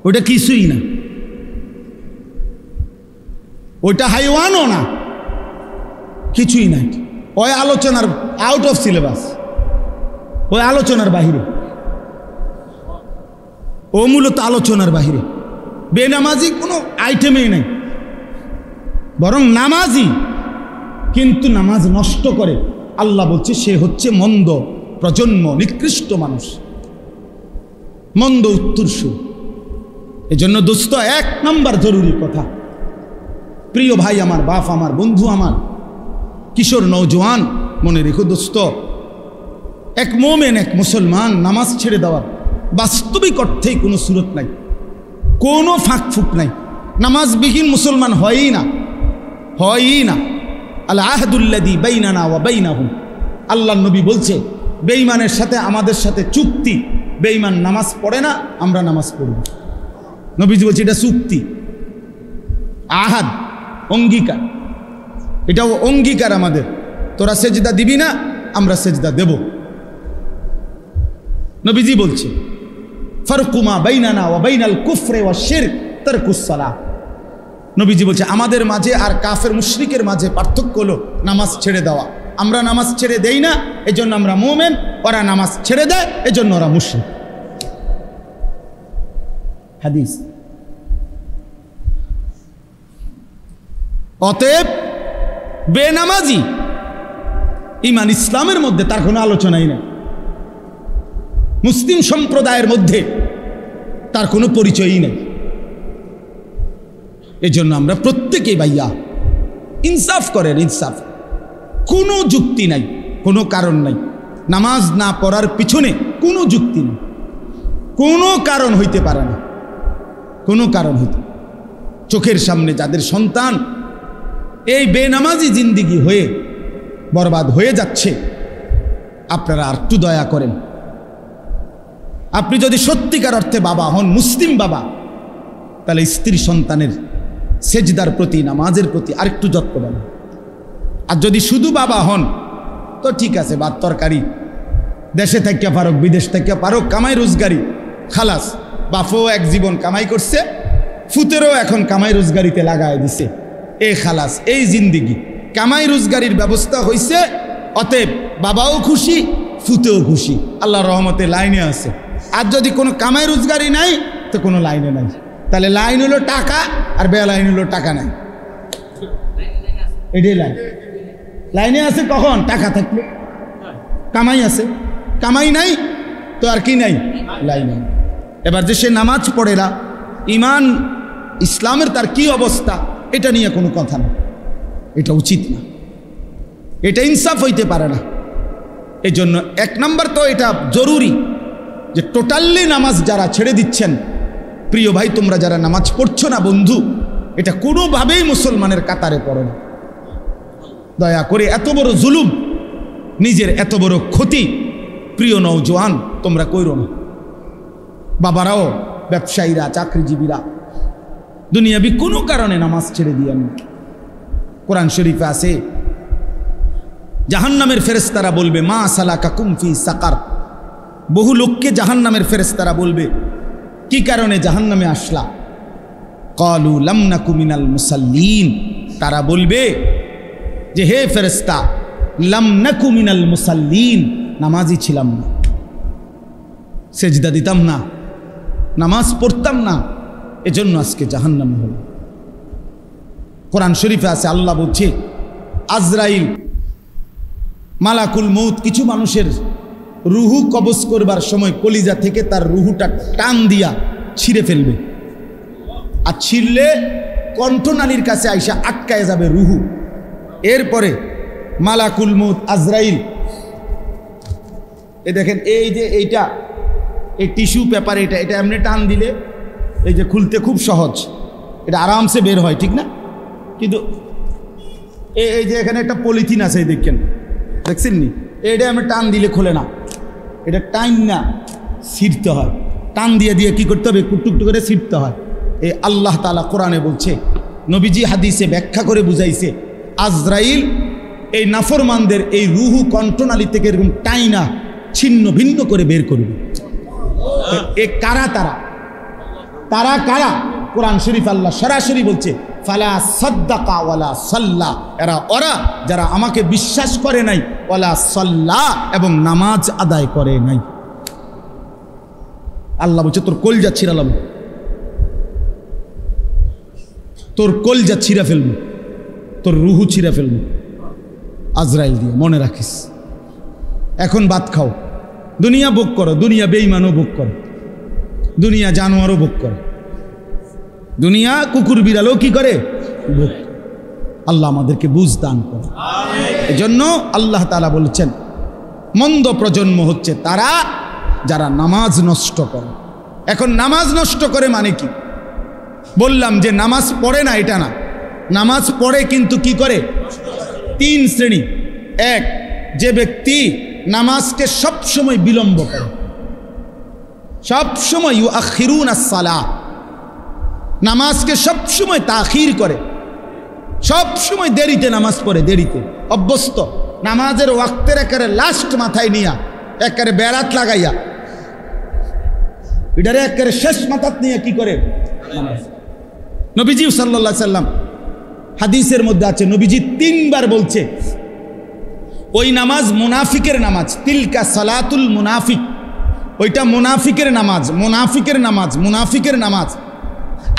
ওইটা কিছুই না, ওইটা হাইওয়ানও না, কিছুই নাই। ওই আলোচনার আউট অফ সিলেবাস, ওই আলোচনার বাহিরে, ও মূলত আলোচনার বাহিরে। বেনামাজি কোনো আইটেমেই নাই, বরং নামাজি কিন্তু নামাজ নষ্ট করে। আল্লাহ বলছে সে হচ্ছে মন্দ প্রজন্ম, নিকৃষ্ট মানুষ, মন্দ উত্তরসূরি। এজন্য দোস্ত, 1 নম্বর জরুরি কথা, প্রিয় ভাই আমার, বাপ আমার, বন্ধু আমার, কিশোর নওজোয়ান, মনে রেখো দোস্ত, এক মোমেন, এক মুসলমান নামাজ ছেড়ে দেওয়ার বাস্তবিক অর্থেই কোনো সুরত নাই, কোনো ফাঁক ফুক নাই। নামাজবিহীন মুসলমান হয়ই না, হয়ই না। আল আহদুল্লাযী বাইনানা ওয়া বাইনাহুম, আল্লাহর নবী বলছে বেঈমানের সাথে আমাদের সাথে চুক্তি, বেঈমান নামাজ পড়ে না, আমরা নামাজ পড়ব। নবীজি বলছে এটা চুক্তি, আহাদ, অঙ্গীকার, এটাও অঙ্গীকার আমাদের। তোরা সেজদা দিবি না, আমরা সেজদা দেব। নবীজি বলছে ফারকুমা বাইনানা ওয়া বাইনাল কুফরি ওয়াশ শিরক তারকুস সালাহ। নবীজি বলছে আমাদের মাঝে আর কাফের মুশরিকের মাঝে পার্থক্য হলো নামাজ ছেড়ে দেওয়া। আমরা নামাজ ছেড়ে দেই না, এজন্য আমরা মুমিন, ওরা নামাজ ছেড়ে দেয়, এজন্য ওরা মুশরিক। হাদিস। অতএব বেনামাজি ইমান ইসলামের মধ্যে তার কোনো আলোচনাই নেই, মুসলিম সম্প্রদায়ের মধ্যে তার কোনো পরিচয়ই নেই। এজন্য আমরা প্রত্যেকেই ভাইয়া ইনসাফ করেন, ইনসাফ, কোনো যুক্তি নাই, কোনো কারণ নাই। নামাজ না পড়ার পিছনে কোনো যুক্তি নেই, কোনো কারণ হইতে পারে না। কোনো কারণ হতো চোখের সামনে যাদের সন্তান এই বেনামাজি জিন্দিগি হয়ে বরবাদ হয়ে যাচ্ছে, আপনারা আর একটু দয়া করেন। আপনি যদি সত্যিকার অর্থে বাবা হন, মুসলিম বাবা, তাহলে স্ত্রী সন্তানের সেজদার প্রতি, নামাজের প্রতি আরেকটু যত্ন দেন। আর যদি শুধু বাবা হন তো ঠিক আছে, ভাত তরকারি দেশে থাকিয়া পারক, বিদেশ থাকিয়া পারক, কামাই রোজগারি খালাস। বাপও এক জীবন কামাই করছে, ফুতেরও এখন কামাই রোজগারিতে লাগাই দিছে, এ খালাস, এই জিন্দিগি কামাই রোজগারির ব্যবস্থা হয়েছে। অতএব বাবাও খুশি, ফুতেও খুশি, আল্লাহর রহমতে লাইনে আছে। আর যদি কোনো কামাই রোজগারি নাই তো কোনো লাইনে নাই, তাহলে লাইন হলো টাকা আর বেলাইন হলো টাকা নাই। এটাই লাইন। লাইনে আছে কখন? টাকা থাকলে। কামাই আছে, কামাই নাই তো আর কি নাই? লাইনে। এবার যে সে নামাজ পড়ে না, ইমান ইসলামের তার কি অবস্থা, এটা নিয়ে কোনো কথা না, এটা উচিত না, এটা ইনসাফ হইতে পারে না। এই জন্য এক নম্বর তো এটা জরুরি যে টোটালি নামাজ যারা ছেড়ে দিচ্ছেন, প্রিয় ভাই তোমরা যারা নামাজ পড়ছো না বন্ধু, এটা কোনোভাবেই মুসলমানের কাতারে পড়ে না। দয়া করে এত বড় জুলুম, নিজের এত বড় ক্ষতি প্রিয় নওজোয়ান তোমরা কইরো না। বাবারাও, ব্যবসায়ীরা, চাকরিজীবীরা দুনিয়াবি কোনো কারণে নামাজ ছেড়ে দিয়েন। কোরআন শরীফে আছে জাহান্নামের ফেরেশতারা বলবে মা সালাকাকুম ফি সাকার। বহু লোককে জাহান্নামের ফেরেশতারা বলবে কি কারণে জাহান্নামে আসলা? ক্বালু লাম নাকু মিনাল মুসাল্লিন। তারা বলবে যে হে ফেরেশতা, লাম নাকু মিনাল মুসাল্লিন, নামাজি ছিলাম না, সেজদা দিতাম না, নামাজ পড়তাম না, এজন্য আজকে জাহান্নামে হল। কোরআন শরীফে আছে আল্লাহ বলছে আজরাইল মালাকুল মউত কিছু মানুষের রুহু কবজ করবার সময় কলিজা থেকে তার রুহুটা টান দিয়া ছিঁড়ে ফেলবে, আর ছিঁড়লে কণ্ঠনালীর কাছে আইসা আটকায় যাবে রুহু। এরপরে মালাকুল মউত আজরাইল, এ দেখেন এই যে এইটা, এই টিস্যু পেপার, এটা এটা এমনি টান দিলে এই যে খুলতে খুব সহজ, এটা আরামসে বের হয়, ঠিক না? কিন্তু এই যে এখানে একটা পলিথিন আছে, দেখেন, দেখছেন নি, এটা আমি টান দিলে খোলে না, এটা টাইম না ছিঁড়তে হয়, টান দিয়ে দিয়ে কি করতে হবে? টুকটুক করে ছিঁড়তে হয়। এই আল্লাহ তাআলা কোরআনে বলছে, নবীজি হাদিসে ব্যাখ্যা করে বুঝাইছে, আজরাইল এই নাফরমানদের এই রুহু কণ্ঠনালী থেকে এরকম টাইনা ছিন্ন ভিন্ন করে বের করবে। এ কারা? তারা কারা? কোরআন শরীফ আল্লাহ সরাসরি বলছে ফালা সাদ্দাকা ওয়ালা সাল্লা, ওরা যারা আমাকে বিশ্বাস করে নাই, ওয়ালা সাল্লা, এবং নামাজ আদায় করে নাই। আল্লাহ বলছে তোর কলজা ছিঁড়ালাম, তোর কলজা ছিঁড়া ফেলবো, তোর রুহু ছিঁড়া ফেলবো আজরাইল দিয়ে, মনে রাখিস। এখন ভাত খাও, দুনিয়া ভোগ করো, দুনিয়া বেঈমানও ভোগ করো, দুনিয়া জানোয়ারও ভোগ করে, দুনিয়া কুকুর বিড়ালও কি করে? ভোগ। আল্লাহ আমাদেরকে বুঝ দান করে। এজন্য আল্লাহ তাআলা বলেছেন মন্দ প্রজন্ম হচ্ছে তারা যারা নামাজ নষ্ট করে। এখন নামাজ নষ্ট করে মানে কি? বললাম যে নামাজ পড়ে না এটা না, নামাজ পড়ে কিন্তু কি করে? তিন শ্রেণী। এক, যে ব্যক্তি নামাজকে সবসময় বিলম্ব করে, সবসময় ইউআখিরুনা আস-সালাহ, নামাজকে সবসময় তাখির করে, সবসময় দেরিতে নামাজ পড়ে, দেরিতে অভ্যস্ত, নামাজের ওয়াক্তের একেবারে লাস্ট মাথায় নিয়া একেবারে বেড়াত লাগাইয়া এটারে একেবারে শেষ মাথাত নিয়ে কি করে নামাজ। নবীজি সাল্লাল্লাহু আলাইহি সাল্লাম হাদিসের মধ্যে আছে, নবীজি 3 বার বলছে ওই নামাজ মুনাফিকের নামাজ, তিলকা সালাতুল মুনাফিক, ওইটা মুনাফিকের নামাজ, মুনাফিকের নামাজ, মুনাফিকের নামাজ।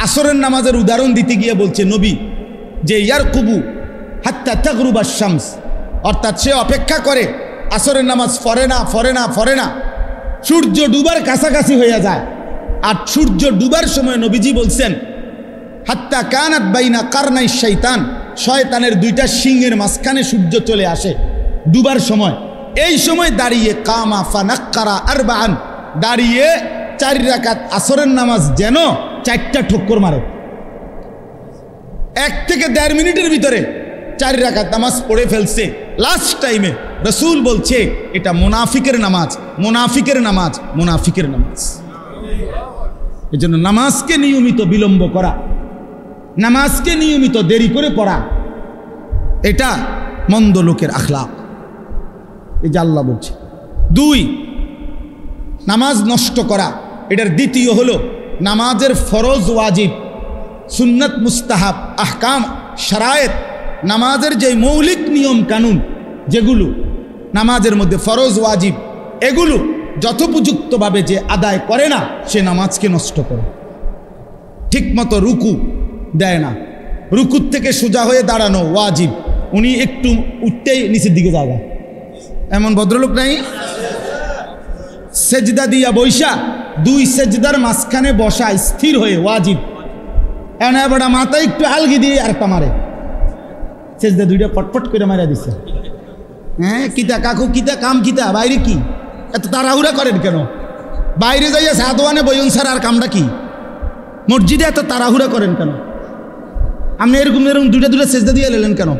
আসরের নামাজের উদাহরণ দিতে গিয়ে বলছে নবী যে ইয়ারকুবু হাত্তা তাগরুবা শামস, অর্থাৎ সে অপেক্ষা করে, আসরের নামাজ পড়ে না, সূর্য ডুবার কাছাকাছি হয়ে যায়। আর সূর্য ডুবার সময় নবীজি বলছেন হাত্তা কানাত বাইনা কারনাই শয়তান, শয়তানের 2টা শিংয়ের মাঝখানে সূর্য চলে আসে ডুবার সময়। এই সময় দাঁড়িয়ে কামা ফানাক্কারা আরবাআন, দাঁড়িয়ে 4 রাকাত আসরের নামাজ যেন 4টা ঠক্কর মারে। 1 থেকে 1.5 মিনিটের ভিতরে 4 রাকাত নামাজ পড়ে ফেলছে। লাস্ট টাইমে রাসূল বলছে এটা মুনাফিকের নামাজ, মুনাফিকের নামাজ, মুনাফিকের নামাজ। এজন্য নামাজকে নিয়মিত বিলম্ব করা, নামাজকে নিয়মিত দেরি করে পড়া, এটা মন্দ লোকের আখলাক। এই যে আল্লাহ বলছে। 2, নামাজ নষ্ট করা। এটার দ্বিতীয় হলো নামাজের ফরজ ওয়াজিব, সুন্নত মুস্তাহাব, আহকাম শারায়েত, নামাজের যে মৌলিক নিয়ম কানুন যেগুলো নামাজের মধ্যে ফরজ ওয়াজিব, এগুলো যথোপযুক্তভাবে যে আদায় করে না সে নামাজকে নষ্ট করে। ঠিকমতো রুকু দেয় না, রুকুর থেকে সোজা হয়ে দাঁড়ানো ওয়াজিব, উনি একটু উঠতেই নিচের দিকে যাবে, এমন ভদ্রলোক নাই? সেজদা দিয়া বৈশা 2 সেজদার মাঝখানে বসা স্থির হয়ে ওয়াজিব, এবার মাথায় একটু আলগি দিয়ে আরেকটা মারে, সেজদা 2টা পটপট করে মারা দিচ্ছে। হ্যাঁ কিতা কাকু, কিতা কাম, কিতা বাইরে কি এত তাড়াহুড়া করেন কেন? বাইরে যাইয়া সাদওয়ানে বইন স্যার, আর কামটা কি? মসজিদে এত তাড়াহুড়া করেন কেন? আপনি এরকম 2টা সেজদা দিয়ে এলেন কেন?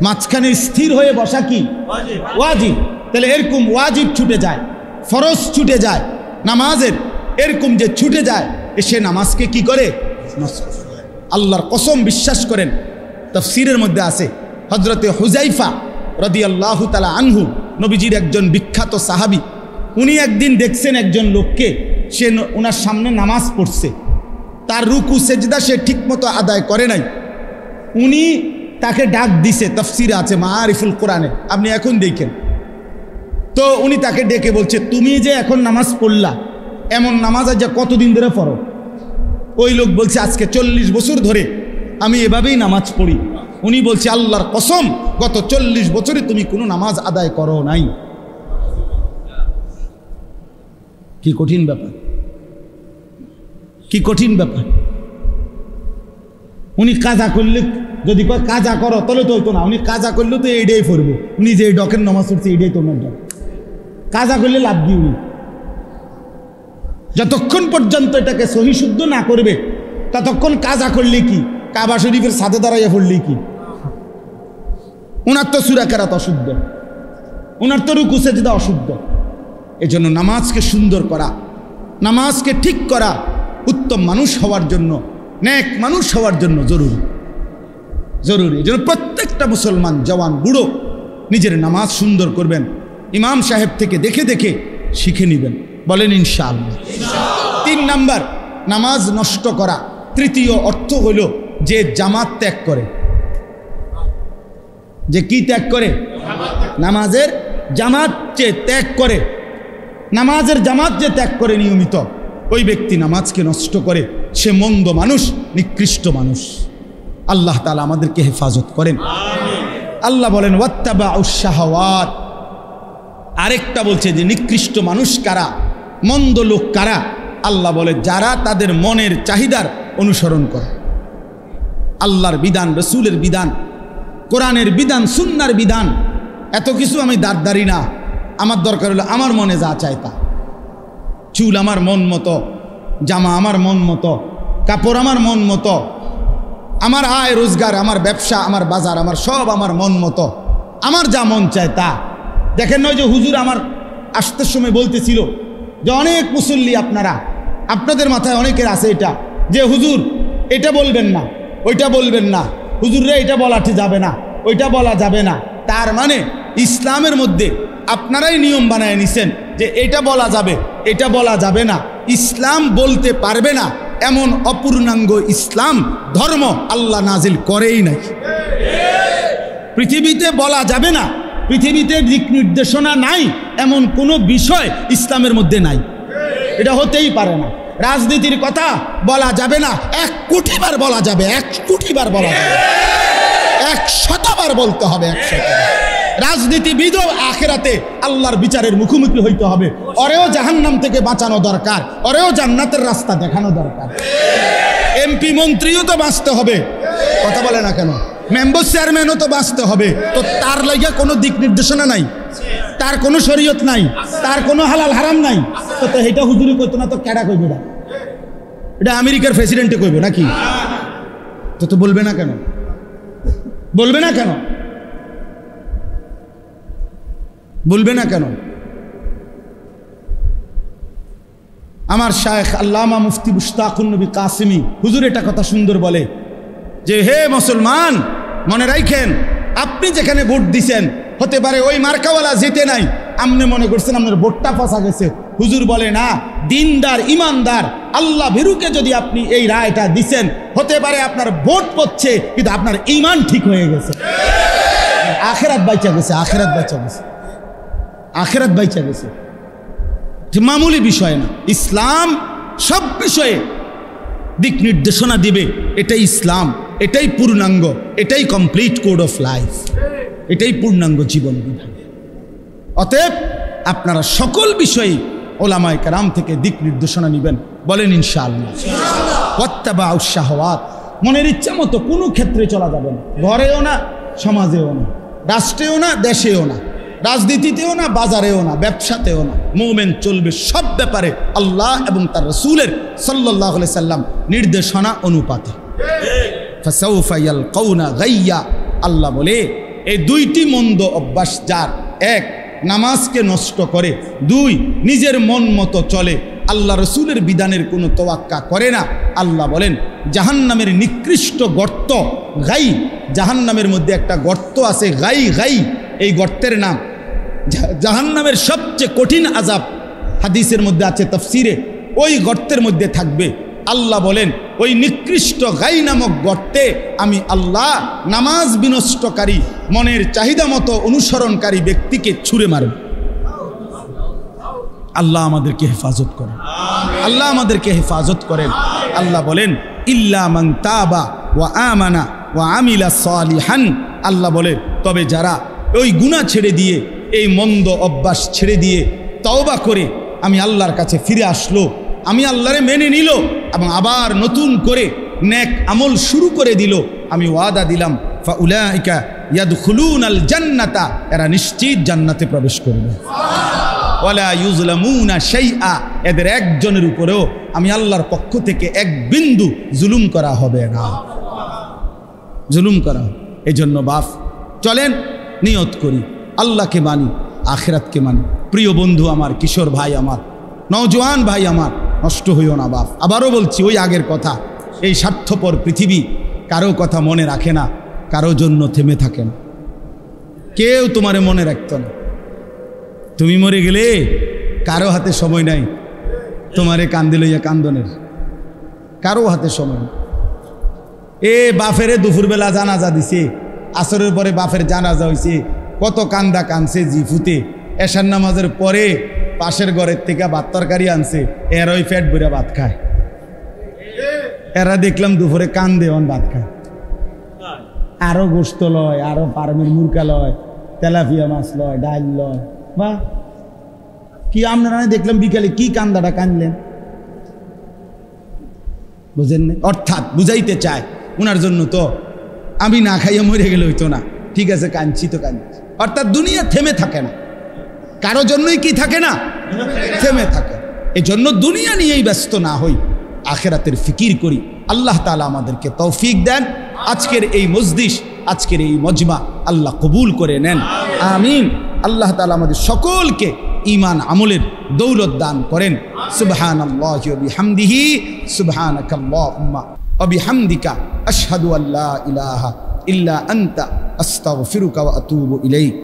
মাঝখানে স্থির হয়ে বসা কি ওয়াজিব। তাহলে এরকম ওয়াজিব ছুটে যায়, ফরজ ছুটে যায় নামাজের, এরকম যে ছুটে যায় সে নামাজকে কি করে? আল্লাহর কসম বিশ্বাস করেন, তাফসীরের মধ্যে আছে হযরতে হুযাইফা রাদিয়াল্লাহু তাআলা আনহু, নবীজির একজন বিখ্যাত সাহাবী, উনি একদিন দেখছেন একজন লোককে, সে ওনার সামনে নামাজ পড়ছে, তার রুকু সেজদা সে ঠিকমতো আদায় করে নাই। উনি তাকে ডাক দিছে, তাফসীরে আছে মাআরিফুল কোরআনে, আপনি এখন দেখেন। তো উনি তাকে ডেকে বলছে, তুমি যে এখন নামাজ পড়লা, এমন নামাজ আজ কতদিন ধরে পড়ো? ওই লোক বলছে, আজকে 40 বছর ধরে আমি এভাবেই নামাজ পড়ি। উনি বলছে, আল্লাহর কসম গত 40 বছরে তুমি কোনো নামাজ আদায় করো নাই। কি কঠিন ব্যাপার, কি কঠিন ব্যাপার। উনি কাজা করলে, যদি কয় কাজা করো তাহলে তো হইতো না, উনি কাজা করলে তো এইটাই পড়বো। উনি যে ডকের নামাজ পড়ছে এইটাই তো ডক, কাজা করলে লাভ কি? উনি যতক্ষণ পর্যন্ত এটাকে সহি শুদ্ধ না করবে ততক্ষণ কাজা করলে কি, কাবা শরীফের সাথে দাঁড়াইয়া পড়লে কি? উনার তো সূরা কেরাত অশুদ্ধ, উনার তো রুকু সেজদা অশুদ্ধ। এজন্য নামাজকে সুন্দর করা, নামাজকে ঠিক করা উত্তম মানুষ হওয়ার জন্য, নেক মানুষ হওয়ার জন্য জরুরি, জরুরি। এজন্য প্রত্যেকটা মুসলমান জওয়ান বুড়ো নিজের নামাজ সুন্দর করবেন, ইমাম সাহেব থেকে দেখে দেখে শিখে নেবেন, বলেন ইনশাআল্লাহ। 3 নাম্বার, নামাজ নষ্ট করা। তৃতীয় অর্থ হলো যে জামাত ত্যাগ করে। যে কি ত্যাগ করে? নামাজের জামাত যে ত্যাগ করে, নামাজের জামাত যে ত্যাগ করে নিয়মিত, ওই ব্যক্তি নামাজকে নষ্ট করে, সে মন্দ মানুষ, নিকৃষ্ট মানুষ। আল্লাহ তাআলা আমাদেরকে হেফাজত করেন। আল্লাহ বলেন ওয়াত্তাবাউশ শাহাওয়াত। আরেকটা বলছে যে নিকৃষ্ট মানুষ কারা, মন্দ লোক কারা? আল্লাহ বলে যারা তাদের মনের চাহিদার অনুসরণ করে। আল্লাহর বিধান, রসুলের বিধান, কোরআনের বিধান, সুন্নাহর বিধান, এত কিছু আমি দাঁড়দারি না। আমার দরকার হলো আমার মনে যা চায় তা। চুল আমার মন মতো, জামা আমার মন মতো, কাপড় আমার মন মতো, আমার আয় রোজগার, আমার ব্যবসা, আমার বাজার, আমার সব আমার মন মতো, আমার যা মন চায় তা। দেখেন নয় যে হুজুর আমার আসতে সময় বলতেছিল যে অনেক মুসল্লি আপনারা, আপনাদের মাথায় অনেকের আছে এটা যে হুজুর এটা বলবেন না, ওইটা বলবেন না, হুজুররে এটা বলাতে যাবে না, ওইটা বলা যাবে না। তার মানে ইসলামের মধ্যে আপনারাই নিয়ম বানায় নিছেন যে এটা বলা যাবে, এটা বলা যাবে না। ইসলাম বলতে পারবে না এমন অপূর্ণাঙ্গ ইসলাম ধর্ম আল্লাহ নাজিল করেই নাই। পৃথিবীতে বলা যাবে না, পৃথিবীতে দিক নির্দেশনা নাই এমন কোনো বিষয় ইসলামের মধ্যে নাই। এটা হতেই পারে না। রাজনীতির কথা বলা যাবে না, 1 কোটি বার বলা যাবে, 1 কোটি বার বলা যাবে, 100 বার বলতে হবে, 100 বার। রাজনীতিবিদও আখিরাতে আল্লাহর বিচারের মুখোমুখি হইতে হবে। ওরেও জাহান্নাম থেকে বাঁচানো দরকার, ওরেও জান্নাতের রাস্তা দেখানো দরকার। এমপি মন্ত্রীও তো বাঁচতে হবে, কথা বলে না কেন? মেম্বার চেয়ারম্যানও তো বাঁচতে হবে। তো তার লাগিয়া কোনো দিক নির্দেশনা নাই, তার কোনো শরীয়ত নাই, তার কোনো হালাল হারাম নাই। তো এটা হুজুরি কইতো না তো কেডা কইবে? এটা আমেরিকার প্রেসিডেন্টে কইবে নাকি? তো বলবে না কেন? বলবে না কেন? বলবে না কেন? আমার শায়েখ আল্লামা মুফতি মুশতাকুন নবী কাসিমি হুজুর এটা কথা সুন্দর বলে যে, হে মুসলমান, মনে রাখেন আপনি যেখানে ভোট দিছেন হতে পারে ওই মার্কাওয়ালা জিতে নাই, আপনি মনে করছেন আপনার ভোটটা ফসা গেছে। হুজুর বলে না, দিনদার ইমানদার আল্লাহ ভীরুকে যদি আপনি এই রায়টা দিছেন, হতে পারে আপনার ভোট পড়ছে কিন্তু আপনার ঈমান ঠিক হয়ে গেছে, আখিরাত বাইচা গেছে, আখিরাত বাইচা গেছে, আখিরাত বাইচা গেছে। মামুলি বিষয় না, ইসলাম সব বিষয়ে দিক নির্দেশনা দিবে। এটাই ইসলাম, এটাই পূর্ণাঙ্গ, এটাই কমপ্লিট কোড অফ লাইফ, এটাই পূর্ণাঙ্গ জীবন বিধান। অতএব আপনারা সকল বিষয়ে ওলামায়ে কেরাম থেকে দিক নির্দেশনা নেবেন, বলেন ইনশাআল্লাহ। ওয়াত্তাবাউশ শাহওয়াত, মনের ইচ্ছা মতো কোনো ক্ষেত্রে চলা যাবে না, ঘরেও না, সমাজেও না, রাষ্ট্রেও না, দেশেও না, রাজনীতিতেও না, বাজারেও না, ব্যবসাতেও না। মুমিন চলবে সব ব্যাপারে আল্লাহ এবং তার রাসূলের সাল্লাল্লাহু আলাইহি সাল্লাম নির্দেশনা অনুপাতে। ফাসাউফা ইয়ালকাউনা গাইয়া, আল্লাহ বলে এই দুইটি মন্দ অভ্যাস যার, এক নামাজকে নষ্ট করে, দুই নিজের মন মতো চলে, আল্লাহ রসুলের বিধানের কোনো তোয়াক্কা করে না, আল্লাহ বলেন জাহান্নামের নিকৃষ্ট গর্ত গাই, জাহান্নামের মধ্যে একটা গর্ত আছে গাই, গাই এই গর্তের নাম জাহান্নামের সবচেয়ে কঠিন আযাব, হাদিসের মধ্যে আছে, তাফসিরে, ওই গর্তের মধ্যে থাকবে। আল্লাহ বলেন ওই নিকৃষ্ট গাই নামক গর্তে আমি আল্লাহ নামাজ বিনষ্টকারী, মনের চাহিদা মতো অনুসরণকারী ব্যক্তিকে ছুঁড়ে মারব। আল্লাহ আমাদেরকে হেফাজত করেন, আল্লাহ আমাদেরকে হেফাজত করেন। আল্লাহ বলেন ইল্লা মান তাবা ওয়া আমানা ওয়া আমিলা সালিহান, আল্লাহ বলে তবে যারা ওই গুনাহ ছেড়ে দিয়ে, এই মন্দ অভ্যাস ছেড়ে দিয়ে তওবা করে আমি আল্লাহর কাছে ফিরে আসলো, আমি আল্লাহরে মেনে নিল এবং আবার নতুন করে নেক আমল শুরু করে দিল, আমি ওয়াদা দিলাম ফাউলাইকা ইয়াদখুলুনাল জান্নাতা, এরা নিশ্চিত জান্নাতে প্রবেশ করবে। ওয়ালা ইউজলামুনা শাইআ, এদের একজনের উপরেও আমি আল্লাহর পক্ষ থেকে এক বিন্দু জুলুম করা হবে না, জুলুম করা। এজন্য বাপ চলেন নিয়ত করি, আল্লাহকে মানি, আখিরাতকে মানি। প্রিয় বন্ধু আমার, কিশোর ভাই আমার, নওজোয়ান ভাই আমার, নষ্ট হইও না বাপ। আবারও বলছি ওই আগের কথা, এই স্বার্থপর পৃথিবী কারো কথা মনে রাখে না, কারো জন্য থেমে থাকে না, কেউ তোমারে মনে রাখত না। তুমি মরে গেলে কারো হাতে সময় নাই তোমারে কান্দে লইয়া কান্দনের, কারো হাতে সময় নেই। এ বাফেরে দুপুরবেলা জানাজা দিছে, আসরের পরে বাফের জানাজা হয়েছে, কত কান্দা কানছে জিফুতে, এশার নামাজের পরে পাশের ঘরের থেকে ভাত তরকারি আনছে, এরা ওই পেট ভরে ভাত খায়। এরা দেখলাম দুপুরে কান্দে অন ভাত খায়, আরো গোস্ত লয়, আরো পারমের মুরকা লয়, তেলাপিয়া মাছ লয়, ডাল লয়। বা কি আপনারা দেখলাম বিকালে কি কান্দাটা কানলেন, বুঝেন না? অর্থাৎ বুঝাইতে চায় ওনার জন্য তো আমি না খাইয়ে মরে গেলে হইতো না, ঠিক আছে কাঁদছি তো কাঁদছি। অর্থাৎ দুনিয়া থেমে থাকে না, কারো জন্যই কি থাকে না, থেমে থাকে। এই জন্য দুনিয়া নিয়েই ব্যস্ত না হই, আখিরাতের ফিকির করি। আল্লাহ তাআলা আমাদেরকে তৌফিক দেন। আজকের এই মজলিস, আজকের এই মজমা আল্লাহ কবুল করে নেন, আমিন। আল্লাহ তাআলা আমাদের সকলকে ঈমান আমলের দৌলত দান করেন। সুবহানাল্লাহি ওয়া বিহামদিহি, সুবহানাকাল্লাহুম্মা ওয়া বিহামদিকা, আশহাদু আল্লা ইলাহা ইল্লা আনতা, আস্তাগফিরুকা ওয়া আতুবু ইলাইক।